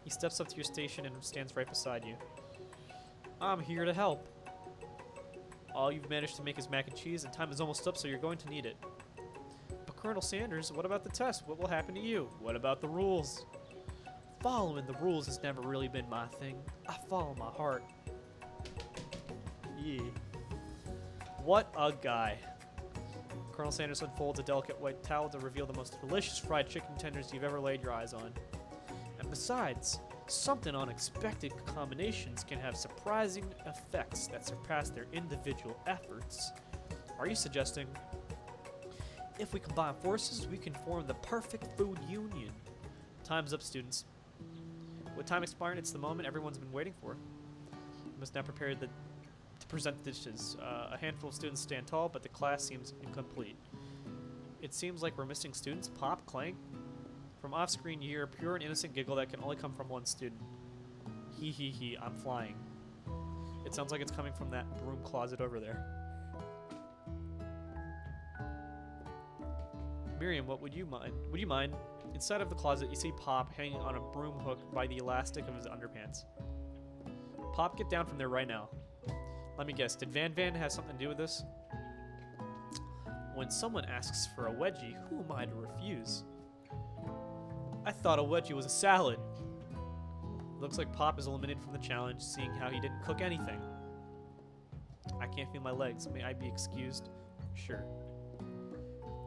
He steps up to your station and stands right beside you. I'm here to help. All you've managed to make is mac and cheese, and time is almost up, so you're going to need it. But Colonel Sanders, what about the test? What will happen to you? What about the rules? Following the rules has never really been my thing. I follow my heart. Yeah. What a guy. Colonel Sanders unfolds a delicate white towel to reveal the most delicious fried chicken tenders you've ever laid your eyes on. And besides, something unexpected combinations can have surprising effects that surpass their individual efforts. Are you suggesting if we combine forces, we can form the perfect food union? Time's up, students. With time expiring, it's the moment everyone's been waiting for. You must now prepare to present the dishes. A handful of students stand tall, but the class seems incomplete. It seems like we're missing students. Pop, clank. From off-screen, you hear a pure and innocent giggle that can only come from one student. Hee hee hee, I'm flying. It sounds like it's coming from that broom closet over there. Miriam, what would you mind? Would you mind? Inside of the closet, you see Pop hanging on a broom hook by the elastic of his underpants. Pop, get down from there right now. Let me guess, did Van Van have something to do with this? When someone asks for a wedgie, who am I to refuse? I thought a wedgie was a salad. Looks like Pop is eliminated from the challenge, seeing how he didn't cook anything. I can't feel my legs. May I be excused? Sure.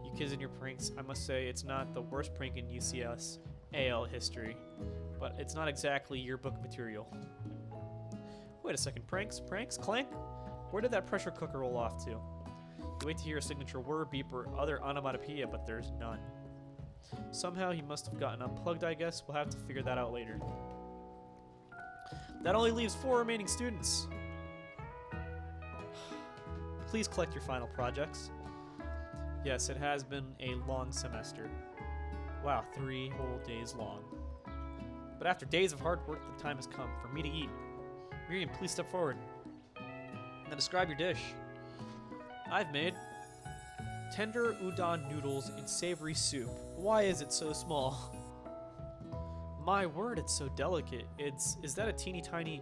You kids and your pranks, I must say it's not the worst prank in UCS AL history, but it's not exactly yearbook material. Wait a second, pranks? Pranks? Clank? Where did that pressure cooker roll off to? You wait to hear a signature word, beep, or other onomatopoeia, but there's none. Somehow he must have gotten unplugged, I guess. We'll have to figure that out later. That only leaves 4 remaining students. Please collect your final projects. Yes, it has been a long semester. Wow, 3 whole days long. But after days of hard work, the time has come for me to eat. Miriam, please step forward. Now describe your dish. I've made tender udon noodles in savory soup. Why is it so small? My word, it's so delicate. Is that a teeny tiny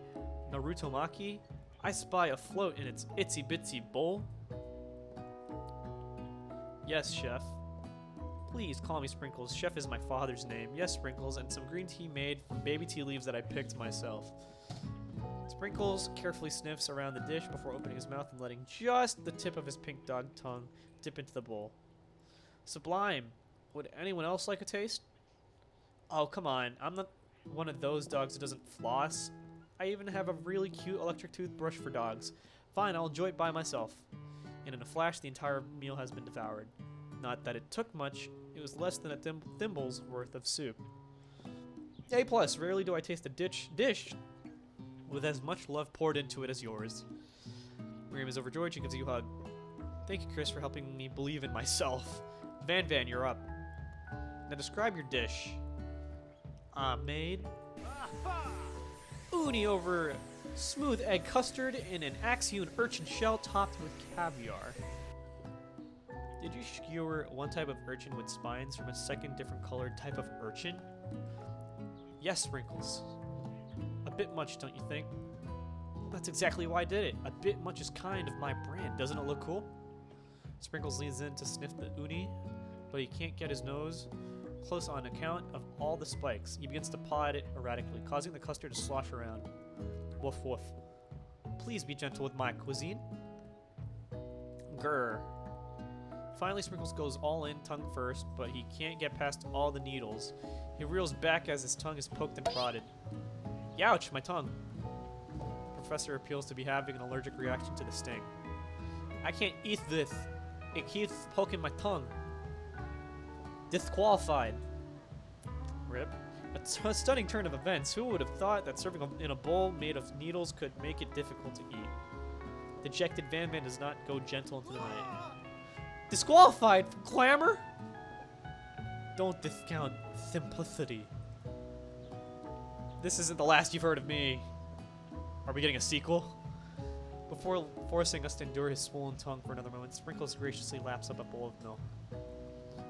Naruto maki? I spy a float in its itsy bitsy bowl. Yes, Chef. Please call me Sprinkles. Chef is my father's name. Yes, Sprinkles, and some green tea made from baby tea leaves that I picked myself. Sprinkles carefully sniffs around the dish before opening his mouth and letting just the tip of his pink dog tongue dip into the bowl. Sublime. Would anyone else like a taste? Oh, come on. I'm not one of those dogs that doesn't floss. I even have a really cute electric toothbrush for dogs. Fine, I'll enjoy it by myself. And in a flash, the entire meal has been devoured. Not that it took much. It was less than a thimble's worth of soup. A+, rarely do I taste a dish with as much love poured into it as yours. Miriam is overjoyed. She gives you a hug. Thank you, Chris, for helping me believe in myself. Van Van, you're up. Now describe your dish. I made uni over smooth egg custard in an axe-hewn urchin shell topped with caviar. Did you skewer one type of urchin with spines from a second different colored type of urchin? Yes, Sprinkles. A bit much, don't you think? That's exactly why I did it. A bit much is kind of my brand. Doesn't it look cool? Sprinkles leans in to sniff the uni, but he can't get his nose close on account of all the spikes. He begins to paw at it erratically, causing the custard to slosh around. Woof woof. Please be gentle with my cuisine. Grr. Finally, Sprinkles goes all in, tongue first, but he can't get past all the needles. He reels back as his tongue is poked and prodded. Youch, my tongue. The professor appeals to be having an allergic reaction to the sting. I can't eat this. It keeps poking my tongue. Disqualified. Rip. A stunning turn of events. Who would have thought that serving in a bowl made of needles could make it difficult to eat? Dejected Van Van does not go gentle into the night. Disqualified from clamor? Don't discount simplicity. This isn't the last you've heard of me. Are we getting a sequel? Before forcing us to endure his swollen tongue for another moment, Sprinkles graciously laps up a bowl of milk.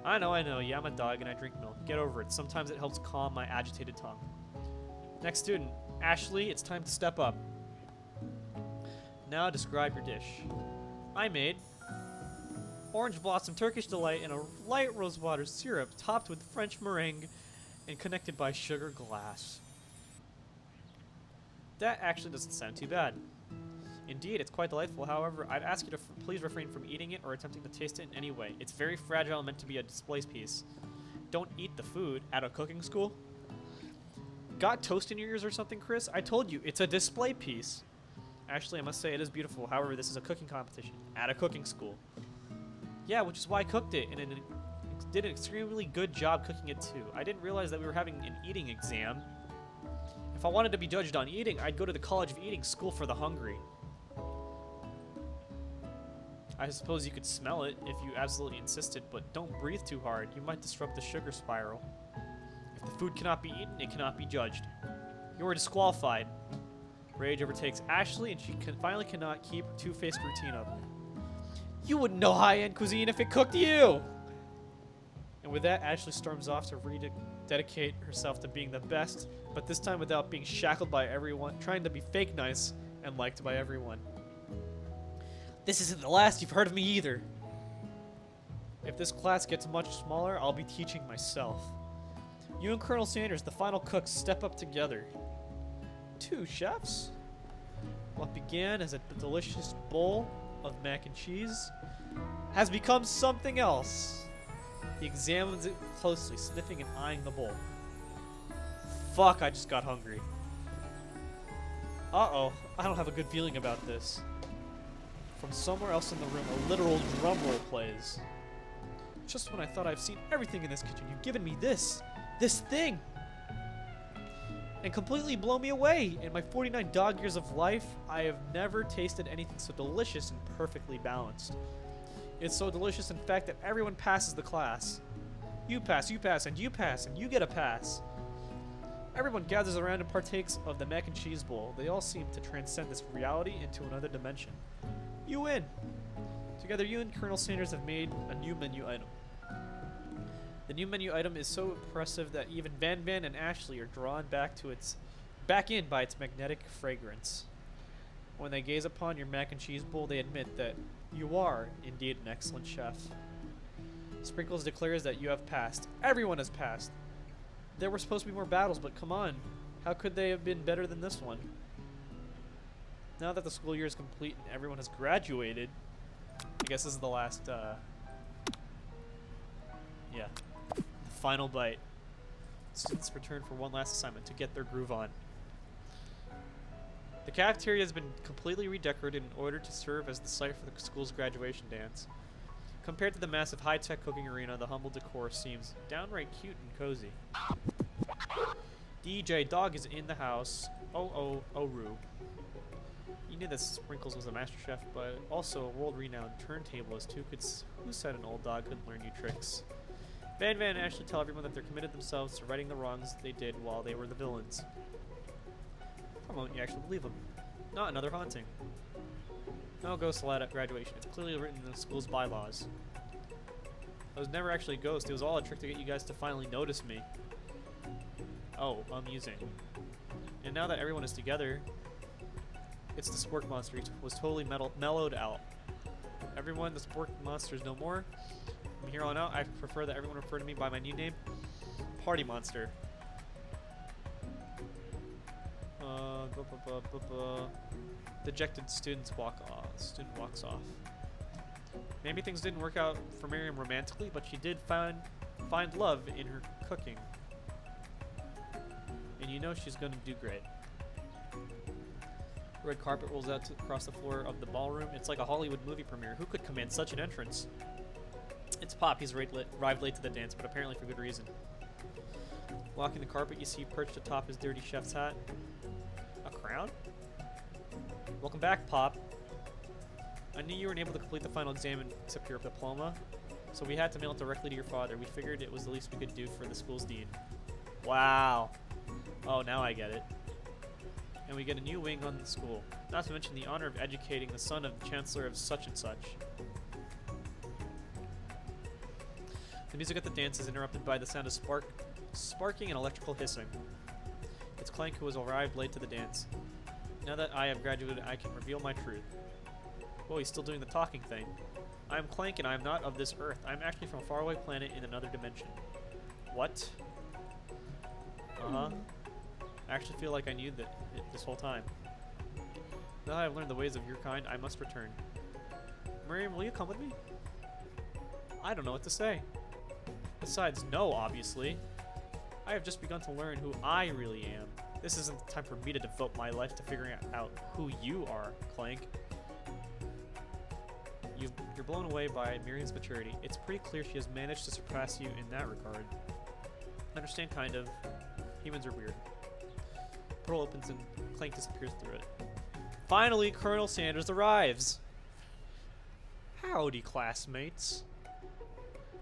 I know, yeah, I'm a dog and I drink milk. Get over it. Sometimes it helps calm my agitated tongue. Next student, Ashley, it's time to step up. Now describe your dish. I made orange blossom Turkish delight in a light rosewater syrup topped with French meringue and connected by sugar glass. That actually doesn't sound too bad. Indeed, it's quite delightful. However, I'd ask you to please refrain from eating it or attempting to taste it in any way. It's very fragile and meant to be a display piece. Don't eat the food at a cooking school. Got toast in your ears or something, Chris? I told you, it's a display piece. Actually, I must say it is beautiful. However, this is a cooking competition at a cooking school. Yeah, which is why I cooked it, and it did an extremely good job cooking it too. I didn't realize that we were having an eating exam. If I wanted to be judged on eating, I'd go to the College of Eating School for the Hungry. I suppose you could smell it if you absolutely insisted, but don't breathe too hard. You might disrupt the sugar spiral. If the food cannot be eaten, it cannot be judged. You are disqualified. Rage overtakes Ashley, and she finally cannot keep her two-faced routine up. You wouldn't know high-end cuisine if it cooked you! And with that, Ashley storms off to rededicate herself to being the best, but this time without being shackled by everyone, trying to be fake nice and liked by everyone. This isn't the last you've heard of me either. If this class gets much smaller, I'll be teaching myself. You and Colonel Sanders, the final cooks, step up together. 2 chefs? What began as a delicious bowl of mac and cheese has become something else. He examines it closely, sniffing and eyeing the bowl. Fuck, I just got hungry. Uh-oh, I don't have a good feeling about this. From somewhere else in the room, a literal drum roll plays. Just when I thought I've seen everything in this kitchen, you've given me this thing! And completely blow me away! In my 49 dog years of life, I have never tasted anything so delicious and perfectly balanced. It's so delicious, in fact, that everyone passes the class. You pass, and you pass, and you get a pass. Everyone gathers around and partakes of the mac and cheese bowl. They all seem to transcend this reality into another dimension. You win! Together, you and Colonel Sanders have made a new menu item. The new menu item is so impressive that even Van Van and Ashley are drawn back in by its magnetic fragrance. When they gaze upon your mac and cheese bowl, they admit that you are indeed an excellent chef. Sprinkles declares that you have passed. Everyone has passed. There were supposed to be more battles, but come on. How could they have been better than this one? Now that the school year is complete and everyone has graduated, I guess this is the last, yeah. Final bite. Students return for one last assignment to get their groove on. The cafeteria has been completely redecorated in order to serve as the site for the school's graduation dance. Compared to the massive high-tech cooking arena, the humble decor seems downright cute and cozy. DJ Dog is in the house. Oh, Roo. You knew that Sprinkles was a master chef, but also a world-renowned turntablist who said an old dog couldn't learn new tricks. Van Van and Ashley tell everyone that they're committed themselves to righting the wrongs they did while they were the villains. For a moment, you actually believe them. Not another haunting. No ghosts allowed at graduation. It's clearly written in the school's bylaws. I was never actually a ghost. It was all a trick to get you guys to finally notice me. Oh, amusing. And now that everyone is together, it's the Spork Monster. He was totally mellowed out. Everyone, the Spork Monster is no more. From here on out, I prefer that everyone refer to me by my new name, Party Monster. Dejected student walks off. Maybe things didn't work out for Miriam romantically, but she did find love in her cooking. And you know she's gonna do great. Red carpet rolls out across the floor of the ballroom. It's like a Hollywood movie premiere. Who could command such an entrance? It's Pop. He's arrived late to the dance, but apparently for good reason. Walking the carpet, you see perched atop his dirty chef's hat. A crown? Welcome back, Pop. I knew you weren't able to complete the final exam and accept your diploma, so we had to mail it directly to your father. We figured it was the least we could do for the school's dean. Wow. Oh, now I get it. And we get a new wing on the school. Not to mention the honor of educating the son of the chancellor of such and such. The music at the dance is interrupted by the sound of sparking and electrical hissing. It's Clank who has arrived late to the dance. Now that I have graduated, I can reveal my truth. Whoa, he's still doing the talking thing. I am Clank and I am not of this earth. I am actually from a faraway planet in another dimension. What? Uh-huh. I actually feel like I knew that this whole time. Now that I have learned the ways of your kind, I must return. Miriam, will you come with me? I don't know what to say. Besides, no, obviously. I have just begun to learn who I really am. This isn't the time for me to devote my life to figuring out who you are, Clank. You're blown away by Miriam's maturity. It's pretty clear she has managed to surpass you in that regard. Understand, kind of. Humans are weird. portal opens and Clank disappears through it. Finally, Colonel Sanders arrives. Howdy, classmates.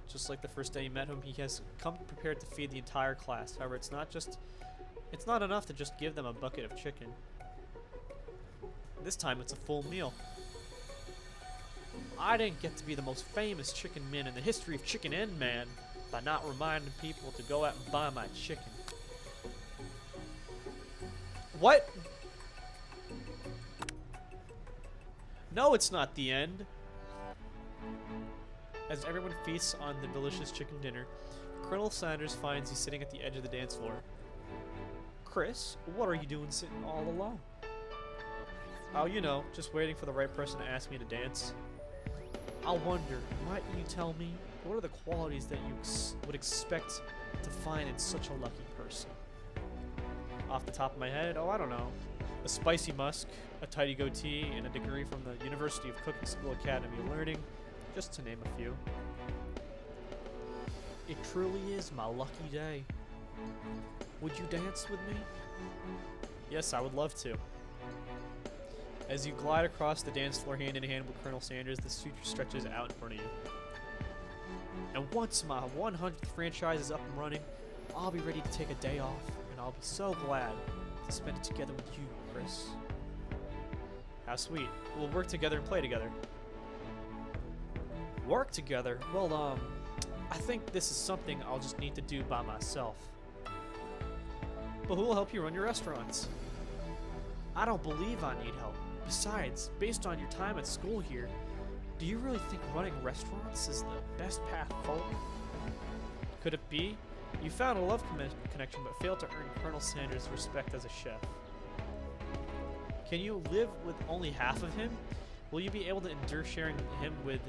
Just like the first day you met him, he has come prepared to feed the entire class. However, it's not enough to just give them a bucket of chicken. This time it's a full meal. I didn't get to be the most famous chicken man in the history of Chicken End Man by not reminding people to go out and buy my chicken. What? No, it's not the end. As everyone feasts on the delicious chicken dinner, Colonel Sanders finds you sitting at the edge of the dance floor. Chris, what are you doing sitting all alone? Oh, you know, just waiting for the right person to ask me to dance. I wonder, might you tell me, what are the qualities that you would expect to find in such a lucky person? Off the top of my head, oh, I don't know. A spicy musk, a tidy goatee, and a degree from the University of Cooking School Academy of Learning, just to name a few. It truly is my lucky day. Would you dance with me? Yes, I would love to. As you glide across the dance floor hand in hand with Colonel Sanders, the future stretches out in front of you. And once my 100th franchise is up and running, I'll be ready to take a day off, and I'll be so glad to spend it together with you, Chris. How sweet. We'll work together and play together. Work together? Well, I think this is something I'll just need to do by myself. But who will help you run your restaurants? I don't believe I need help. Besides, based on your time at school here, do you really think running restaurants is the best path forward? Could it be? You found a love connection but failed to earn Colonel Sanders' respect as a chef. Can you live with only half of him? Will you be able to endure sharing him with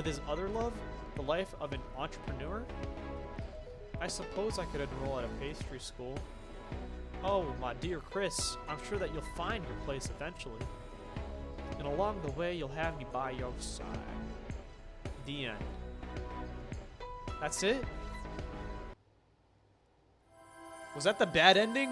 his other love, the life of an entrepreneur? I suppose I could enroll at a pastry school. Oh, my dear Chris, I'm sure that you'll find your place eventually. And along the way, you'll have me by your side. The end. That's it? Was that the bad ending?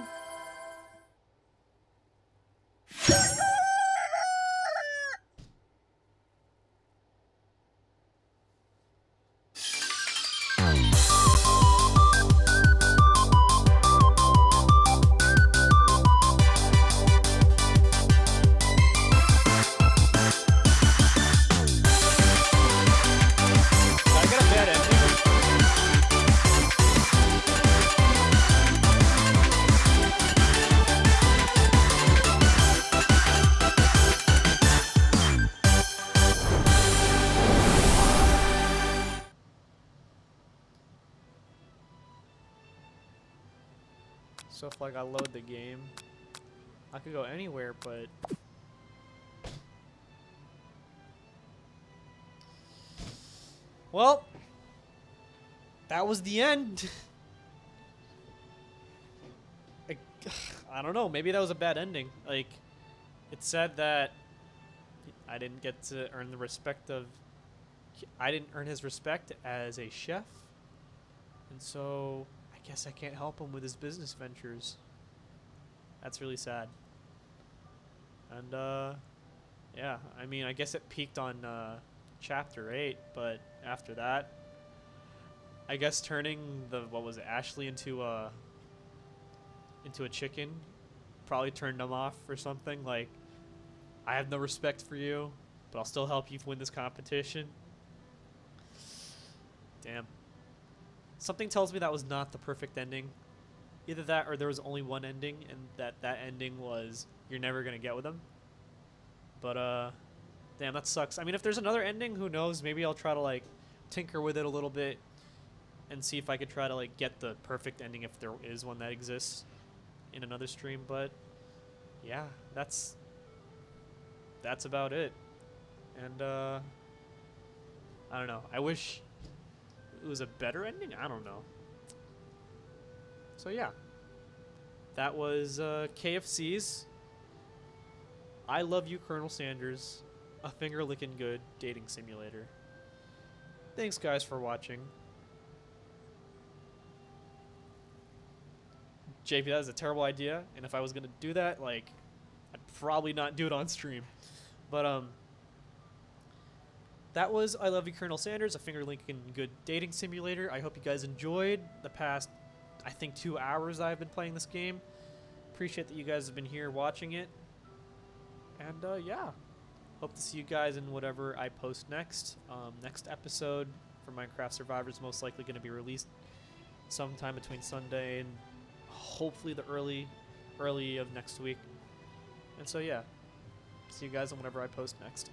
So if like I load the game, I could go anywhere, but well, that was the end. I don't know, maybe that was a bad ending. Like, it said that I didn't get to earn the respect of, I didn't earn his respect as a chef, and so I guess I can't help him with his business ventures. That's really sad. And yeah, I mean, I guess it peaked on chapter 8, but after that, I guess turning the, what was it, Ashley into a chicken probably turned him off or something. Like, I have no respect for you, but I'll still help you win this competition. Damn. Something tells me that was not the perfect ending. Either that or there was only one ending, and that ending was you're never going to get with him. But, damn, that sucks. I mean, if there's another ending, who knows? Maybe I'll try to, like, tinker with it a little bit and see if I could try to, like, get the perfect ending if there is one that exists in another stream. But, yeah, that's about it. And, I don't know. I wish it was a better ending? I don't know. So yeah, that was KFC's I Love You, Colonel Sanders, a finger-licking good dating simulator. Thanks guys for watching. JP, that is a terrible idea. And if I was gonna do that, like, I'd probably not do it on stream. But that was I Love You, Colonel Sanders, a finger-licking good dating simulator. I hope you guys enjoyed the past, I think, 2 hours I've been playing this game. Appreciate that you guys have been here watching it. And yeah, hope to see you guys in whatever I post next. Next episode for Minecraft Survivors is most likely going to be released sometime between Sunday and hopefully the early of next week. And so yeah, see you guys on whatever I post next.